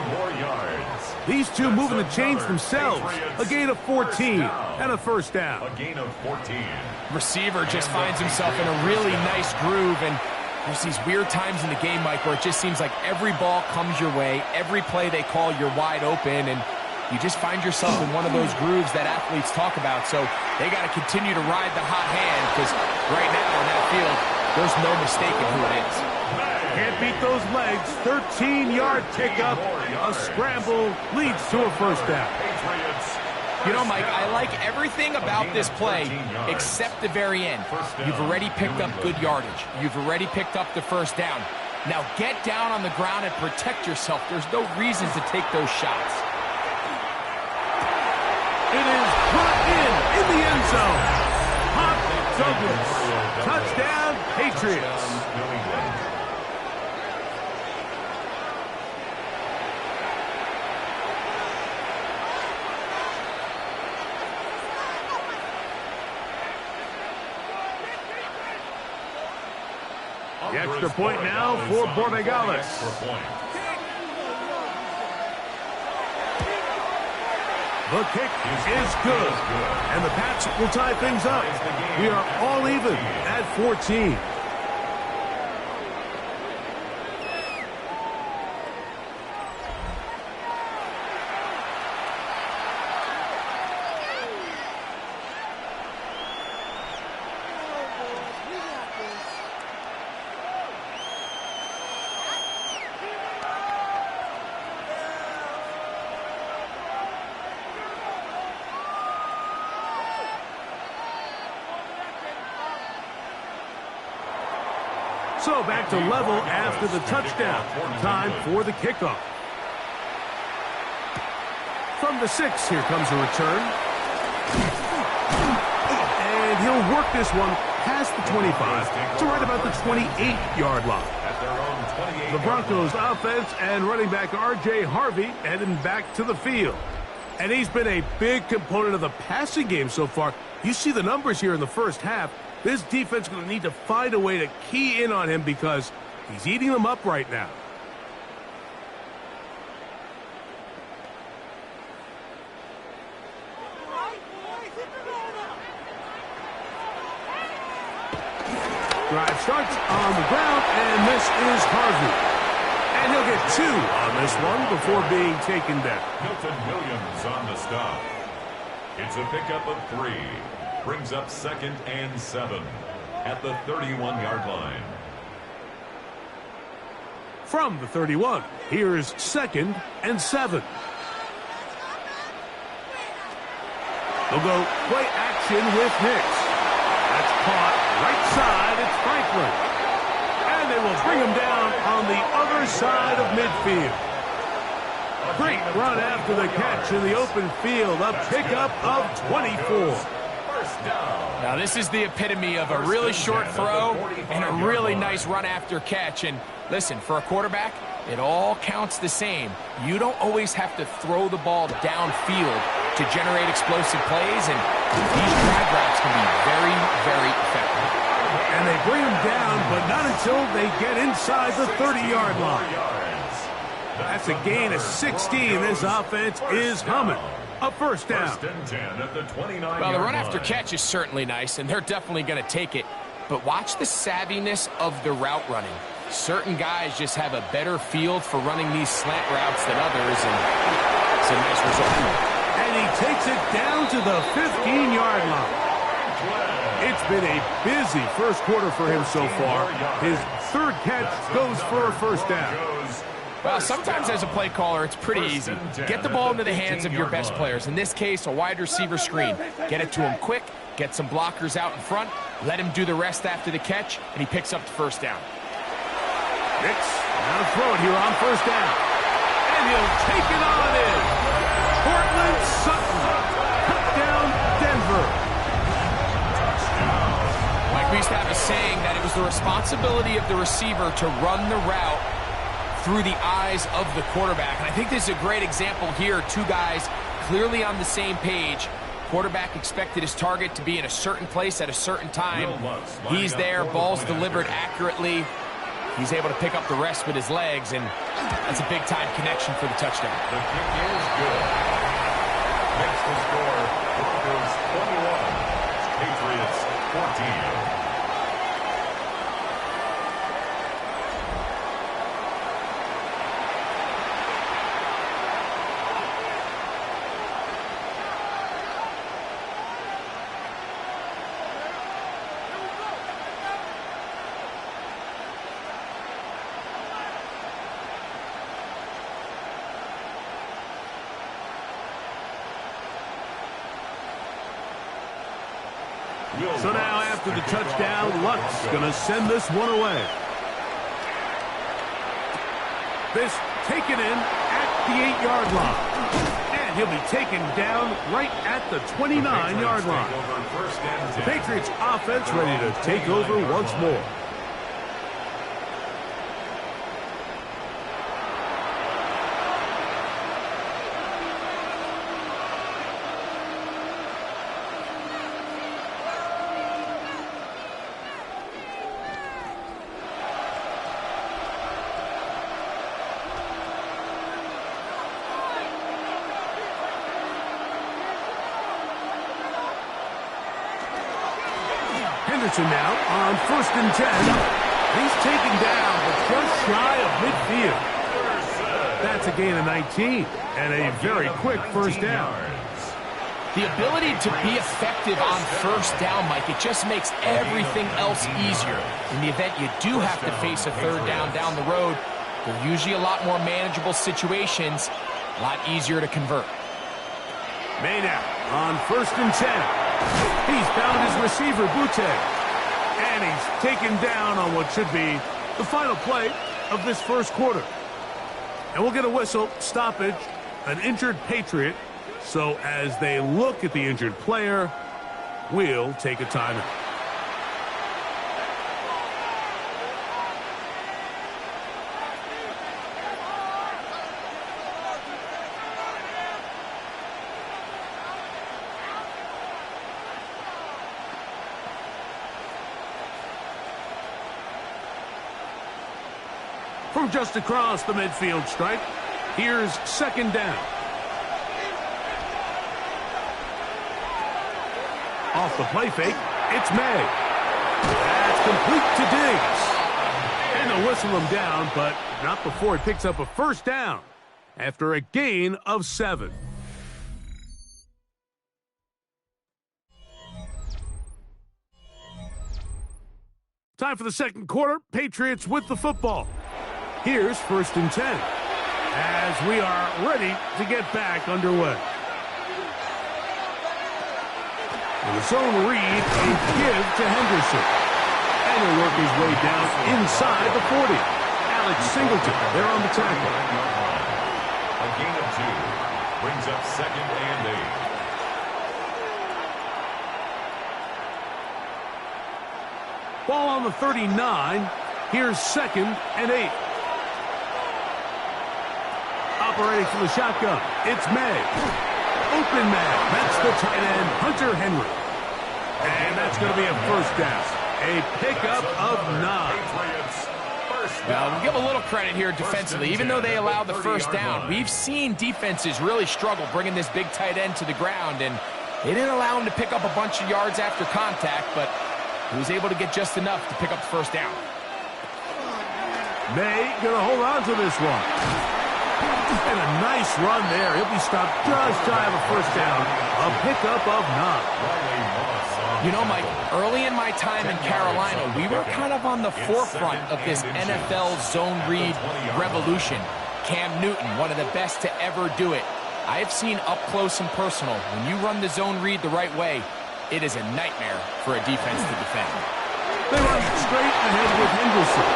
These two moving the chains themselves. A gain of 14 and a first down. A gain of 14. Receiver just finds himself in a really nice groove, and there's these weird times in the game, Mike, where it just seems like every ball comes your way, every play they call, you're wide open, and you just find yourself in one of those grooves that athletes talk about. So they got to continue to ride the hot hand, because right now in that field, there's no mistaking who it is. Can't beat those legs. 13-yard pickup. A scramble leads to a first down. You know, Mike, I like everything about this play except the very end. You've already picked up good yardage. You've already picked up the first down. Now get down on the ground and protect yourself. There's no reason to take those shots. It is brought in the end zone. Pop Douglas. Touchdown, Patriots. The extra point now for Borregales. The kick is good. And the Pats will tie things up. We are all even at 14. So back to level after the touchdown. Time for the kickoff. From the 6, here comes a return. And he'll work this one past the 25 to right about the 28-yard line. The Broncos offense and running back R.J. Harvey heading back to the field. And he's been a big component of the passing game so far. You see the numbers here in the first half. This defense is going to need to find a way to key in on him because he's eating them up right now. Drive starts on the ground, and this is Harvey. And he'll get 2 on this one before being taken down. Milton Williams on the stop. It's a pickup of 3. Brings up 2nd and 7 at the 31-yard line. From the 31, here's 2nd and 7. They'll go play action with Nix. That's caught right side. It's Franklin. And they will bring him down on the other side of midfield. Great run after the catch in the open field. A pickup of 24. Now this is the epitome of a really short throw and a really nice run after catch. And listen, for a quarterback, it all counts the same. You don't always have to throw the ball downfield to generate explosive plays, and these drag routes can be very, very effective. And they bring him down, but not until they get inside the 30-yard line. That's a gain of 16. This offense is humming. A first down. Well, the run after catch is certainly nice, and they're definitely going to take it. But watch the savviness of the route running. Certain guys just have a better feel for running these slant routes than others, and it's a nice result. And he takes it down to the 15-yard line. It's been a busy first quarter for him so far. His 3rd catch goes for a first down. Well, sometimes as a play caller, it's pretty easy. Get the ball into the hands of your best players. In this case, a wide receiver screen. Get it to him quick, get some blockers out in front, let him do the rest after the catch, and he picks up the first down. Nix, now to throw it here on first down. And he'll take it on in. Cortland Sutton, cut down Denver. Mike, we used to have a saying that it was the responsibility of the receiver to run the route through the eyes of the quarterback. And I think this is a great example here. Two guys clearly on the same page. Quarterback expected his target to be in a certain place at a certain time. He's there, ball's delivered accurately. He's able to pick up the rest with his legs, and that's a big-time connection for the touchdown. The kick is good. Next to score, Broncos 21, Patriots 14. So now after the touchdown, Luck's going to send this one away. This taken in at the 8-yard line. And he'll be taken down right at the 29-yard line. The Patriots offense ready to take over once more. Henderson now on 1st and 10. He's taken down, but just shy of midfield. That's a gain of 19 and a very quick first down. The ability to be effective on first down, Mike, it just makes everything else easier. In the event you do have to face a third down the road, they're usually a lot more manageable situations, a lot easier to convert. May now on 1st and 10. He's found his receiver, Butte. And he's taken down on what should be the final play of this first quarter. And we'll get a whistle, stoppage, an injured Patriot. So as they look at the injured player, we'll take a timeout. From just across the midfield stripe, here's 2nd down. Off the play fake, it's May. That's complete to Diggs. And they'll whistle him down, but not before he picks up a first down after a gain of 7. Time for the second quarter. Patriots with the football. Here's 1st and 10 as we are ready to get back underway. And the zone read, a give to Henderson. And he'll work his way down inside the 40. Alex Singleton there on the tackle. A gain of 2 brings up 2nd and 8. Ball on the 39. Here's 2nd and 8. Operating from the shotgun, it's May. Open man, that's the tight end, Hunter Henry. And that's going to be a first down. A pickup of 9. Well, we'll give a little credit here defensively. Even though they allowed the first down, we've seen defenses really struggle bringing this big tight end to the ground, and they didn't allow him to pick up a bunch of yards after contact, but he was able to get just enough to pick up the first down. May going to hold on to this one. And a nice run there. He'll be stopped just shy of a first down. A pickup of 9. You know, Mike, early in my time in Carolina, we were kind of on the forefront of this NFL zone read revolution. Cam Newton, one of the best to ever do it. I have seen up close and personal, when you run the zone read the right way, it is a nightmare for a defense to defend. They run straight ahead with Henderson.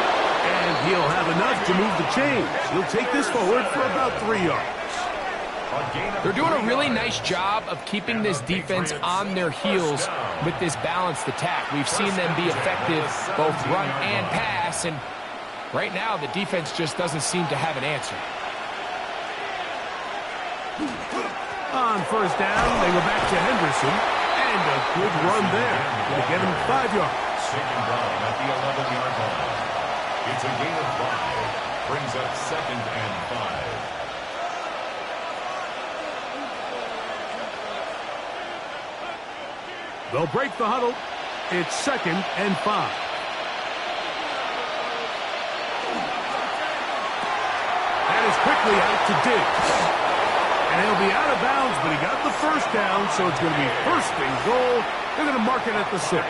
And he'll have enough to move the chains. He'll take this forward for about 3 yards. They're doing a really nice job of keeping this defense on their heels with this balanced attack. We've seen them be effective both run and pass, and right now the defense just doesn't seem to have an answer. On first down, they go back to Henderson, and a good run there. Going to get him 5 yards. Second down at the 11-yard line. It's a gain of 5. Brings up 2nd and 5. They'll break the huddle. It's 2nd and 5. That is quickly out to Diggs. And he'll be out of bounds, but he got the first down, so it's going to be 1st and goal. They're going to mark it at the 6.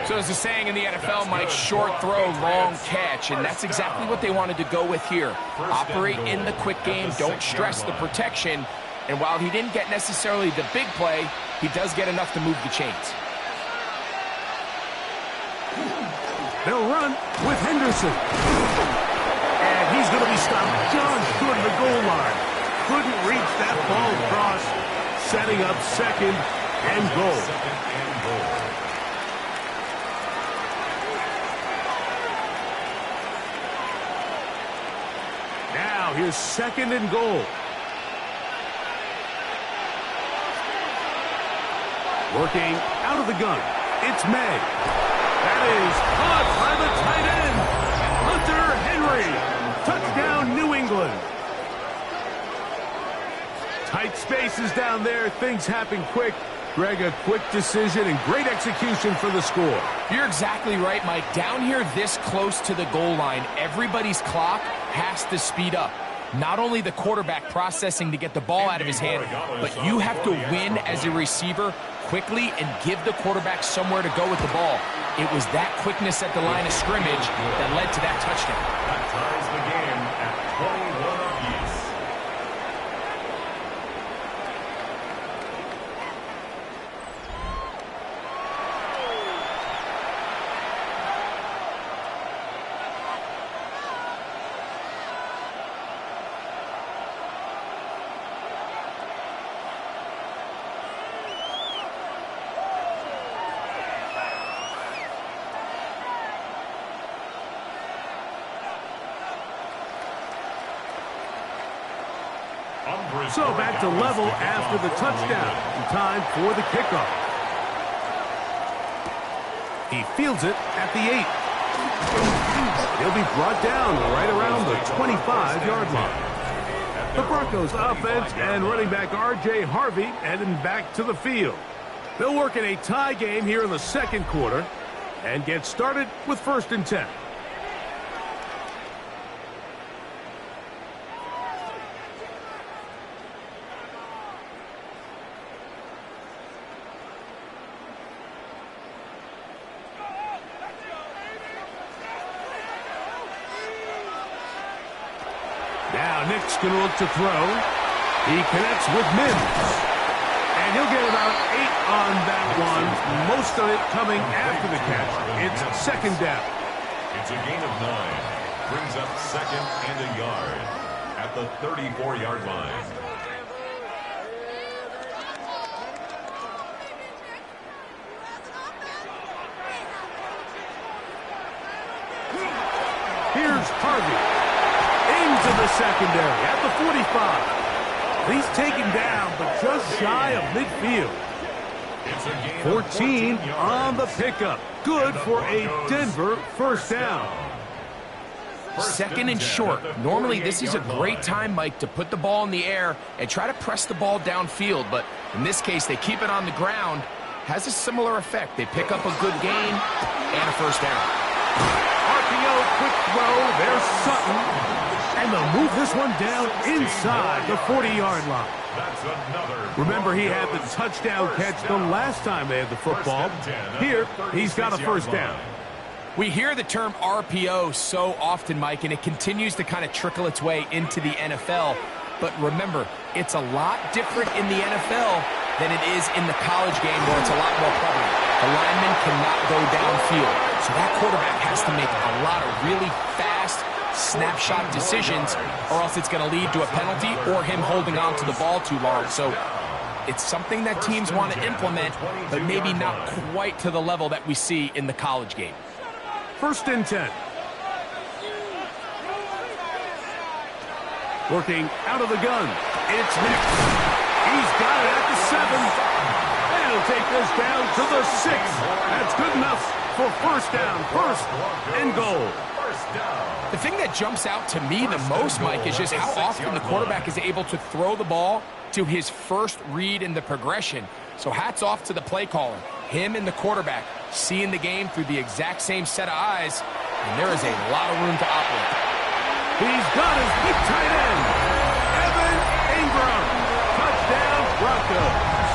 So as a saying in the NFL, Mike, short throw, long catch, and that's exactly what they wanted to go with here. Operate in the quick game, don't stress the protection, and while he didn't get necessarily the big play, he does get enough to move the chains. They'll run with Henderson. And he's going to be stopped just short of the goal line. Couldn't reach that ball across, setting up 2nd and goal. Now here's 2nd and goal. Working out of the gun. It's May. That is caught by the tight end, Hunter Henry. Touchdown, New England. Tight spaces down there. Things happen quick. Greg, a quick decision and great execution for the score. You're exactly right, Mike. Down here this close to the goal line, everybody's clock has to speed up. Not only the quarterback processing to get the ball out of his hand, but you have to win as a receiver quickly and give the quarterback somewhere to go with the ball. It was that quickness at the line of scrimmage that led to that touchdown. That ties the game at 21 apiece. So back to level after the touchdown. Time for the kickoff. He fields it at the 8. He'll be brought down right around the 25-yard line. The Broncos offense and running back R.J. Harvey heading back to the field. They'll work in a tie game here in the 2nd quarter and get started with 1st and 10. Now Nick's going to look to throw. He connects with Mims. And he'll get about 8 on that one. Most of it coming after the catch. It's 2nd down. It's a gain of 9. Brings up 2nd and a yard at the 34-yard line. Here's Harvey. Into the secondary at the 45. He's taken down, but just shy of midfield. 14 on the pickup. Good for a Denver 1st down. 2nd and short. Normally, this is a great time, Mike, to put the ball in the air and try to press the ball downfield. But in this case, they keep it on the ground. Has a similar effect. They pick up a good gain and a 1st down. RPO, quick throw. There's Sutton. And they'll move this one down inside the 40-yard line. Remember, he had the touchdown catch the last time they had the football. Here, he's got a 1st down. We hear the term RPO so often, Mike, and it continues to kind of trickle its way into the NFL. But remember, it's a lot different in the NFL than it is in the college game where it's a lot more prevalent. The lineman cannot go downfield, so that quarterback has to make a lot of really fast snapshot decisions, or else it's going to lead to a penalty or him holding on to the ball too long. So it's something that teams want to implement, but maybe not quite to the level that we see in the college game. 1st and 10. Working out of the gun. It's Nick. He's got it at the 7. And he'll take this down to the 6. That's good enough for 1st down. 1st and goal. The thing that jumps out to me the most, Mike, is just how often the quarterback is able to throw the ball to his first read in the progression. So hats off to the play caller. Him and the quarterback seeing the game through the exact same set of eyes, and there is a lot of room to operate. He's got his big tight end, Evan Ingram. Touchdown, Broncos.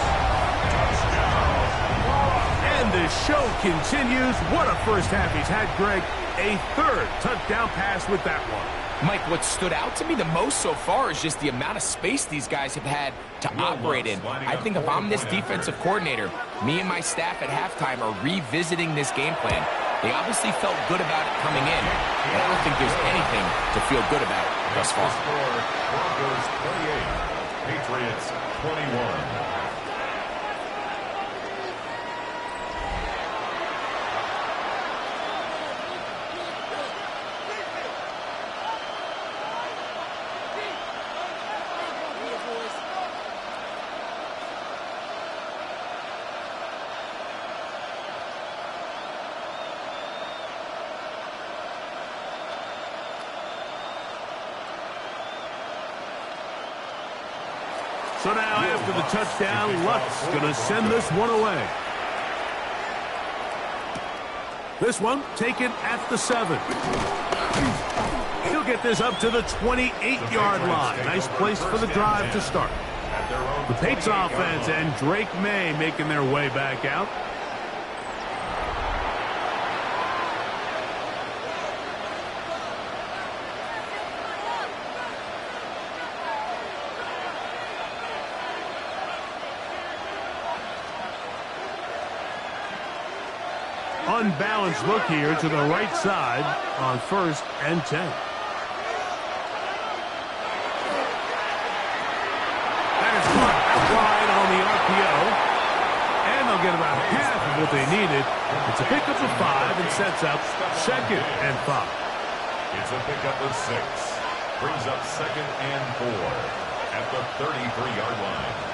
And the show continues. What a first half he's had, Greg. A 3rd touchdown pass with that one. Mike, what stood out to me the most so far is just the amount of space these guys have had to operate in. I think if I'm this defensive coordinator, me and my staff at halftime are revisiting this game plan. They obviously felt good about it coming in, but I don't think there's anything to feel good about thus far. Broncos 28, Patriots 21. So now after the touchdown, Luck's going to send this one away. This one taken at the 7. He'll get this up to the 28-yard line. Nice place for the drive to start. The Patriots offense and Drake May making their way back out. Unbalanced look here to the right side on 1st and 10. That is caught outside on the RPO. And they'll get about half of what they needed. It's a pickup of 5 and sets up 2nd and 5. It's a pickup of 6. Brings up 2nd and 4 at the 33-yard line.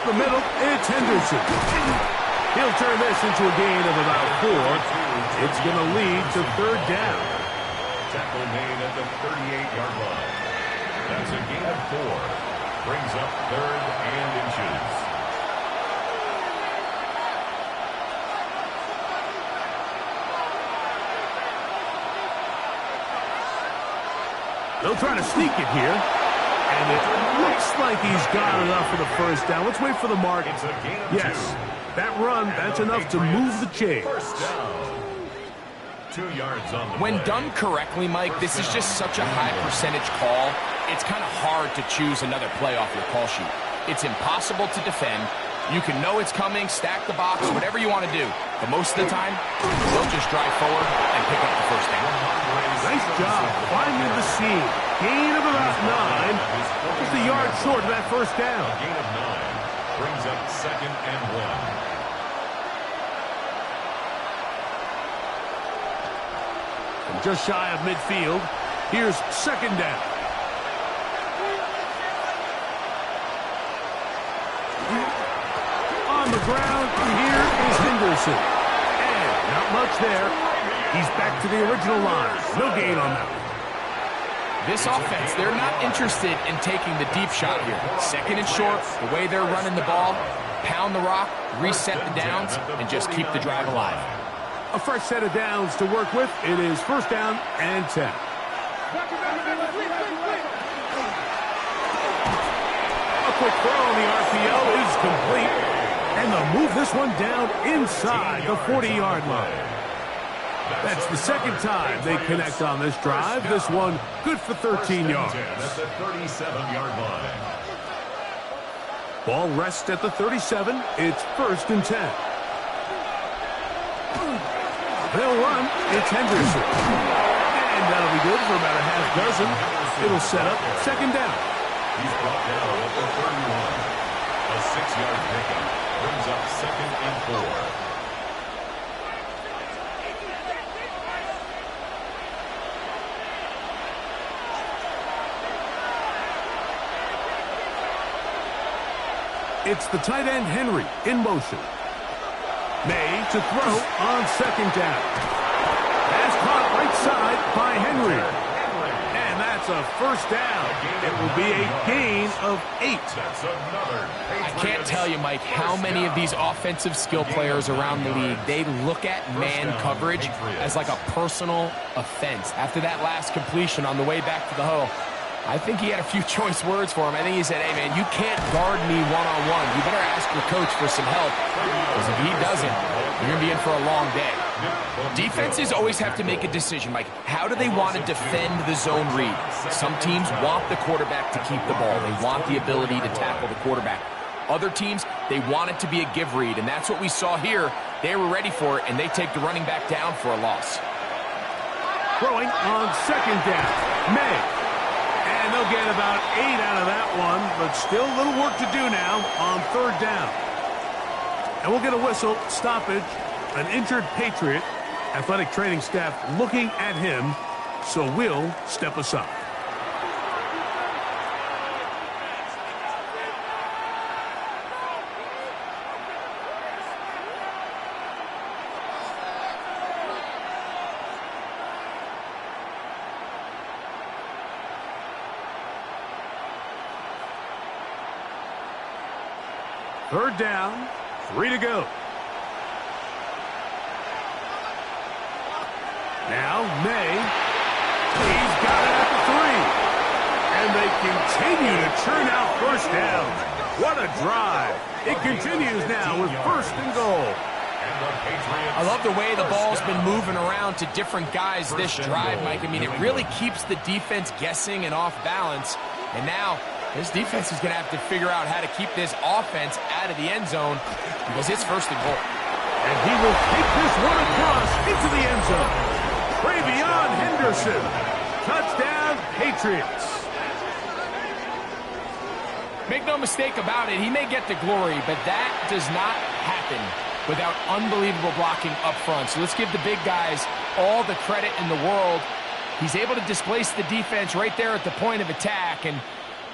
The middle, it's Henderson. He'll turn this into a gain of about 4. It's going to lead to 3rd down. Tackle made at the 38-yard line. That's a gain of 4. Brings up 3rd and inches. They'll try to sneak it here. And it looks like he's got enough for the 1st down. Let's wait for the mark. Yes, that run, that's enough to move the chains. 1st down. 2 yards on the When play. done correctly, Mike, this is just such a high percentage call. It's kind of hard to choose another play off your call sheet. It's impossible to defend. You can know it's coming, stack the box, whatever you want to do. But most of the time, they'll just drive forward and pick up the 1st down. Nice job finding the seam. Gain of about 9. Just a yard short of that 1st down. A gain of 9. Brings up 2nd and 1. From just shy of midfield, here's 2nd down. On the ground, here is Henderson. And not much there. He's back to the original line. No gain on that one. This offense, they're not interested in taking the deep shot here. 2nd and short, the way they're running the ball, pound the rock, reset the downs, and just keep the drive alive. A fresh set of downs to work with. It is 1st down and 10. A quick throw on the RPO is complete. And they'll move this one down inside the 40-yard line. That's the second time they connect on this drive. This one good for 13 yards. At the 37-yard line. Ball rests at the 37. It's 1st and 10. They'll run. It's Henderson. And that'll be good for about a half dozen. It'll set up 2nd down. He's brought down at the 31. A 6-yard pickup brings up 2nd and 4. It's the tight end, Henry, in motion. May to throw on 2nd down. Pass caught right side by Henry. And that's a 1st down. It will be a gain of 8. That's another. I can't tell you, Mike, how many of these offensive skill players around the league, they look at man coverage as like a personal offense. After that last completion on the way back to the huddle, I think he had a few choice words for him. I think he said, hey, man, you can't guard me one-on-one. You better ask your coach for some help, because if he doesn't, you're going to be in for a long day. Defenses always have to make a decision, Mike. How do they want to defend the zone read? Some teams want the quarterback to keep the ball. They want the ability to tackle the quarterback. Other teams, they want it to be a give read, and that's what we saw here. They were ready for it, and they take the running back down for a loss. Throwing on 2nd down. May. And they'll get about 8 out of that one, but still a little work to do now on 3rd down. And we'll get a whistle, stoppage, an injured Patriot. Athletic training staff looking at him, so we'll step aside. Third down, 3 to go. Now May. He's got it at the 3. And they continue to churn out 1st down. What a drive. It continues now with 1st and goal. I love the way the ball's been moving around to different guys this drive, Mike. I mean, it really keeps the defense guessing and off balance. And now this defense is going to have to figure out how to keep this offense out of the end zone because it's 1st and goal. And he will take this one across into the end zone. Travion Henderson. Touchdown, Patriots. Make no mistake about it, he may get the glory, but that does not happen without unbelievable blocking up front. So let's give the big guys all the credit in the world. He's able to displace the defense right there at the point of attack, and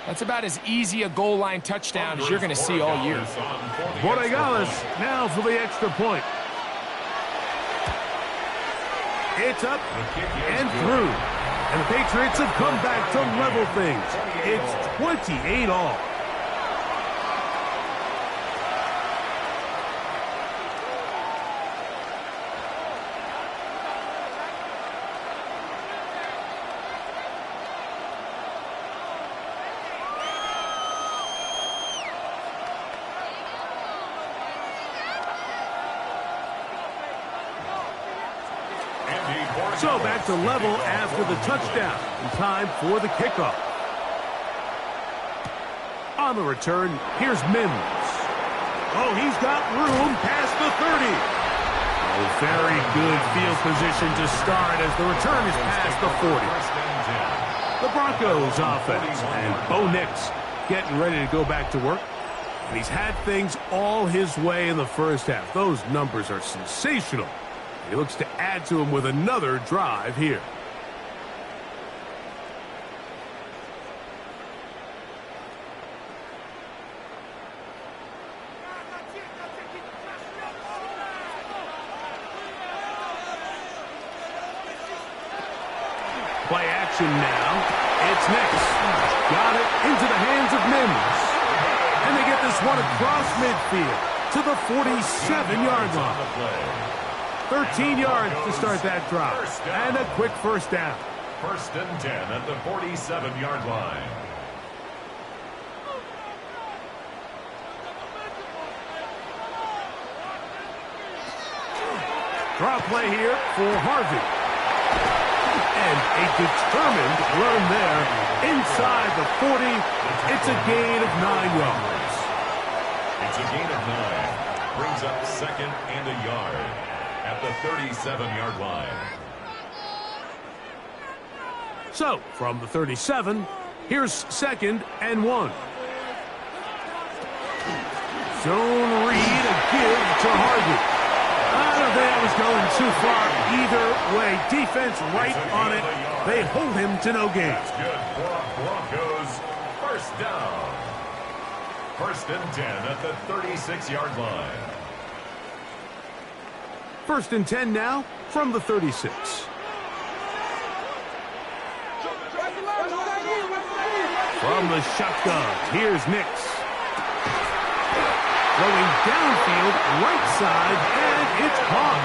that's about as easy a goal line touchdown as you're going to see all year. Borregales now for the extra point. It's up and through. And the Patriots have come back to level things. It's 28 all. So back to level after the touchdown. In time for the kickoff. On the return, here's Mims. Oh, he's got room past the 30. Oh, very good field position to start as the return is past the 40. The Broncos offense and Bo Nix getting ready to go back to work. And he's had things all his way in the first half. Those numbers are sensational. He looks to add to him with another drive here. Play action now. It's Nix. Got it into the hands of Mims. And they get this one across midfield to the 47-yard line. 13 yards to start that drive. And a quick 1st down. 1st and 10 at the 47-yard line. Draw play here for Harvey. And a determined run there inside the 40. It's a gain of 9 yards. It's a gain of 9. Brings up second and a yard at the 37-yard line. So, from the 37, here's second and 1. Zone read, a give to Harvey. I don't think that was going too far either way. Defense right on it. They hold him to no gain. That's good for Broncos. First down. First and 10 at the 36-yard line. First and 10 now from the 36. From the shotgun, here's Nix. Throwing downfield, right side, and it's caught.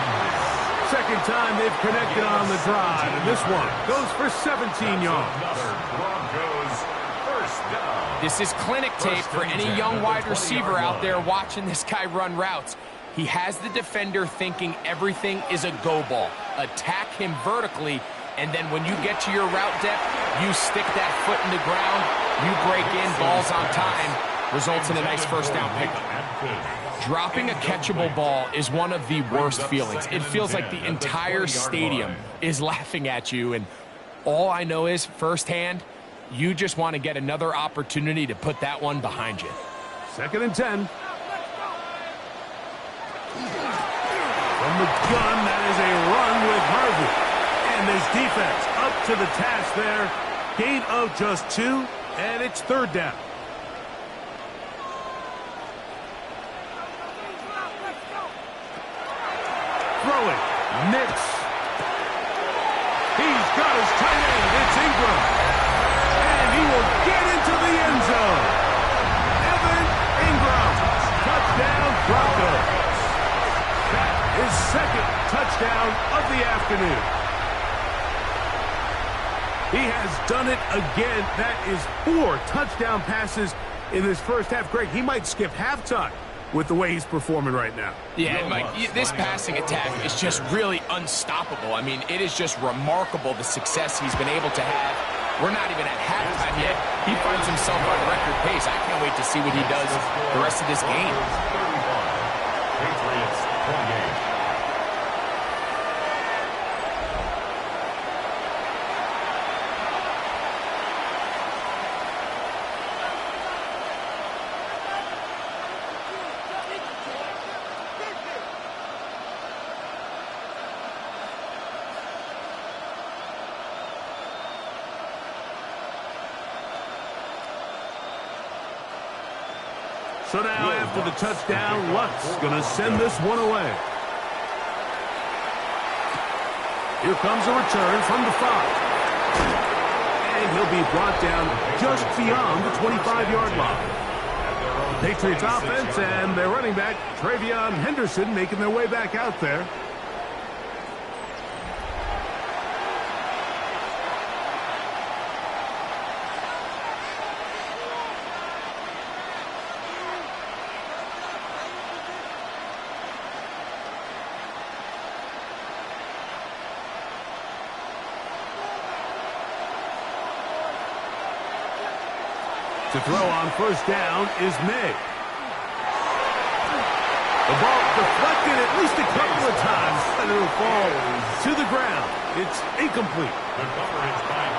Second time they've connected on the drive, and this one goes for 17 yards. Another Broncos first down. This is clinic tape for any young wide receiver out there watching this guy run routes. He has the defender thinking everything is a go ball. Attack him vertically, and then when you get to your route depth, you stick that foot in the ground, you break in, balls on time, results in a nice first down pickup. Dropping a catchable ball is one of the worst feelings. It feels like the entire stadium is laughing at you, and all I know is firsthand, you just want to get another opportunity to put that one behind you. Second and 10. From the gun, that is a run with Harvey. And this defense up to the task there. Gain of just 2, and it's third down. Throwing, Nix. He's got his tight end. It's Ingram. And he will get into the end zone. Evan Ingram. Touchdown, Broncos. That is second touchdown of the afternoon. He has done it again. That is 4 touchdown passes in this first half. Greg, he might skip halftime with the way he's performing right now. Yeah, Mike, this passing attack is just really unstoppable. I mean, it is just remarkable the success he's been able to have. We're not even at halftime yet. He finds himself on record pace. I can't wait to see what he does the rest of this game. Patriots 28. So now after the touchdown, Luck's going to send this one away. Here comes a return from the 5. And he'll be brought down just beyond the 25-yard line. The Patriots offense and their running back, Travion Henderson, making their way back out there. To throw on first down is May. The ball deflected at least a couple of times, and it'll fall to the ground. It's incomplete.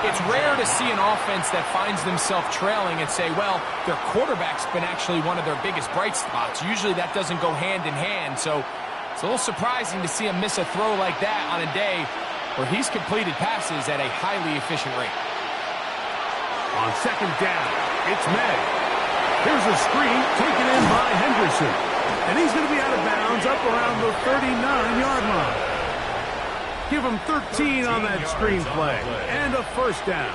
It's rare to see an offense that finds themselves trailing and say, well, their quarterback's been actually one of their biggest bright spots. Usually that doesn't go hand in hand, so it's a little surprising to see him miss a throw like that on a day where he's completed passes at a highly efficient rate. On second down, it's May. Here's a screen taken in by Henderson. And he's going to be out of bounds up around the 39-yard line. Give him 13 on that screen play. And a first down.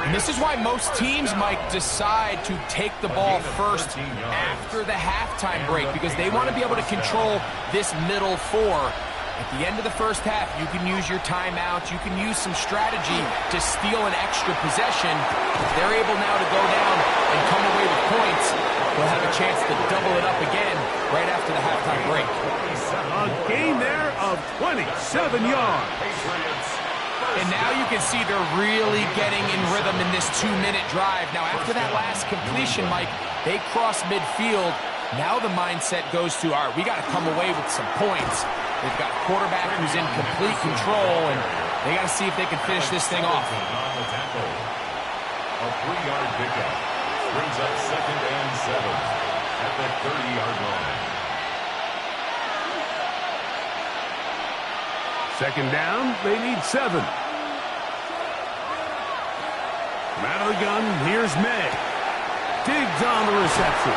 And this is why most teams might decide to take the ball first after the halftime break, because they want to be able to control this middle 4. At the end of the first half, you can use your timeouts. You can use some strategy to steal an extra possession. If they're able now to go down and come away with points, they'll have a chance to double it up again right after the halftime break. A gain there of 27 yards. And now you can see they're really getting in rhythm in this 2-minute drive. Now, after that last completion, Mike, they cross midfield. Now the mindset goes to, all right, we got to come away with some points. They've got a quarterback who's in complete control, and they got to see if they can finish this thing off. A 3-yard pickup brings up 2nd and 7 at the 30-yard line. 2nd down, they need 7. From out of the gun, here's May. Diggs on the reception.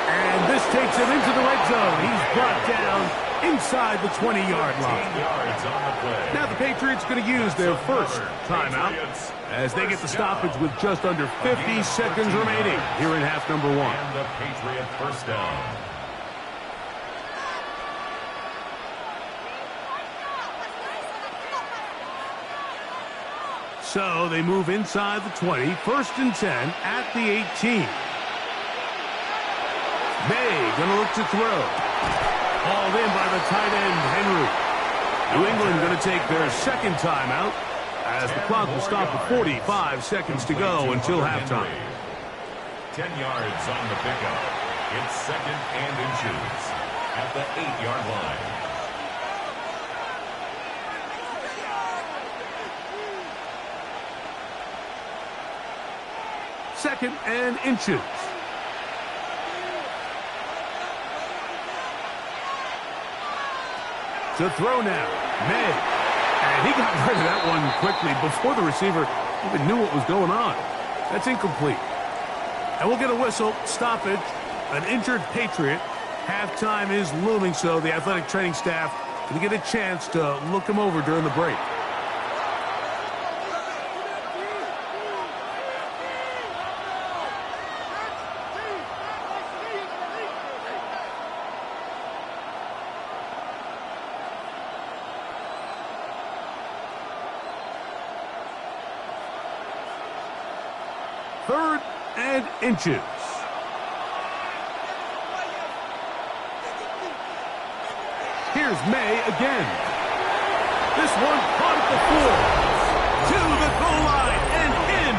And this takes him into the red zone. He's brought down inside the 20-yard line. Now the Patriots going to use their first timeout as they get the stoppage with just under 50 seconds remaining here in half number 1. And the Patriot first down. So they move inside the 20, 1st and 10 at the 18. May going to look to throw. Hauled in by the tight end, Henry. New England going to take their 2nd timeout as the clock will stop at 45 seconds to go until halftime. 10 yards on the pickup. It's 2nd and inches at the 8-yard line. Second and inches. To throw now, May. And he got rid of that one quickly before the receiver even knew what was going on. That's incomplete. And we'll get a whistle, stoppage, an injured Patriot. Halftime is looming, so the athletic training staff going to get a chance to look him over during the break. Third and inches. Here's May again. This one caught at the 4. To the goal line and in.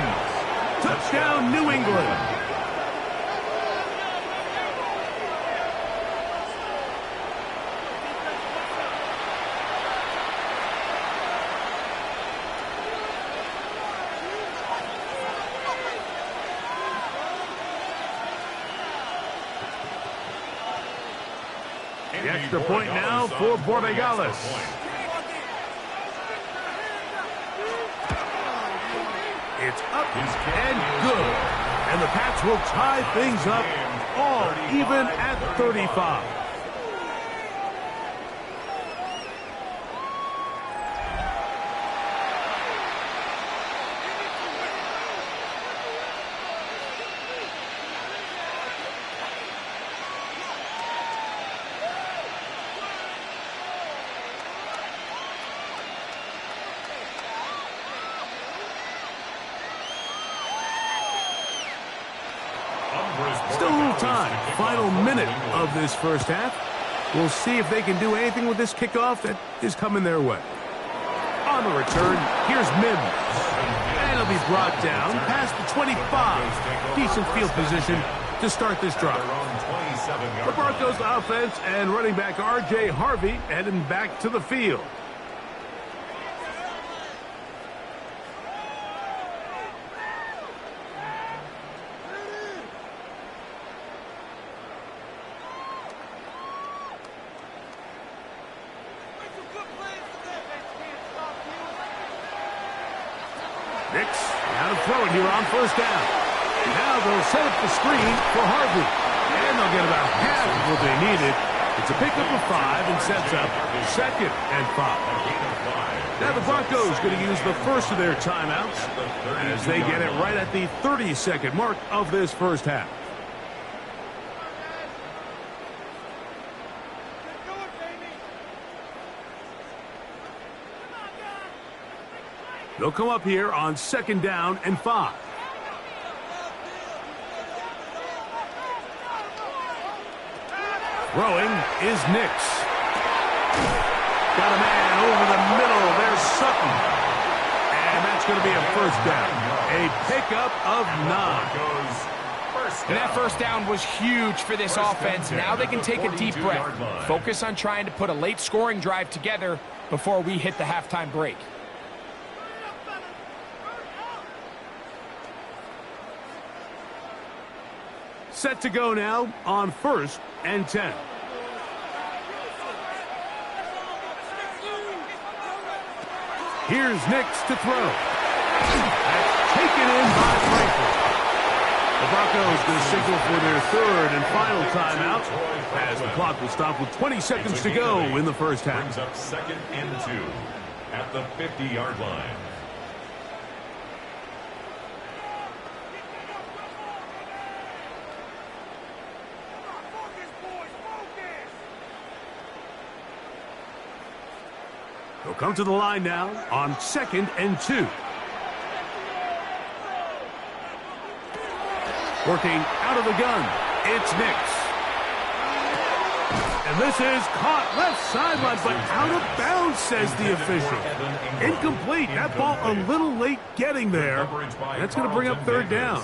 Touchdown, New England. The extra point now for Borregales. It's up and good. And the Pats will tie things up all even at 35. Still a little time. Final minute of this first half. We'll see if they can do anything with this kickoff that is coming their way. On the return, here's Mims. And he'll be brought down past the 25. Decent field position to start this drive. The Broncos offense and running back R.J. Harvey heading back to the field. Nix, now to throw it here on first down. Now they'll set up the screen for Harvey. And they'll get about half of what they needed. It's a pickup of 5 and sets up 2nd and 5. Now the Broncos going to use the first of their timeouts as they get it right at the 30-second mark of this first half. They'll come up here on 2nd down and 5. Throwing is Nix. Got Sutton. And that's going to be a first down. A pickup of 9. And that first down was huge for this offense. Now they can take a deep breath. Focus on trying to put a late scoring drive together before we hit the halftime break. Set to go now on 1st and 10. Here's Nix to throw. That's taken in by Franklin. The Broncos going to signal for their 3rd and final timeout as the clock will stop with 20 seconds to go in the first half. Brings up 2nd and 2 at the 50-yard line. They'll come to the line now on 2nd and 2. Working out of the gun, it's Nix. And this is caught left sideline, but out of bounds, says the official. Incomplete. That ball a little late getting there. That's going to bring up 3rd down.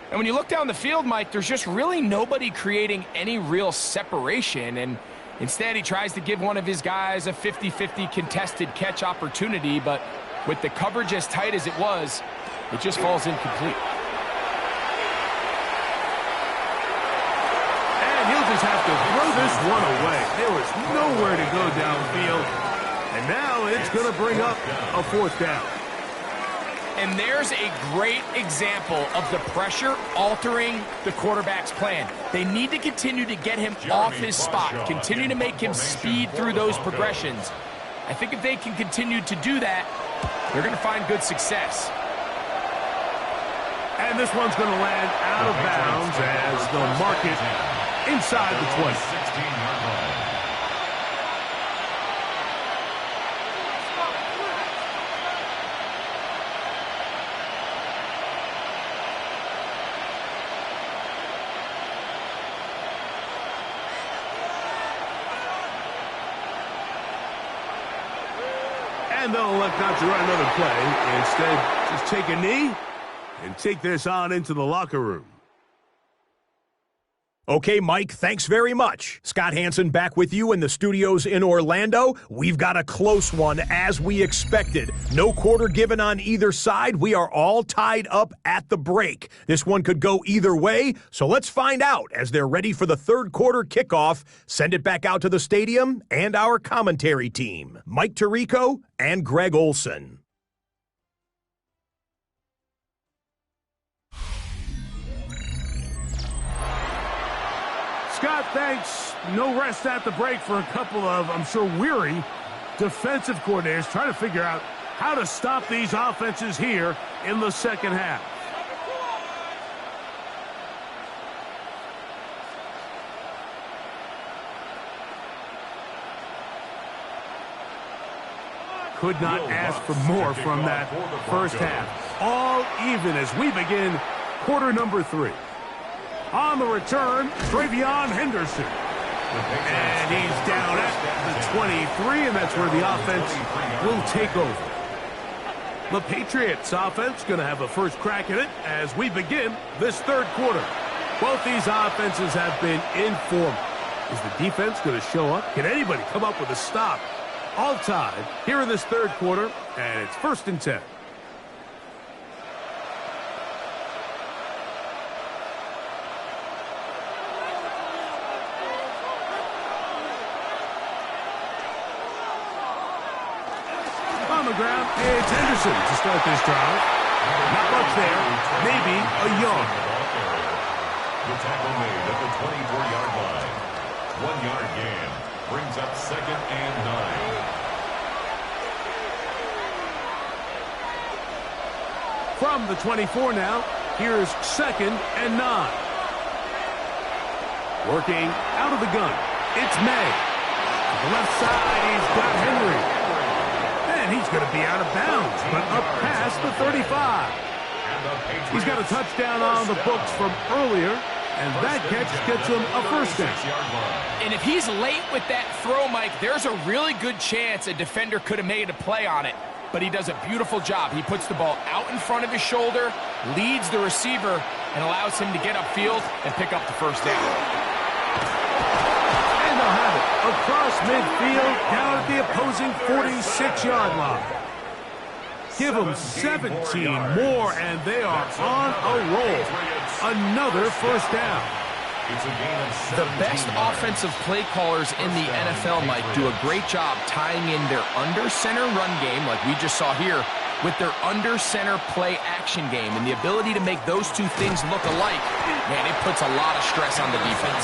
And when you look down the field, Mike, there's just really nobody creating any real separation. And instead, he tries to give one of his guys a 50-50 contested catch opportunity. But with the coverage as tight as it was, it just falls incomplete. He'll just have to throw this one away. There was nowhere to go downfield. And now it's going to bring up a 4th down. And there's a great example of the pressure altering the quarterback's plan. They need to continue to get him off his spot, continue to make him speed through those progressions. I think if they can continue to do that, they're going to find good success. And this one's going to land out of bounds as they'll mark it inside the 20. 16-yard line. And they'll elect not to run another play. Instead, just take a knee and take this on into the locker room. Okay, Mike, thanks very much. Scott Hanson back with you in the studios in Orlando. We've got a close one, as we expected. No quarter given on either side. We are all tied up at the break. This one could go either way, so let's find out as they're ready for the 3rd quarter kickoff. Send it back out to the stadium and our commentary team, Mike Tirico and Greg Olson. Scott, thanks. No rest at the break for a couple of, I'm sure, weary defensive coordinators trying to figure out how to stop these offenses here in the second half. Could not ask for more from that first half. All even as we begin quarter number 3. On the return, Travion Henderson. And he's down at the 23, and that's where the offense will take over. The Patriots offense going to have a first crack at it as we begin this 3rd quarter. Both these offenses have been informal. Is the defense going to show up? Can anybody come up with a stop? All tied here in this 3rd quarter, and it's 1st and 10. On the ground, it's Henderson to start this drive. Not much there, maybe a yard. The tackle made at the 24-yard line. 1-yard gain brings up 2nd and 9. From the 24 now, here's 2nd and 9. Working out of the gun, it's May. To the left side, he's got Henry. And he's going to be out of bounds, but up past the 35. He's got a touchdown on the books from earlier, And that catch gets him a first down. And if he's late with that throw, Mike, there's a really good chance a defender could have made a play on it. But he does a beautiful job. He puts the ball out in front of his shoulder, leads the receiver, and allows him to get upfield and pick up the first down. And they'll have it across midfield, down at the opposing 46-yard line. Give them 17 more, and they are on a roll. Another first down. The best offensive play callers in the NFL, Mike, do a great job tying in their under-center run game, like we just saw here, with their under-center play action game. And the ability to make those two things look alike, man, it puts a lot of stress on the defense.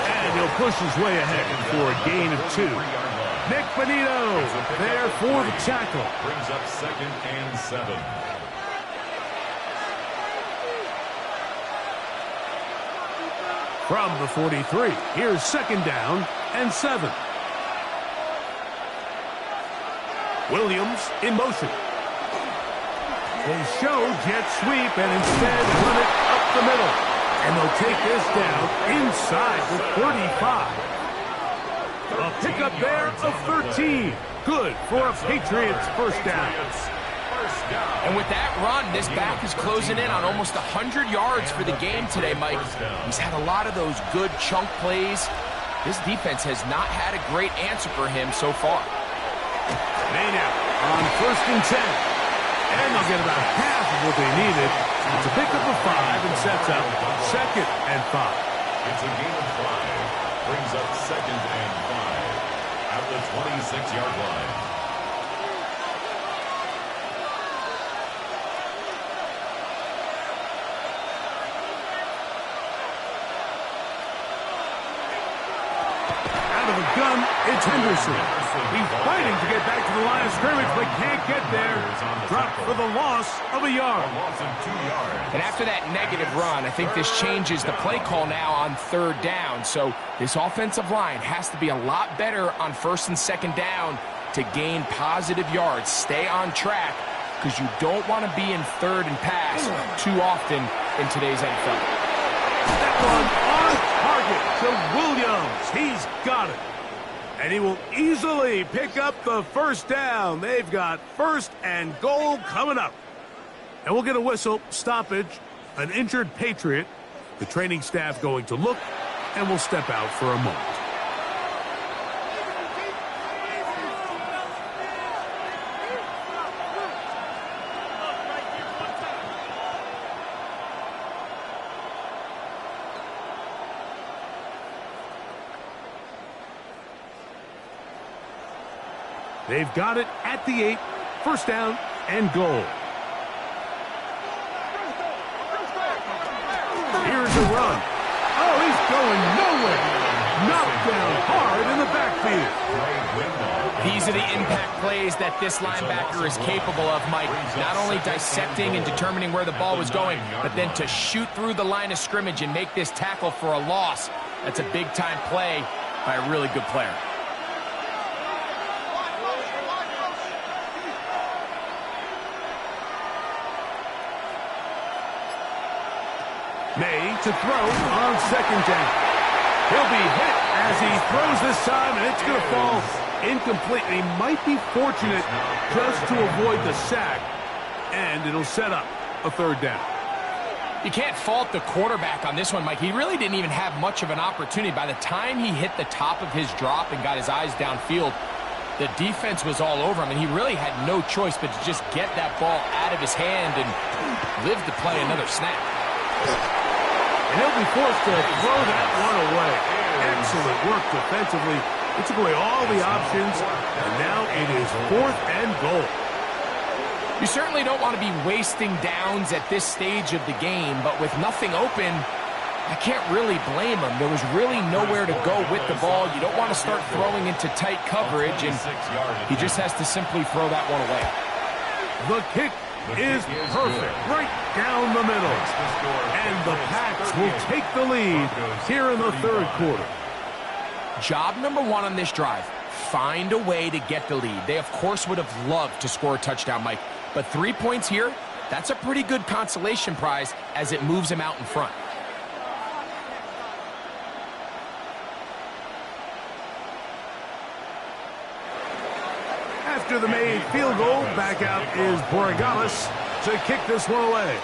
And he'll push his way ahead for a gain of 2. Nick Bonito there for the tackle. Brings up 2nd and 7. From the 43, here's 2nd down and 7. Williams in motion. They show jet sweep and instead run it up the middle. And they'll take this down inside the 35. A pickup there of 13. Good for a Patriots first down. And with that run, this back is closing in on almost 100 yards for the game today, Mike. He's had a lot of those good chunk plays. This defense has not had a great answer for him so far. Main out on 1st and 10. And they'll get about half of what they needed. It's a pickup of 5 and sets up 2nd and 5. It's a gain of 5. Brings up 2nd and 5 at the 26-yard line. Out of the gun, it's Henderson. He's fighting to get back to the line of scrimmage, but can't get there. Dropped for the loss of a yard. And after that negative run, I think this changes the play call now on 3rd down. So this offensive line has to be a lot better on 1st and 2nd down to gain positive yards. Stay on track, because you don't want to be in 3rd and pass too often in today's NFL. That one on target to Williams. He's got it. And he will easily pick up the first down. They've got 1st and goal coming up. And we'll get a whistle, stoppage, an injured Patriot. The training staff going to look, and we'll step out for a moment. They've got it at the 8, 1st down and goal. Here's a run. Oh, he's going nowhere. Knocked down hard in the backfield. These are the impact plays that this linebacker is capable of, Mike. Not only dissecting and determining where the ball was going, but then to shoot through the line of scrimmage and make this tackle for a loss. That's a big-time play by a really good player. May to throw on 2nd down. He'll be hit as he throws this time, and it's going to fall incomplete. He might be fortunate just to avoid the sack, and it'll set up a 3rd down. You can't fault the quarterback on this one, Mike. He really didn't even have much of an opportunity. By the time he hit the top of his drop and got his eyes downfield, the defense was all over him, and he really had no choice but to just get that ball out of his hand and live to play another snap. And he'll be forced to throw that one away. Excellent work defensively. He took away all the options, and now it is 4th and goal. You certainly don't want to be wasting downs at this stage of the game, but with nothing open, I can't really blame him. There was really nowhere to go with the ball. You don't want to start throwing into tight coverage, and he just has to simply throw that one away. The kick is perfect, right down the middle. And the Pats will take the lead here in the 3rd quarter. Job number 1 on this drive, find a way to get the lead. They, of course, would have loved to score a touchdown, Mike. But 3 points here, that's a pretty good consolation prize as it moves them out in front. After the made field goal, back out is Borregales to kick this one away.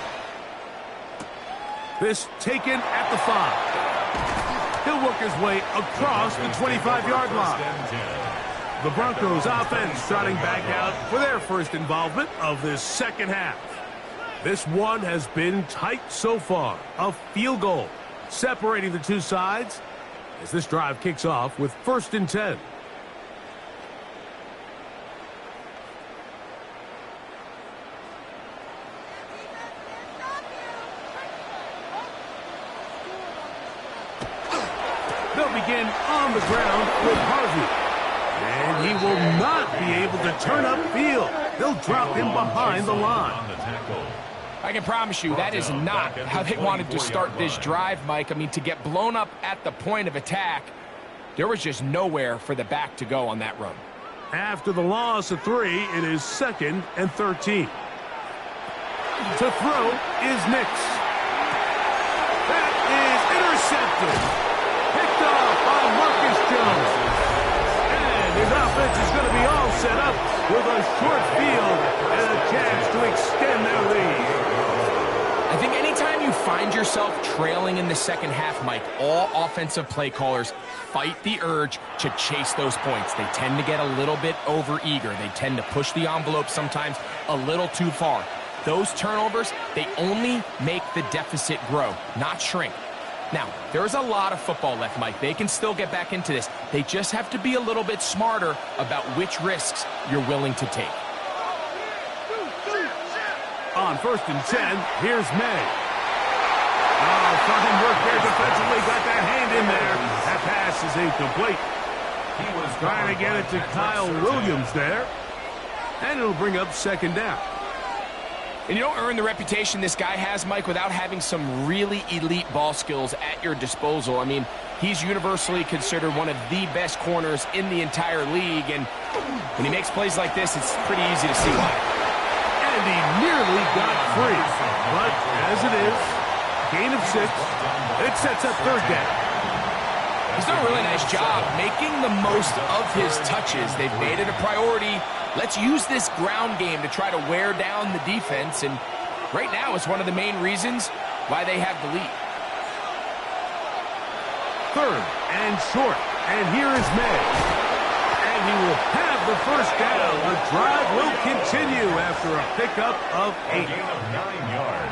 This taken at the 5. He'll work his way across the 25-yard line. The Broncos offense trotting back out for their first involvement of this second half. This one has been tight so far. A field goal separating the two sides as this drive kicks off with 1st and 10. They'll begin on the ground with Harvey. And he will not be able to turn upfield. They'll drop him behind the line. I can promise you that is not how they wanted to start this drive, Mike. I mean, to get blown up at the point of attack, there was just nowhere for the back to go on that run. After the loss of 3, it is 2nd and 13. To throw is Nix. That is intercepted. Picked off by Marcus Jones. And his offense is going to be all set up with a short field and a chance to extend their lead. I think anytime you find yourself trailing in the second half, Mike, all offensive play callers fight the urge to chase those points. They tend to get a little bit overeager. They tend to push the envelope sometimes a little too far. Those turnovers, they only make the deficit grow, not shrink. Now, there's a lot of football left, Mike. They can still get back into this. They just have to be a little bit smarter about which risks you're willing to take. On 1st and 10, here's May. Oh, fine work there defensively. Got that hand in there. That pass is incomplete. He was trying to get it to Kyle Williams there. And it'll bring up 2nd down. And you don't earn the reputation this guy has, Mike, without having some really elite ball skills at your disposal. I mean, he's universally considered one of the best corners in the entire league. And when he makes plays like this, it's pretty easy to see why. And he nearly got free. But as it is, gain of 6, it sets up 3rd down. He's done a really nice job making the most of his touches. They've made it a priority. Let's use this ground game to try to wear down the defense. And right now it's one of the main reasons why they have the lead. 3rd and short. And here is May. And he will have the 1st down. The drive will continue after a pickup of 8.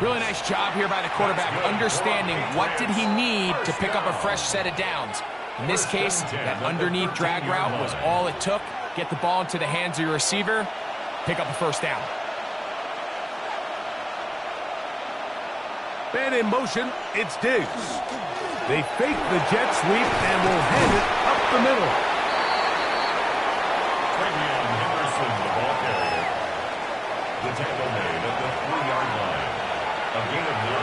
Really nice job here by the quarterback, understanding what did he need to pick up a fresh set of downs. In this case, that underneath drag route was all it took. Get the ball into the hands of your receiver, pick up a 1st down. And in motion, it's Diggs. They fake the jet sweep and will hand it up the middle. The tackle made at the 3-yard line. A gain of 9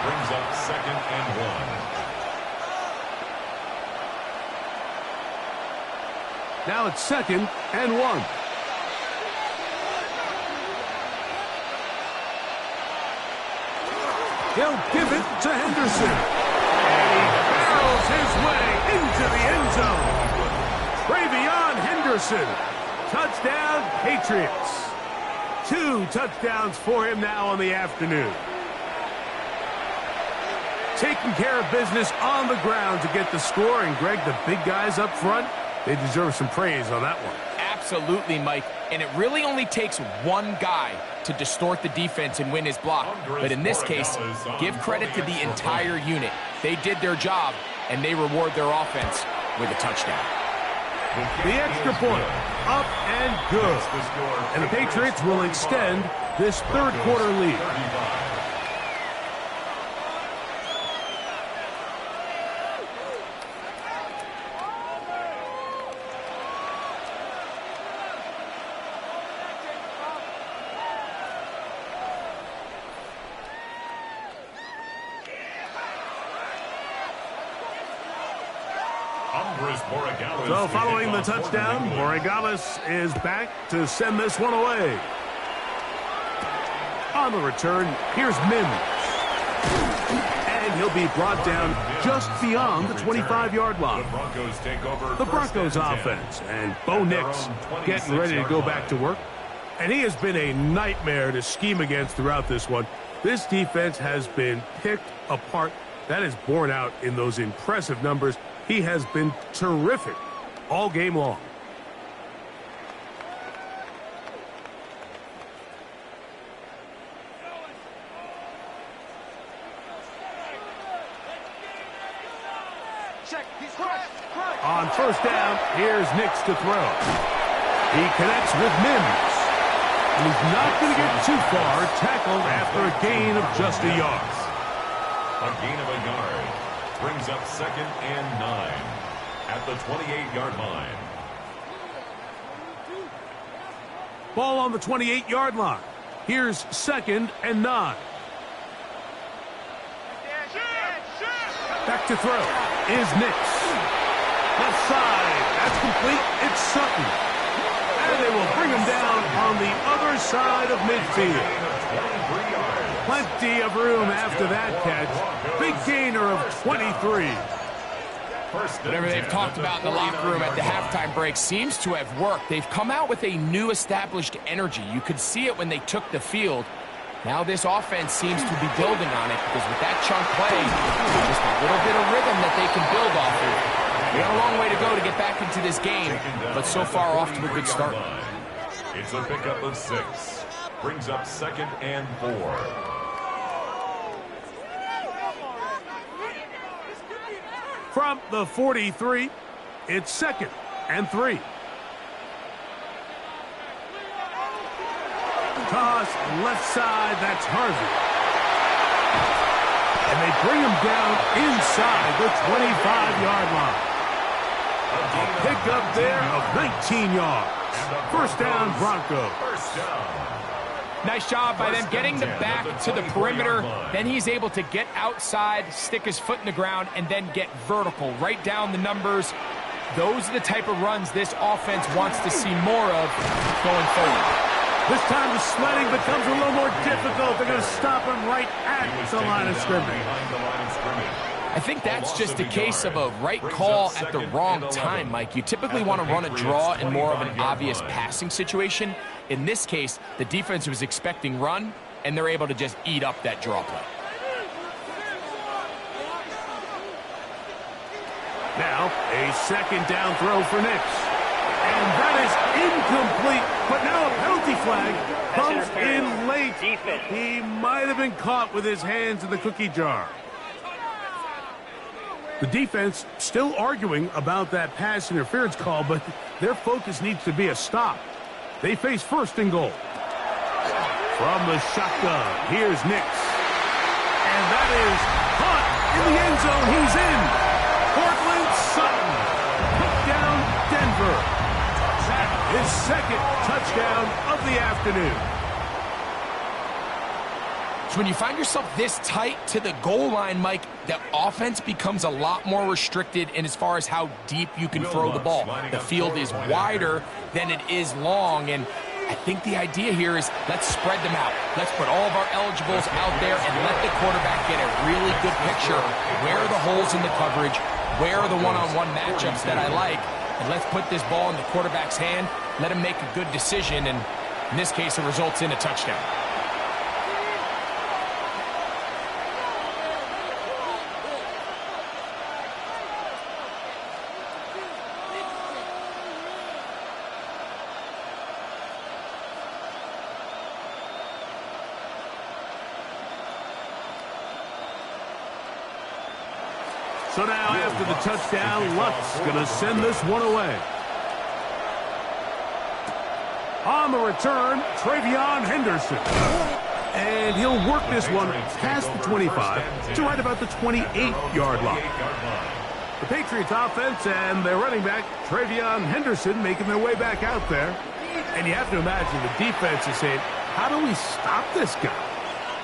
brings up 2nd and 1. Now it's 2nd and 1. He'll give it to Henderson. And he barrels his way into the end zone. Travion Henderson. Touchdown, Patriots. 2 touchdowns for him now on the afternoon. Taking care of business on the ground to get the score. And, Greg, the big guys up front, they deserve some praise on that one. Absolutely, Mike. And it really only takes one guy to distort the defense and win his block. But in this case, give credit to the entire unit. They did their job, and they reward their offense with a touchdown. The extra point, up and good. And the Patriots will extend this 3rd quarter lead. So following the touchdown, Borregales is back to send this one away. On the return, here's Mims. And and he'll be brought down just beyond the 25-yard line. The Broncos offense, and Bo Nix getting ready to go back to work. And he has been a nightmare to scheme against throughout this one. This defense has been picked apart. That is borne out in those impressive numbers. He has been terrific all game long. On first down, here's Nix to throw. He connects with Mims. And he's not going to get too far, tackled after a gain of just a yard. A gain of a yard brings up 2nd and 9 at the 28-yard line. Ball on the 28-yard line. Here's 2nd and 9. Back to throw is Nix. Left side, that's complete. It's Sutton. And they will bring him down on the other side of midfield. Plenty of room after that catch. Big gainer of 23. Whatever they've talked about in the locker room at the halftime break seems to have worked. They've come out with a new established energy. You could see it when they took the field. Now this offense seems to be building on it because with that chunk play, just a little bit of rhythm that they can build off of. We got a long way to go to get back into this game, but so far off to a good start. It's a pickup of 6. Brings up 2nd and 4. From the 43, it's 2nd and 3. Toss left side, that's Harvey. And they bring him down inside the 25-yard line. A pickup there of 19 yards. First down, Broncos. Nice job by them getting the back to the perimeter. Then he's able to get outside, stick his foot in the ground, and then get vertical. Right down the numbers. Those are the type of runs this offense wants to see more of going forward. This time the sledding becomes a little more difficult. They're going to stop him right at the line of scrimmage. I think that's just a case of a right call at the wrong time, Mike. You typically want to run a draw in more of an obvious passing situation. In this case, the defense was expecting run, and they're able to just eat up that draw play. Now, a 2nd down throw for Nix. And that is incomplete, but now a penalty flag comes in late. He might have been caught with his hands in the cookie jar. The defense still arguing about that pass interference call, but their focus needs to be a stop. They face 1st and goal. From the shotgun, here's Nix. And that is caught in the end zone. He's in. Cortland Sutton took down Denver. His 2nd touchdown of the afternoon. So when you find yourself this tight to the goal line, Mike, the offense becomes a lot more restricted in as far as how deep you can throw the ball. The field is wider than it is long, and I think the idea here is let's spread them out. Let's put all of our eligibles out there and let the quarterback get a really good picture. Where are the holes in the coverage? Where are the one-on-one matchups that I like? And let's put this ball in the quarterback's hand, let him make a good decision, and in this case, it results in a touchdown. So now after the touchdown, Luck's going to send this one away. On the return, Travion Henderson. And he'll work this one past the 25 to right about the 28-yard line. The Patriots offense and their running back, Travion Henderson, making their way back out there. And you have to imagine the defense is saying, how do we stop this guy?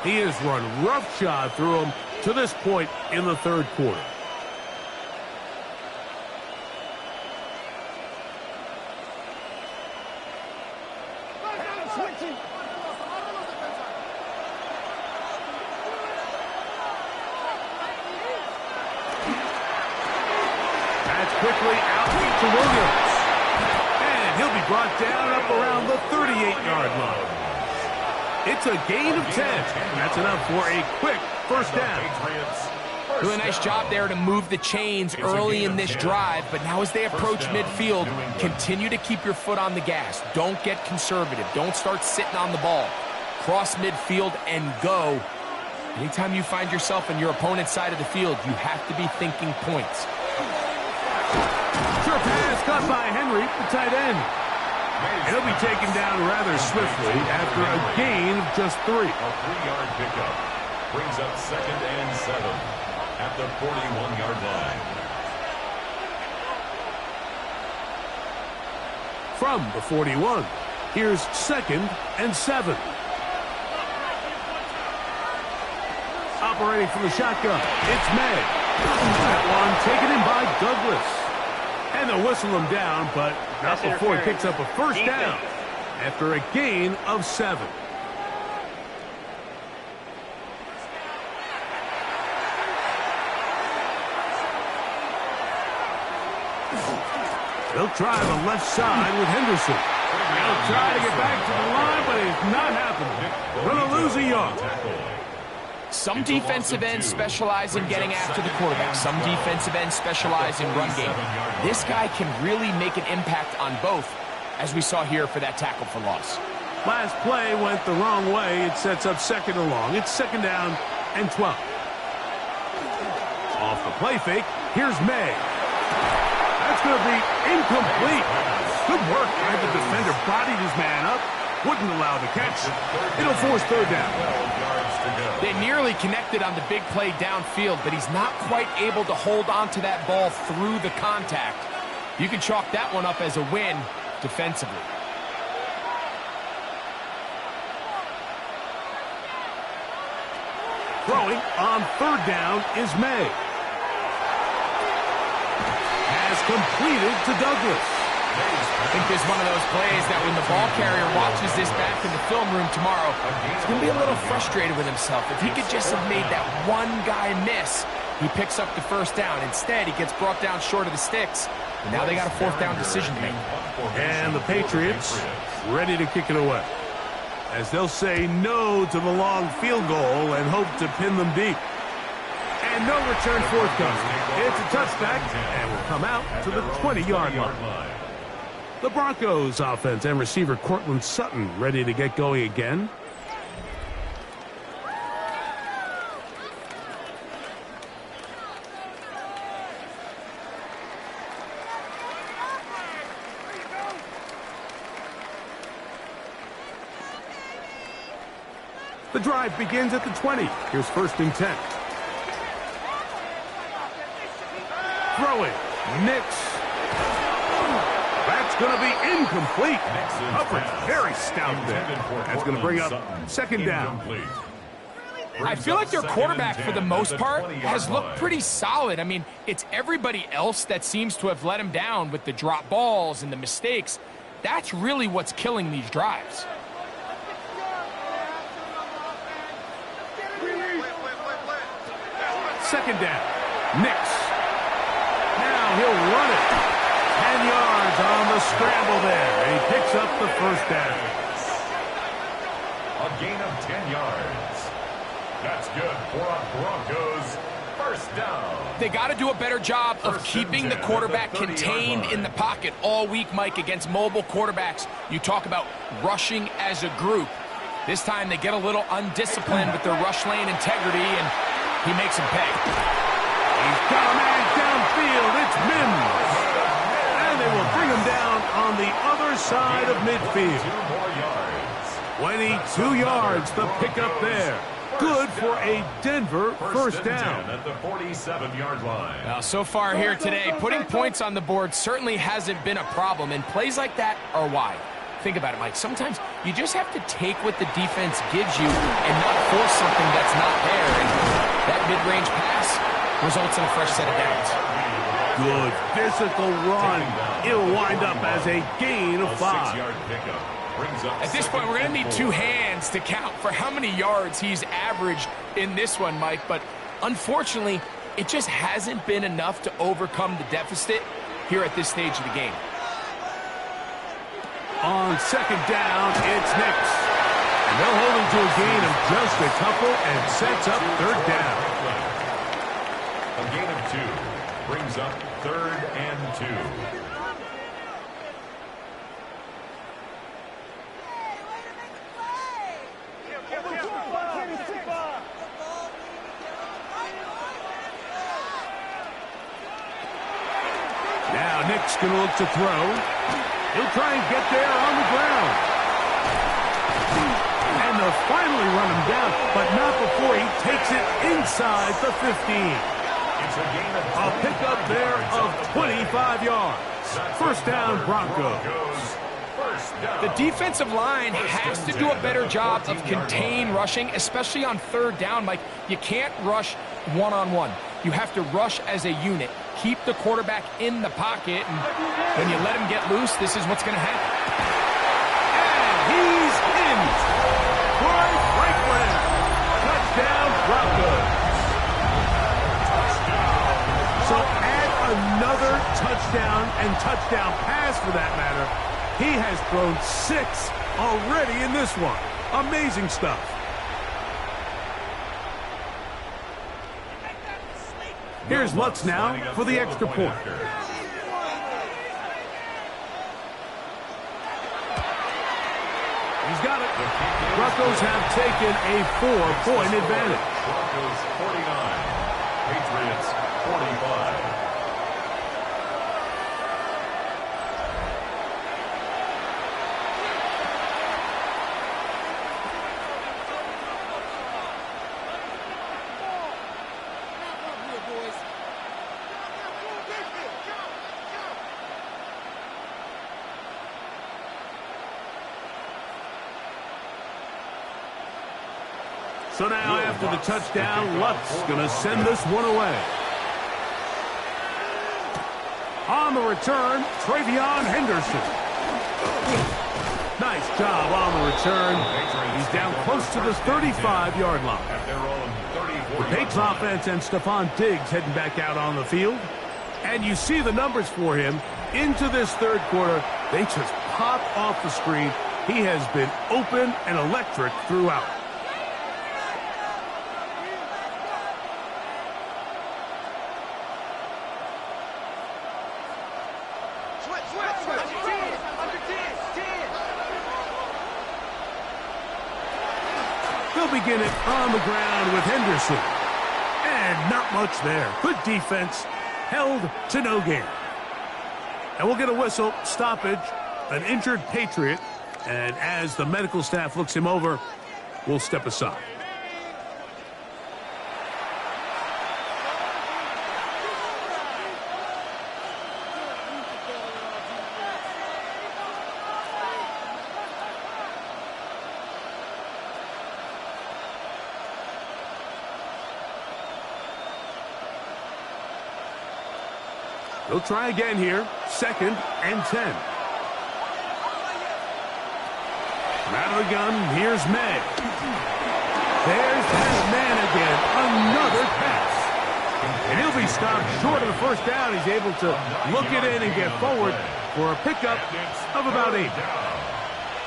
He has run roughshod through him to this point in the 3rd quarter. he'll be brought down up around the 38-yard line. It's a gain of 10, and that's enough for a quick first down. Doing a nice job there to move the chains early in this drive, but now as they approach midfield, continue to keep your foot on the gas. Don't get conservative. Don't start sitting on the ball. Cross midfield and go. Anytime you find yourself on your opponent's side of the field, you have to be thinking points. Sure pass caught by Henry, the tight end. He'll be taken down rather swiftly after a gain of just 3. A 3-yard pickup brings up 2nd and 7 at the 41-yard line. From the 41, here's 2nd and 7. Operating from the shotgun, it's May. That one taken in by Douglas. And they'll whistle him down, but not before he picks up a first down after a gain of 7. They'll try the left side with Henderson. They'll try to get back to the line, but it's not happening. Going to lose a yard. Some defensive ends specialize in getting after the quarterback. Some defensive ends specialize in run game. This guy can really make an impact on both, as we saw here for that tackle for loss. Last play went the wrong way. It sets up 2nd and long. It's 2nd down and 12. Off the play fake, here's May. That's going to be incomplete. Good work. And the defender bodied his man up. Wouldn't allow the catch. It'll force 3rd down. They nearly connected on the big play downfield, but he's not quite able to hold on to that ball through the contact. You can chalk that one up as a win defensively. Throwing on 3rd down is May. Has completed to Douglas. I think there's one of those plays that when the ball carrier watches this back in the film room tomorrow, he's going to be a little frustrated with himself. If he could just have made that one guy miss, he picks up the first down. Instead, he gets brought down short of the sticks. And now they got a 4th down decision to make. And the Patriots ready to kick it away, as they'll say no to the long field goal and hope to pin them deep. And no return forthcoming. It's a touchback and will come out to the 20-yard line. The Broncos offense and receiver Cortland Sutton ready to get going again. The drive begins at the 20. Here's 1st and 10. Throwing. Nix. That's going to be incomplete. Coverage very stout there. That's going to bring up 2nd down. I feel like their quarterback, for the most part, has looked pretty solid. I mean, it's everybody else that seems to have let him down with the drop balls and the mistakes. That's really what's killing these drives. Second down. Nix. Now he'll run it. 10 yards on the scramble there. And he picks up the first down. A gain of 10 yards. That's good for a Broncos first down. They got to do a better job of keeping the quarterback contained in the pocket all week, Mike, against mobile quarterbacks. You talk about rushing as a group. This time they get a little undisciplined with their rush lane integrity, and he makes him pay. He's got a man downfield. It's Mims. And they will bring him down on the other side of midfield. 2 more yards. 22 yards, the pickup there. Good for a Denver first down. At the 47-yard line. Now, so far here today, putting points on the board certainly hasn't been a problem, and plays like that are why. Think about it, Mike. Sometimes you just have to take what the defense gives you and not force something that's not there. And that mid-range pass results in a fresh set of downs. Good physical run. It'll wind up as a gain of 5. 6-yard pickup. At this point, we're going to need 2 hands to count for how many yards he's averaged in this one, Mike. But unfortunately, it just hasn't been enough to overcome the deficit here at this stage of the game. on second down, it's Nix. And they'll hold him to a gain of just a couple and sets up third down. A gain of 2 brings up 3rd and 2. Now Nick's going to look to throw. He'll try and get there on the ground. And they'll finally run him down, but not before he takes it inside the 15. A pickup there of 25 yards. First down, Broncos. The defensive line has to do a better job of contain rushing, especially on third down. Mike, you can't rush one-on-one. You have to rush as a unit. Keep the quarterback in the pocket, and when you let him get loose, this is what's going to happen. And he's in. Troy Franklin. Touchdown, Broncos. So add another touchdown and touchdown pass for that matter. He has thrown 6 already in this one. Amazing stuff. Here's Lutz now for the extra point. He's got it. Broncos have taken a 4-point advantage. Broncos 49, Patriots 45. So now after the touchdown, Lutz going to send this one away. On the return, Travion Henderson. Nice job on the return. He's down close to the 35-yard line. The Patriots offense and Stephon Diggs heading back out on the field. And you see the numbers for him into this third quarter. They just pop off the screen. He has been open and electric throughout. They'll begin it on the ground with Henderson. And not much there. Good defense. Held to no gain. And we'll get a whistle. Stoppage. An injured Patriot. And as the medical staff looks him over, we'll step aside. They'll try again here. 2nd and 10. Out of the gun, here's May. There's that man again. Another pass. And he'll be stopped short of the first down. He's able to look it in and get forward for a pickup of about 8.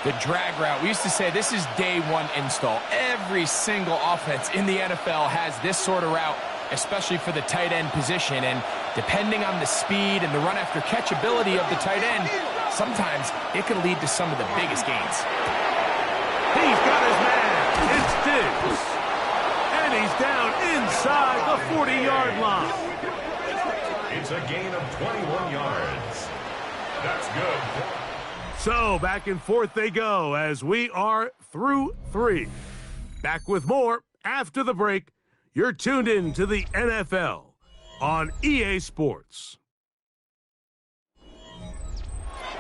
The drag route. We used to say this is day one install. Every single offense in the NFL has this sort of route, especially for the tight end position. And depending on the speed and the run after catch ability of the tight end, sometimes it can lead to some of the biggest gains. He's got his man. It's Diggs. And he's down inside the 40-yard line. It's a gain of 21 yards. That's good. So back and forth they go as we are through 3. Back with more after the break. You're tuned in to the NFL on EA Sports.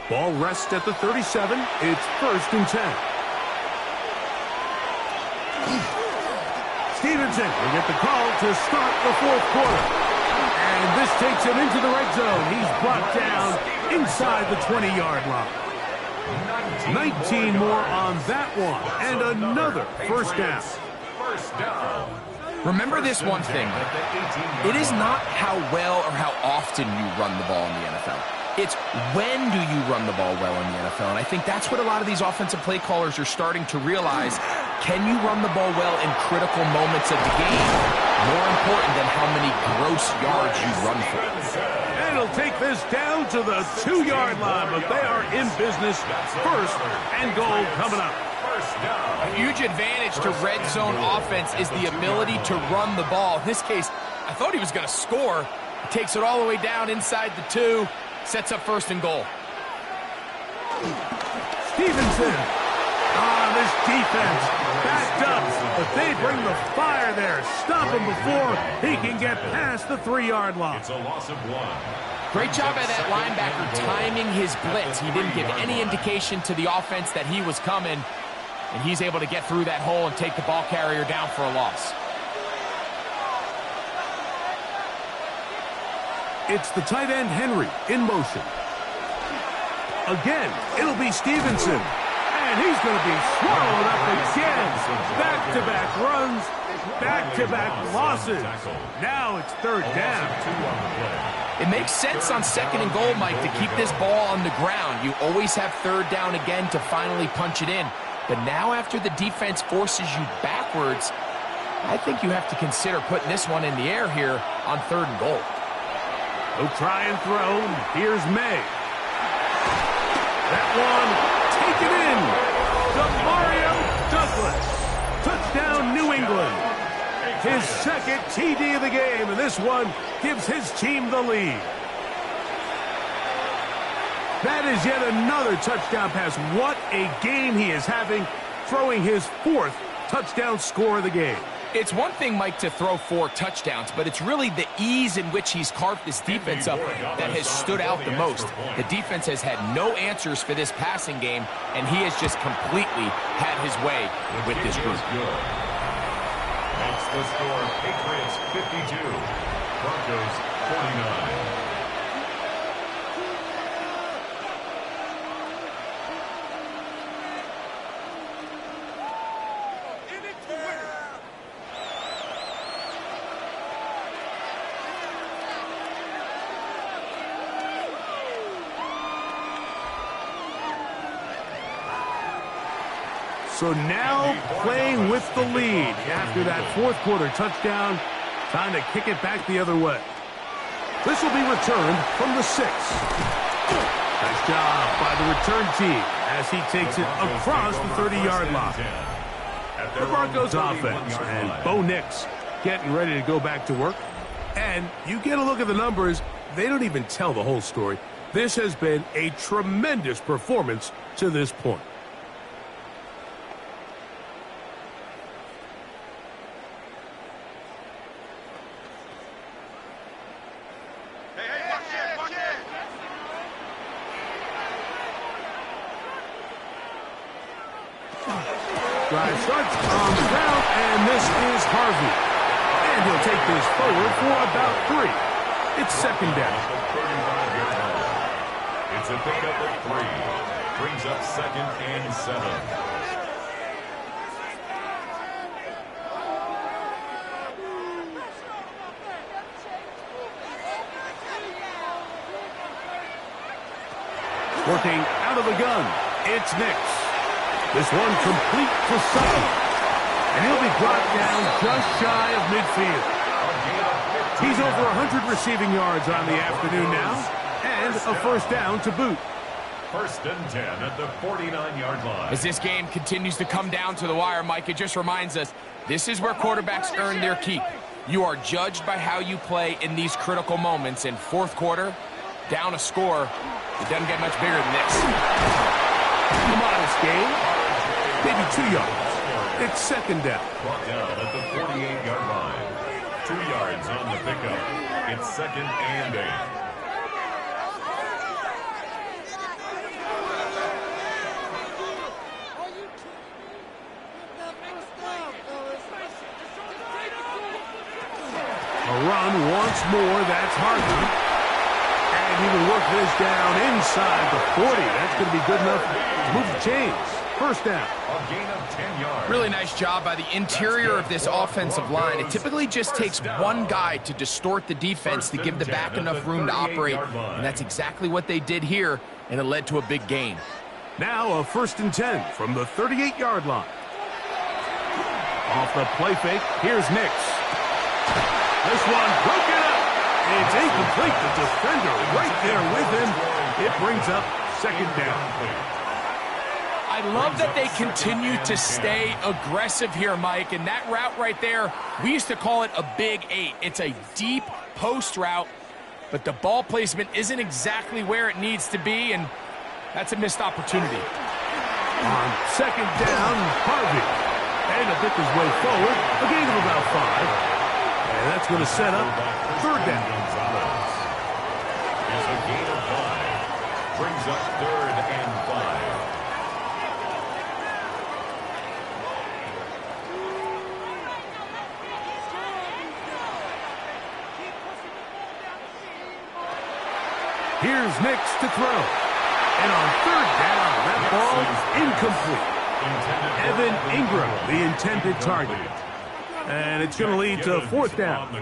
Ball rests at the 37. It's 1st and 10. Stevenson will get the call to start the 4th quarter. And this takes him into the red zone. He's brought down inside the 20-yard line. 19 more on that one. And another first down. Remember this one thing. It is not how well or how often you run the ball in the NFL. It's when do you run the ball well in the NFL? And I think that's what a lot of these offensive play callers are starting to realize. Can you run the ball well in critical moments of the game? More important than how many gross yards you run for. And he'll take this down to the 2-yard line, but they are in business. First and goal coming up. A huge advantage to red zone offense is the ability to run the ball. In this case, I thought he was going to score. He takes it all the way down inside the 2, sets up first and goal. Stevenson. This defense backed up, but they bring the fire there. Stop him before he can get past the 3-yard line. It's a loss of 1. Great job by that linebacker timing his blitz. He didn't give any indication to the offense that he was coming, and he's able to get through that hole and take the ball carrier down for a loss. It's the tight end, Henry, in motion. Again, it'll be Stevenson. And he's going to be swallowed up again. Back-to-back runs, back-to-back losses. Now it's 3rd down. It makes sense on 2nd and goal, Mike, to keep this ball on the ground. You always have 3rd down again to finally punch it in. But now after the defense forces you backwards, I think you have to consider putting this one in the air here on 3rd and goal. He'll try and throw. Here's May. That one. Take it in. Demario Douglas. Touchdown, New England. His 2nd TD of the game, and this one gives his team the lead. That is yet another touchdown pass. What a game he is having, throwing his 4th touchdown score of the game. It's one thing, Mike, to throw 4 touchdowns, but it's really the ease in which he's carved this defense up that has stood out the most. The defense has had no answers for this passing game, and he has just completely had his way with this group. That's the score. Patriots 52, Broncos 49. So now playing with the lead after that 4th quarter touchdown. Time to kick it back the other way. This will be returned from the 6. Nice job by the return team as he takes it across the 30-yard line. The Broncos offense and Bo Nix getting ready to go back to work. And you get a look at the numbers, they don't even tell the whole story. This has been a tremendous performance to this point. Drive starts on the ground, and this is Harvey. And he'll take this forward for about 3. It's 2nd down. It's a pickup of 3. Brings up 2nd and 7. Working out of the gun, it's Nix. This one complete to Sutton. And he'll be brought down just shy of midfield. He's over 100 receiving yards on the afternoon now. And a 1st down to boot. 1st and 10 at the 49-yard line. As this game continues to come down to the wire, Mike, it just reminds us this is where quarterbacks earn their keep. You are judged by how you play in these critical moments. In 4th quarter, down a score, it doesn't get much bigger than this. A modest game. Maybe 2 yards. It's 2nd down. Brought down at the 48-yard line. 2 yards on the pickup. It's 2nd and 8. A run once more. That's Harvey. And he will work this down inside the 40. That's going to be good enough to move the chains. First down. A gain of 10 yards. Really nice job by the interior of this offensive line. It typically just takes one guy to distort the defense to give the back enough room to operate, and that's exactly what they did here, and it led to a big gain. Now a 1st and 10 from the 38-yard line. Off the play fake, here's Nix. This one broken up. It's incomplete. The defender right there with him. It brings up 2nd down. I love that they continue to stay aggressive here, Mike, and that route right there, we used to call it a big 8. It's a deep post route, but the ball placement isn't exactly where it needs to be, and that's a missed opportunity. On 2nd down, Harvey. And to pick his way forward, a gain of about 5. And that's going to set up 3rd down. Is a gain of 5. Brings up 3rd and 5. Here's Nix to throw. And on 3rd down, that ball is incomplete. Evan Ingram, the intended target. And it's going to lead to 4th down.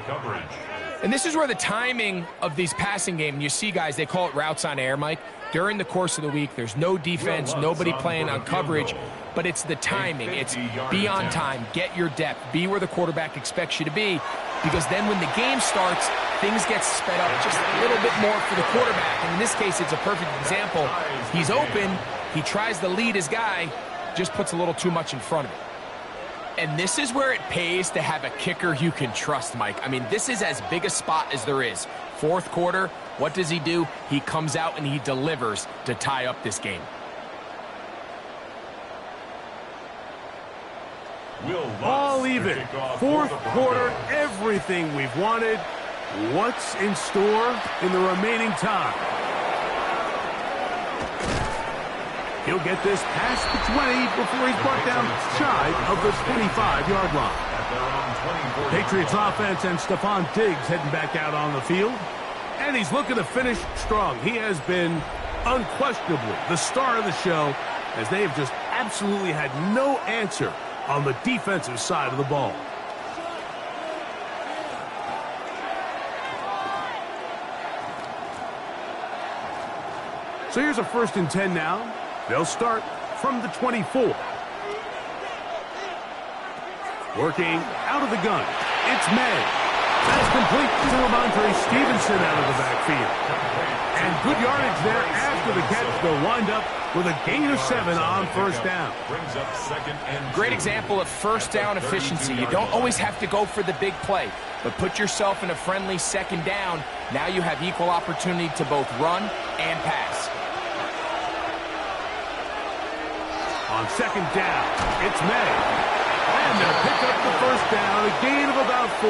And this is where the timing of these passing game, you see guys, they call it routes on air, Mike. During the course of the week, there's no defense, nobody playing on coverage, but it's the timing. It's be on time, get your depth, be where the quarterback expects you to be, because then when the game starts, things get sped up just a little bit more for the quarterback. And in this case, it's a perfect example. He's open, he tries to lead his guy, just puts a little too much in front of him. And this is where it pays to have a kicker you can trust, Mike. I mean, this is as big a spot as there is. 4th quarter, what does he do? He comes out and he delivers to tie up this game. All even. 4th quarter, everything we've wanted. What's in store in the remaining time? He'll get this past the 20 before he's brought down shy of the 25-yard line. Patriots offense and Stephon Diggs heading back out on the field. And he's looking to finish strong. He has been unquestionably the star of the show, as they have just absolutely had no answer on the defensive side of the ball. So here's a 1st and 10 now. They'll start from the 24. Working out of the gun. It's May. That's complete to Ramondre Stevenson out of the backfield. And good yardage there after the catch. They'll wind up with a gain of 7 on 1st down. Brings up 2nd and 2. Great example of 1st down efficiency. You don't always have to go for the big play, but put yourself in a friendly 2nd down. Now you have equal opportunity to both run and pass. On 2nd down, it's May. And they'll pick up the 1st down, a gain of about 4.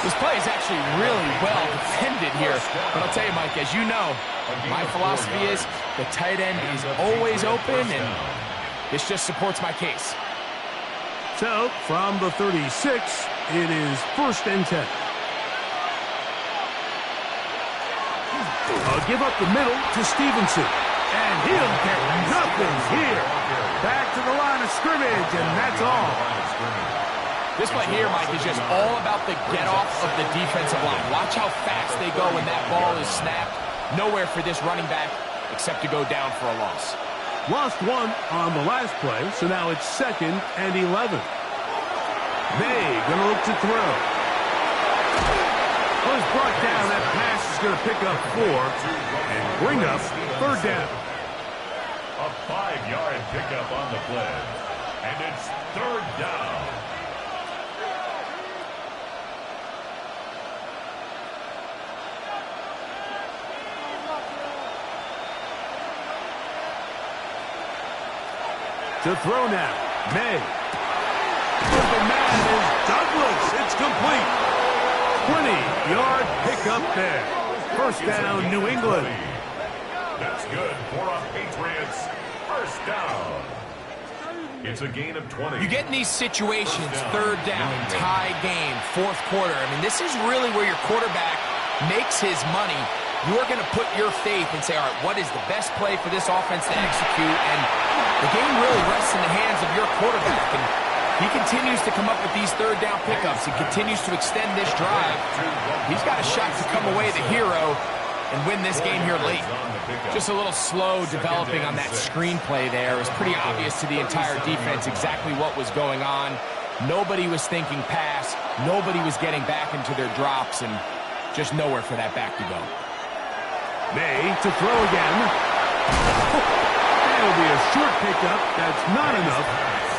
This play is actually really well defended here. But I'll tell you, Mike, as you know, my philosophy is the tight end is always open, and this just supports my case. So, from the 36, it is 1st and 10. Give up the middle to Stevenson. And he'll get nothing here. Back to the line of scrimmage, and that's all. This play here, Mike, is just all about the get-off of the defensive line. Watch how fast they go when that ball is snapped. Nowhere for this running back except to go down for a loss. Lost 1 on the last play, so now it's 2nd and 11. May going to look to throw. Well, it's brought down. That pass is going to pick up 4 and bring up 3rd down. A 5-yard pickup on the play. And it's 3rd down. To throw now, May. The man is Douglas. It's complete. 20-yard pickup there. 1st down, New England. That's good for a Patriots 1st down. It's a gain of 20. You get in these situations, 3rd down, tie game, 4th quarter. I mean, this is really where your quarterback makes his money. you are going to put your faith and say, all right, what is the best play for this offense to execute? And the game really rests in the hands of your quarterback. And he continues to come up with these third down pickups and continues to extend this drive. He's got a shot to come away the hero and win this game here late. Just a little slow developing on that screenplay there. It was pretty obvious to the entire defense exactly what was going on. Nobody was thinking pass. Nobody was getting back into their drops, and just nowhere for that back to go. May to throw again. That'll be a short pickup. That's not enough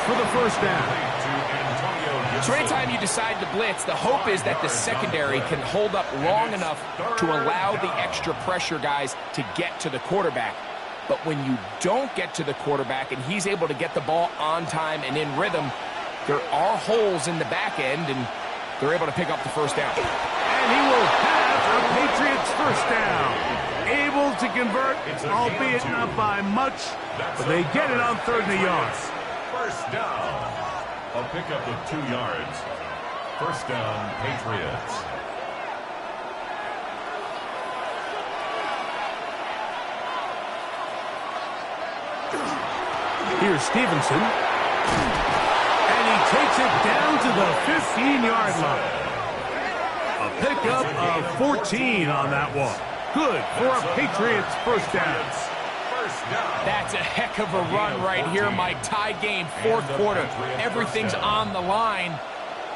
for the first down. So anytime you decide to blitz, the hope is that the secondary can hold up long enough to allow the extra pressure guys to get to the quarterback. But when you don't get to the quarterback and he's able to get the ball on time and in rhythm, there are holes in the back end, and they're able to pick up the first down. And he will have a Patriots first down. Able to convert, albeit not by much, but they get it on 3rd and a yard. First down. A pickup of 2 yards. First down, Patriots. Here's Stevenson. And he takes it down to the 15-yard line. A pickup of 14 on that one. Good for a Patriots first down. That's a heck of a run right here, Mike. Tie game, 4th quarter. Everything's on the line.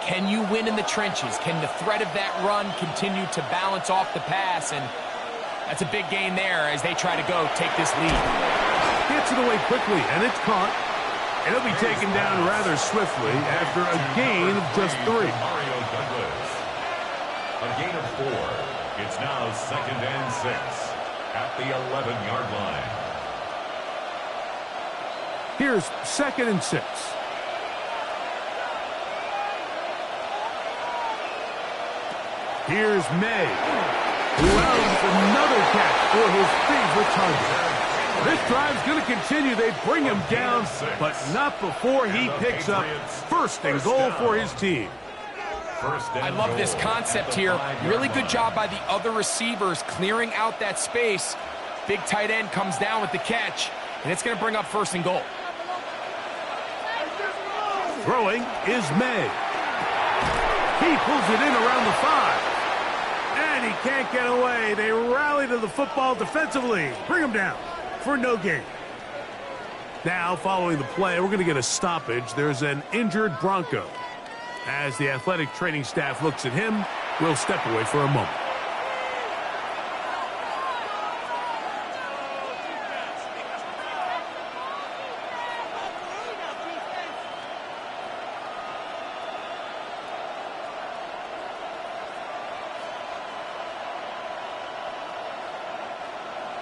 Can you win in the trenches? Can the threat of that run continue to balance off the pass? And that's a big gain there as they try to go take this lead. Gets it away quickly, and it's caught. And it'll be taken down rather swiftly after a gain of just 3. A gain of 4. It's now 2nd and 6 at the 11-yard line. Here's 2nd and 6. Here's May, who has another catch for his favorite target. This drive's going to continue. They bring him down, but not before he picks up 1st and goal for his team. I love this concept here. Really good job by the other receivers clearing out that space. Big tight end comes down with the catch, and it's going to bring up 1st and goal. Throwing is May. He pulls it in around the 5. And he can't get away. They rally to the football defensively. Bring him down for no gain. Now, following the play, we're going to get a stoppage. There's an injured Bronco. As the athletic training staff looks at him, we'll step away for a moment.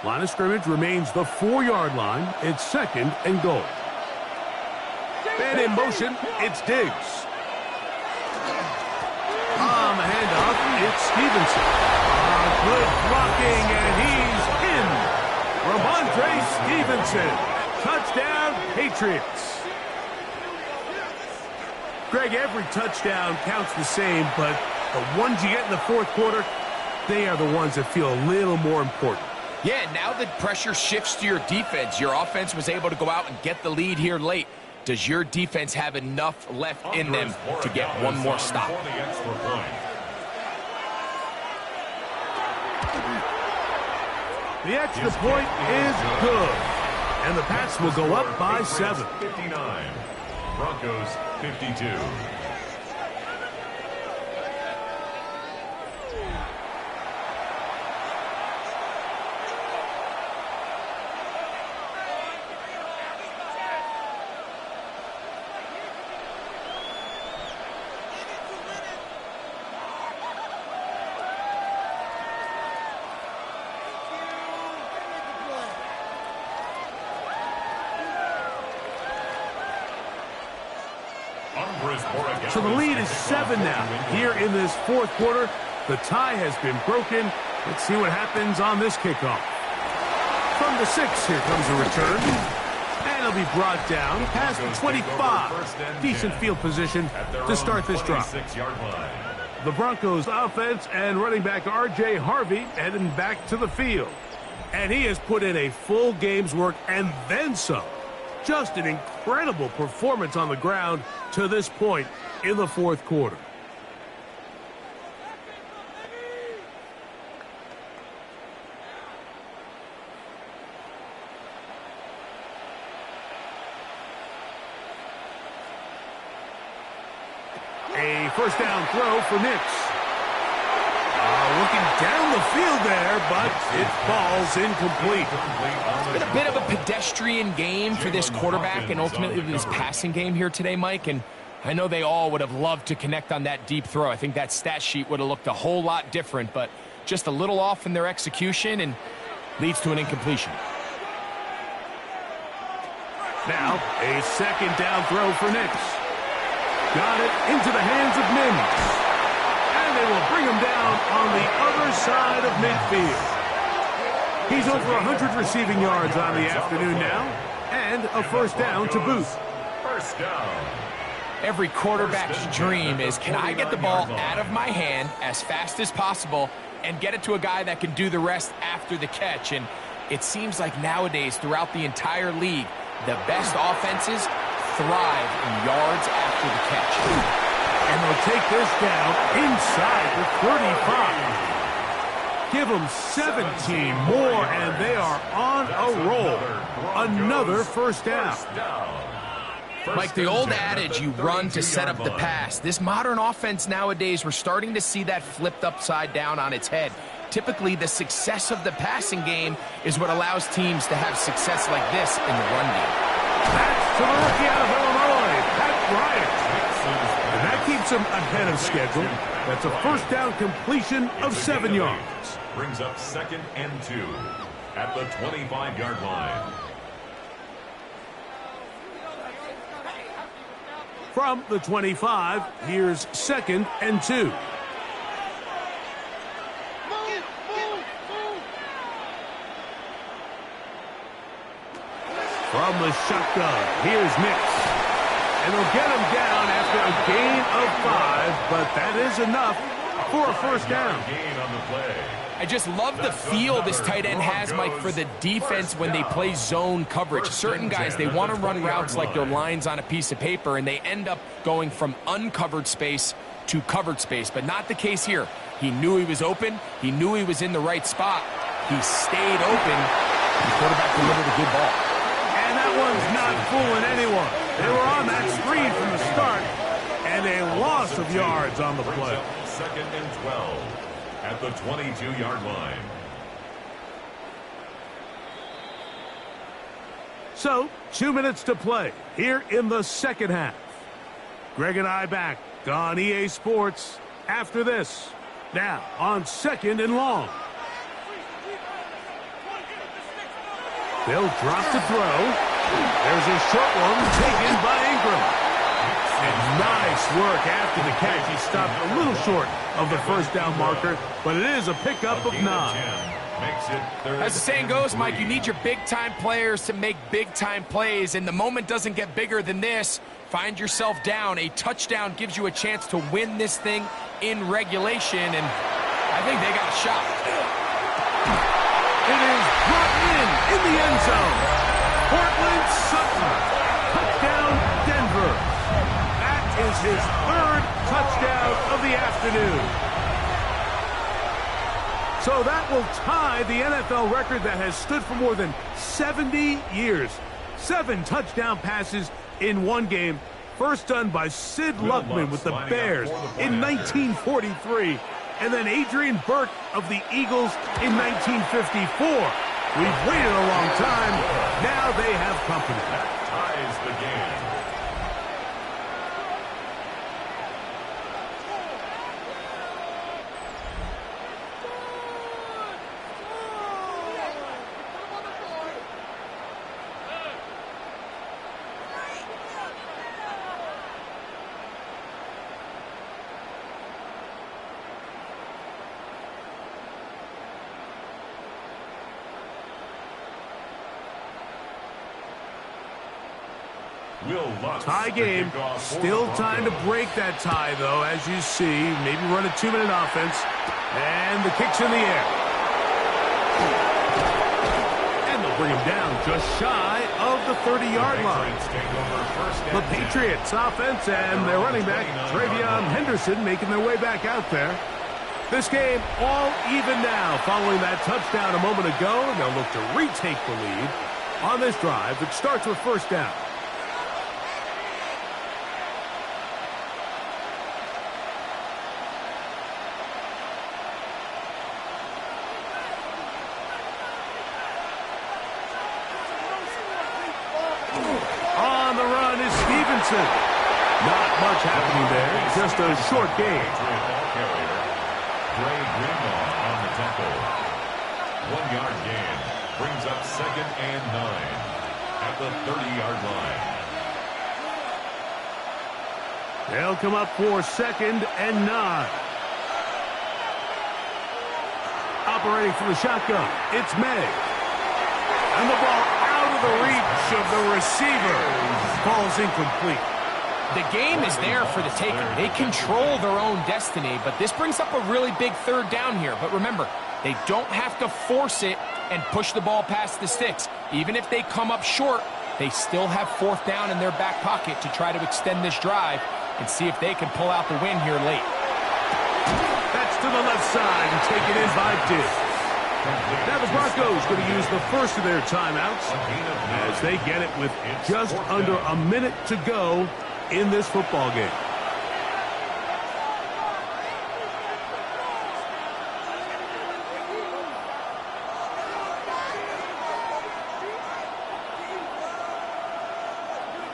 Line of scrimmage remains the 4-yard line. It's 2nd and goal. And in motion, it's Diggs. On the handoff, it's Stevenson. Good blocking, and he's in. Ramondre Stevenson. Touchdown, Patriots. Greg, every touchdown counts the same, but the ones you get in the 4th quarter, they are the ones that feel a little more important. Yeah, now the pressure shifts to your defense. Your offense was able to go out and get the lead here late. Does your defense have enough left in them to get one more stop? The extra point is good. And the Pats will go up by 7. 59. Broncos 52. So the lead is 7 now. Here in this 4th quarter, the tie has been broken. Let's see what happens on this kickoff. From the 6, here comes a return. And it'll be brought down past the 25. Decent field position to start this drive. The Broncos offense and running back R.J. Harvey heading back to the field. And he has put in a full game's work and then some. Just an incredible performance on the ground to this point in the fourth quarter. A first down throw for Nix. Looking down the field there, but it falls incomplete. It's been a bit of a pedestrian game for this quarterback and ultimately this passing game here today, Mike. And I know they all would have loved to connect on that deep throw. I think that stat sheet would have looked a whole lot different, but just a little off in their execution and leads to an incompletion. Now, a second down throw for Nix. Got it into the hands of Mims. And they will bring him down on the other side of midfield. He's over 100 receiving yards on the afternoon now, and a first down to boot. First down. Every quarterback's dream is, can I get the ball out of my hand as fast as possible and get it to a guy that can do the rest after the catch? And it seems like nowadays, throughout the entire league, the best offenses thrive in yards after the catch. And they'll take this down inside the 35. Give them 17 more, and they are on a roll. Another first down. Mike, the old adage, you run to set up the pass. This modern offense nowadays, we're starting to see that flipped upside down on its head. Typically, the success of the passing game is what allows teams to have success like this in the run game. That's to the rookie out of Illinois, Pat Bryant. And that keeps him ahead of schedule. That's a first down completion of 7 yards. Brings up 2nd and 2 at the 25-yard line. From the 25, here's 2nd and 2. From the shotgun, here's Nix. And they'll get him down after a gain of 5, but that is enough for a first down. I just love the feel this tight end has, Mike, for the defense when they play zone coverage. Certain guys, they want to run routes like they're lines on a piece of paper, and they end up going from uncovered space to covered space, but not the case here. He knew he was open. He knew he was in the right spot. He stayed open. The quarterback delivered a good ball. And that one's not fooling anyone. They were on that screen from the start, and a loss of yards on the play. 2nd and 12 at the 22-yard line. So, 2 minutes to play here in the second half. Greg and I back on EA Sports after this. Now, on 2nd and long. They'll drop to throw. There's a short one taken by Ingram. And nice work after the catch. He stopped a little short of the first down marker, but it is a pickup of 9. As the saying goes, Mike, you need your big-time players to make big-time plays, and the moment doesn't get bigger than this. Find yourself down. A touchdown gives you a chance to win this thing in regulation, and I think they got a shot. It is brought in the end zone. Portland Sutton, touchdown Denver. That is his 3rd touchdown of the afternoon. So that will tie the NFL record that has stood for more than 70 years. 7 touchdown passes in one game. First done by Sid Luckman with the Bears in 1943. And then Adrian Burke of the Eagles in 1954. We've waited a long time. Now they have company. That ties the game. Tie game. Still time to break that tie, though, as you see. Maybe run a 2-minute offense. And the kick's in the air. And they'll bring him down just shy of the 30-yard line. The Patriots offense and their running back, Travion Henderson, making their way back out there. This game all even now following that touchdown a moment ago. And they'll look to retake the lead on this drive that starts with first down. On the run is Stevenson. Not much happening there. Just a short game. Dre Greenlaw on the tackle. 1-yard gain. Brings up 2nd and 9 at the 30-yard line. They'll come up for 2nd and 9. Operating from the shotgun, it's May. And the ball out of the reach of the receiver. Ball's incomplete. The game is there for the taking. They control their own destiny, but this brings up a really big third down here. But remember, they don't have to force it and push the ball past the sticks. Even if they come up short, they still have 4th down in their back pocket to try to extend this drive and see if they can pull out the win here late. That's to the left side and taken in by Diggs. Now the Broncos going to use the first of their timeouts as they get it with just under a minute to go in this football game.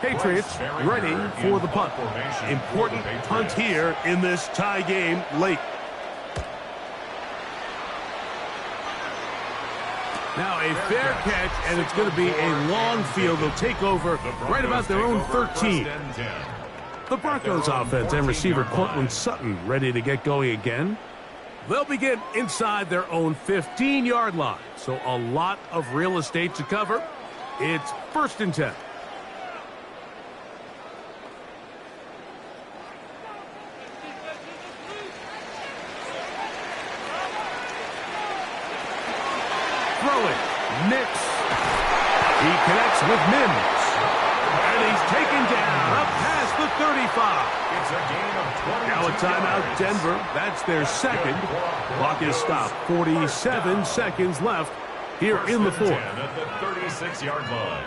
Patriots ready for the punt. Important punt here in this tie game late. Now a fair catch, and it's going to be a long field. They'll take over right about their own 13. The Broncos offense and receiver Cortland Sutton ready to get going again. They'll begin inside their own 15-yard line. So a lot of real estate to cover. It's 1st and 10. Throwing, Nix. He connects with Mims. And he's taken down up past the 35. It's a gain of 22 Now a timeout, Denver. That's their second. Clock is stopped. 47 seconds left here in the 4th. At the 36-yard line.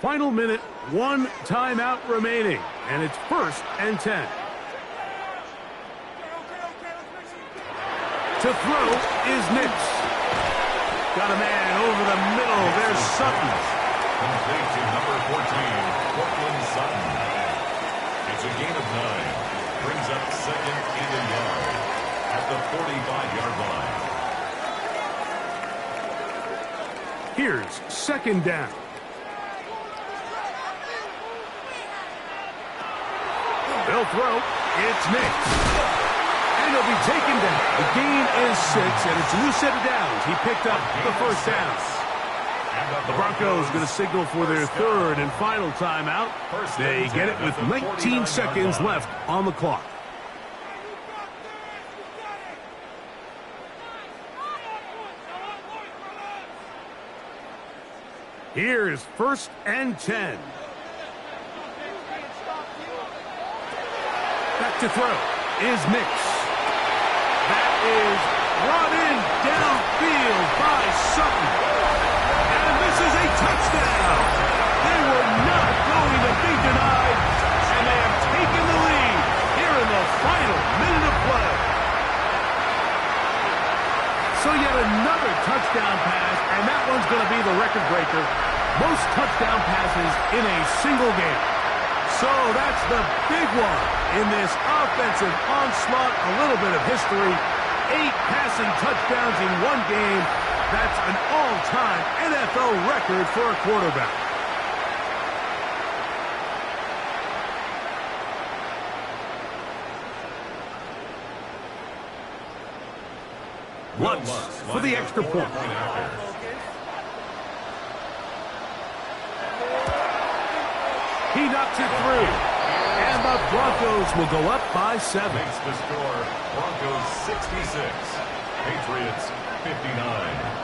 Final minute, 1 timeout remaining. And it's 1st and 10. To throw is Nix. Got a man over the middle. There's Sutton. Complete to number 14, Cortland Sutton. It's a gain of 9. Brings up 2nd and a yard at the 45-yard line. Here's 2nd down. They'll throw. It's Nix. And he'll be taken down. The gain is 6, and it's a new set of downs. He picked up the 1st down. The Broncos going to signal for their 3rd and final timeout. They get it with 19 seconds left on the clock. Here's 1st and 10. Back to throw is Nix. That is brought in downfield by Sutton. And this is a touchdown. They were not going to be denied, and they have taken the lead here in the final minute of play. So yet another touchdown pass, and that one's going to be the record breaker. Most touchdown passes in a single game. So that's the big one in this offensive onslaught. A little bit of history. 8 passing touchdowns in one game. That's an all-time NFL record for a quarterback. Lutz for the extra point. He knocks it through. And the Broncos will go up by 7. Makes the score Broncos 66, Patriots 59.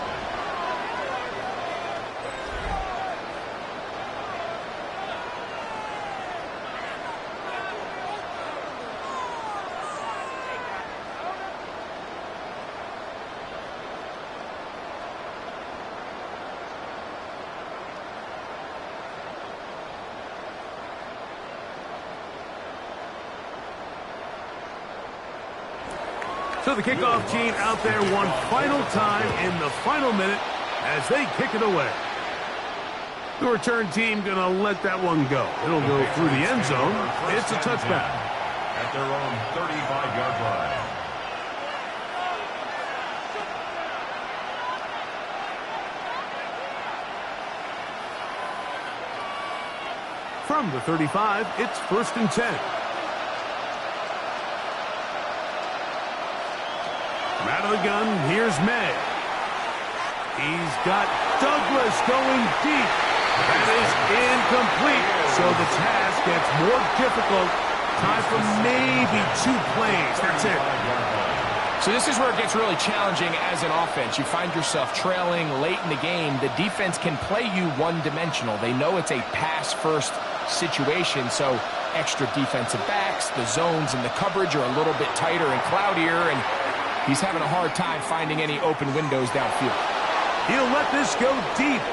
So the kickoff team out there one final time in the final minute as they kick it away. The return team going to let that one go. It'll go through the end zone. It's a touchback. At their own 35-yard line. From the 35, it's 1st and 10. Out of the gun, here's May. He's got Douglas going deep. That is incomplete. So the task gets more difficult. Time for maybe 2 plays. That's it. So this is where it gets really challenging as an offense. You find yourself trailing late in the game. The defense can play you one-dimensional. They know it's a pass-first situation, so extra defensive backs, the zones and the coverage are a little bit tighter and cloudier, and he's having a hard time finding any open windows downfield. He'll let this go deep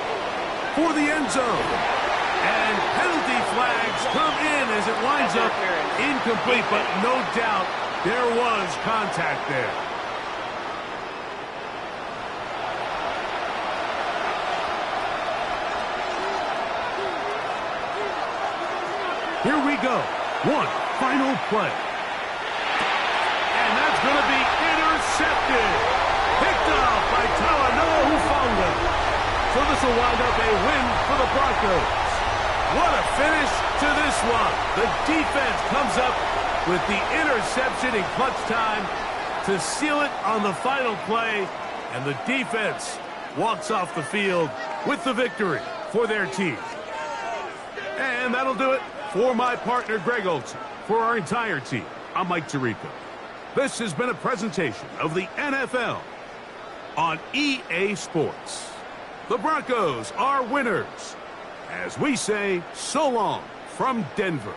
for the end zone. And penalty flags come in as it winds up incomplete, but no doubt there was contact there. Here we go. One final play. And that's going to be intercepted. Picked off by Talanoa Hufanga. So this will wind up a win for the Broncos. What a finish to this one. The defense comes up with the interception in clutch time to seal it on the final play. And the defense walks off the field with the victory for their team. And that'll do it for my partner, Greg Olson. For our entire team, I'm Mike Tirico. This has been a presentation of the NFL on EA Sports. The Broncos are winners. As we say, so long from Denver.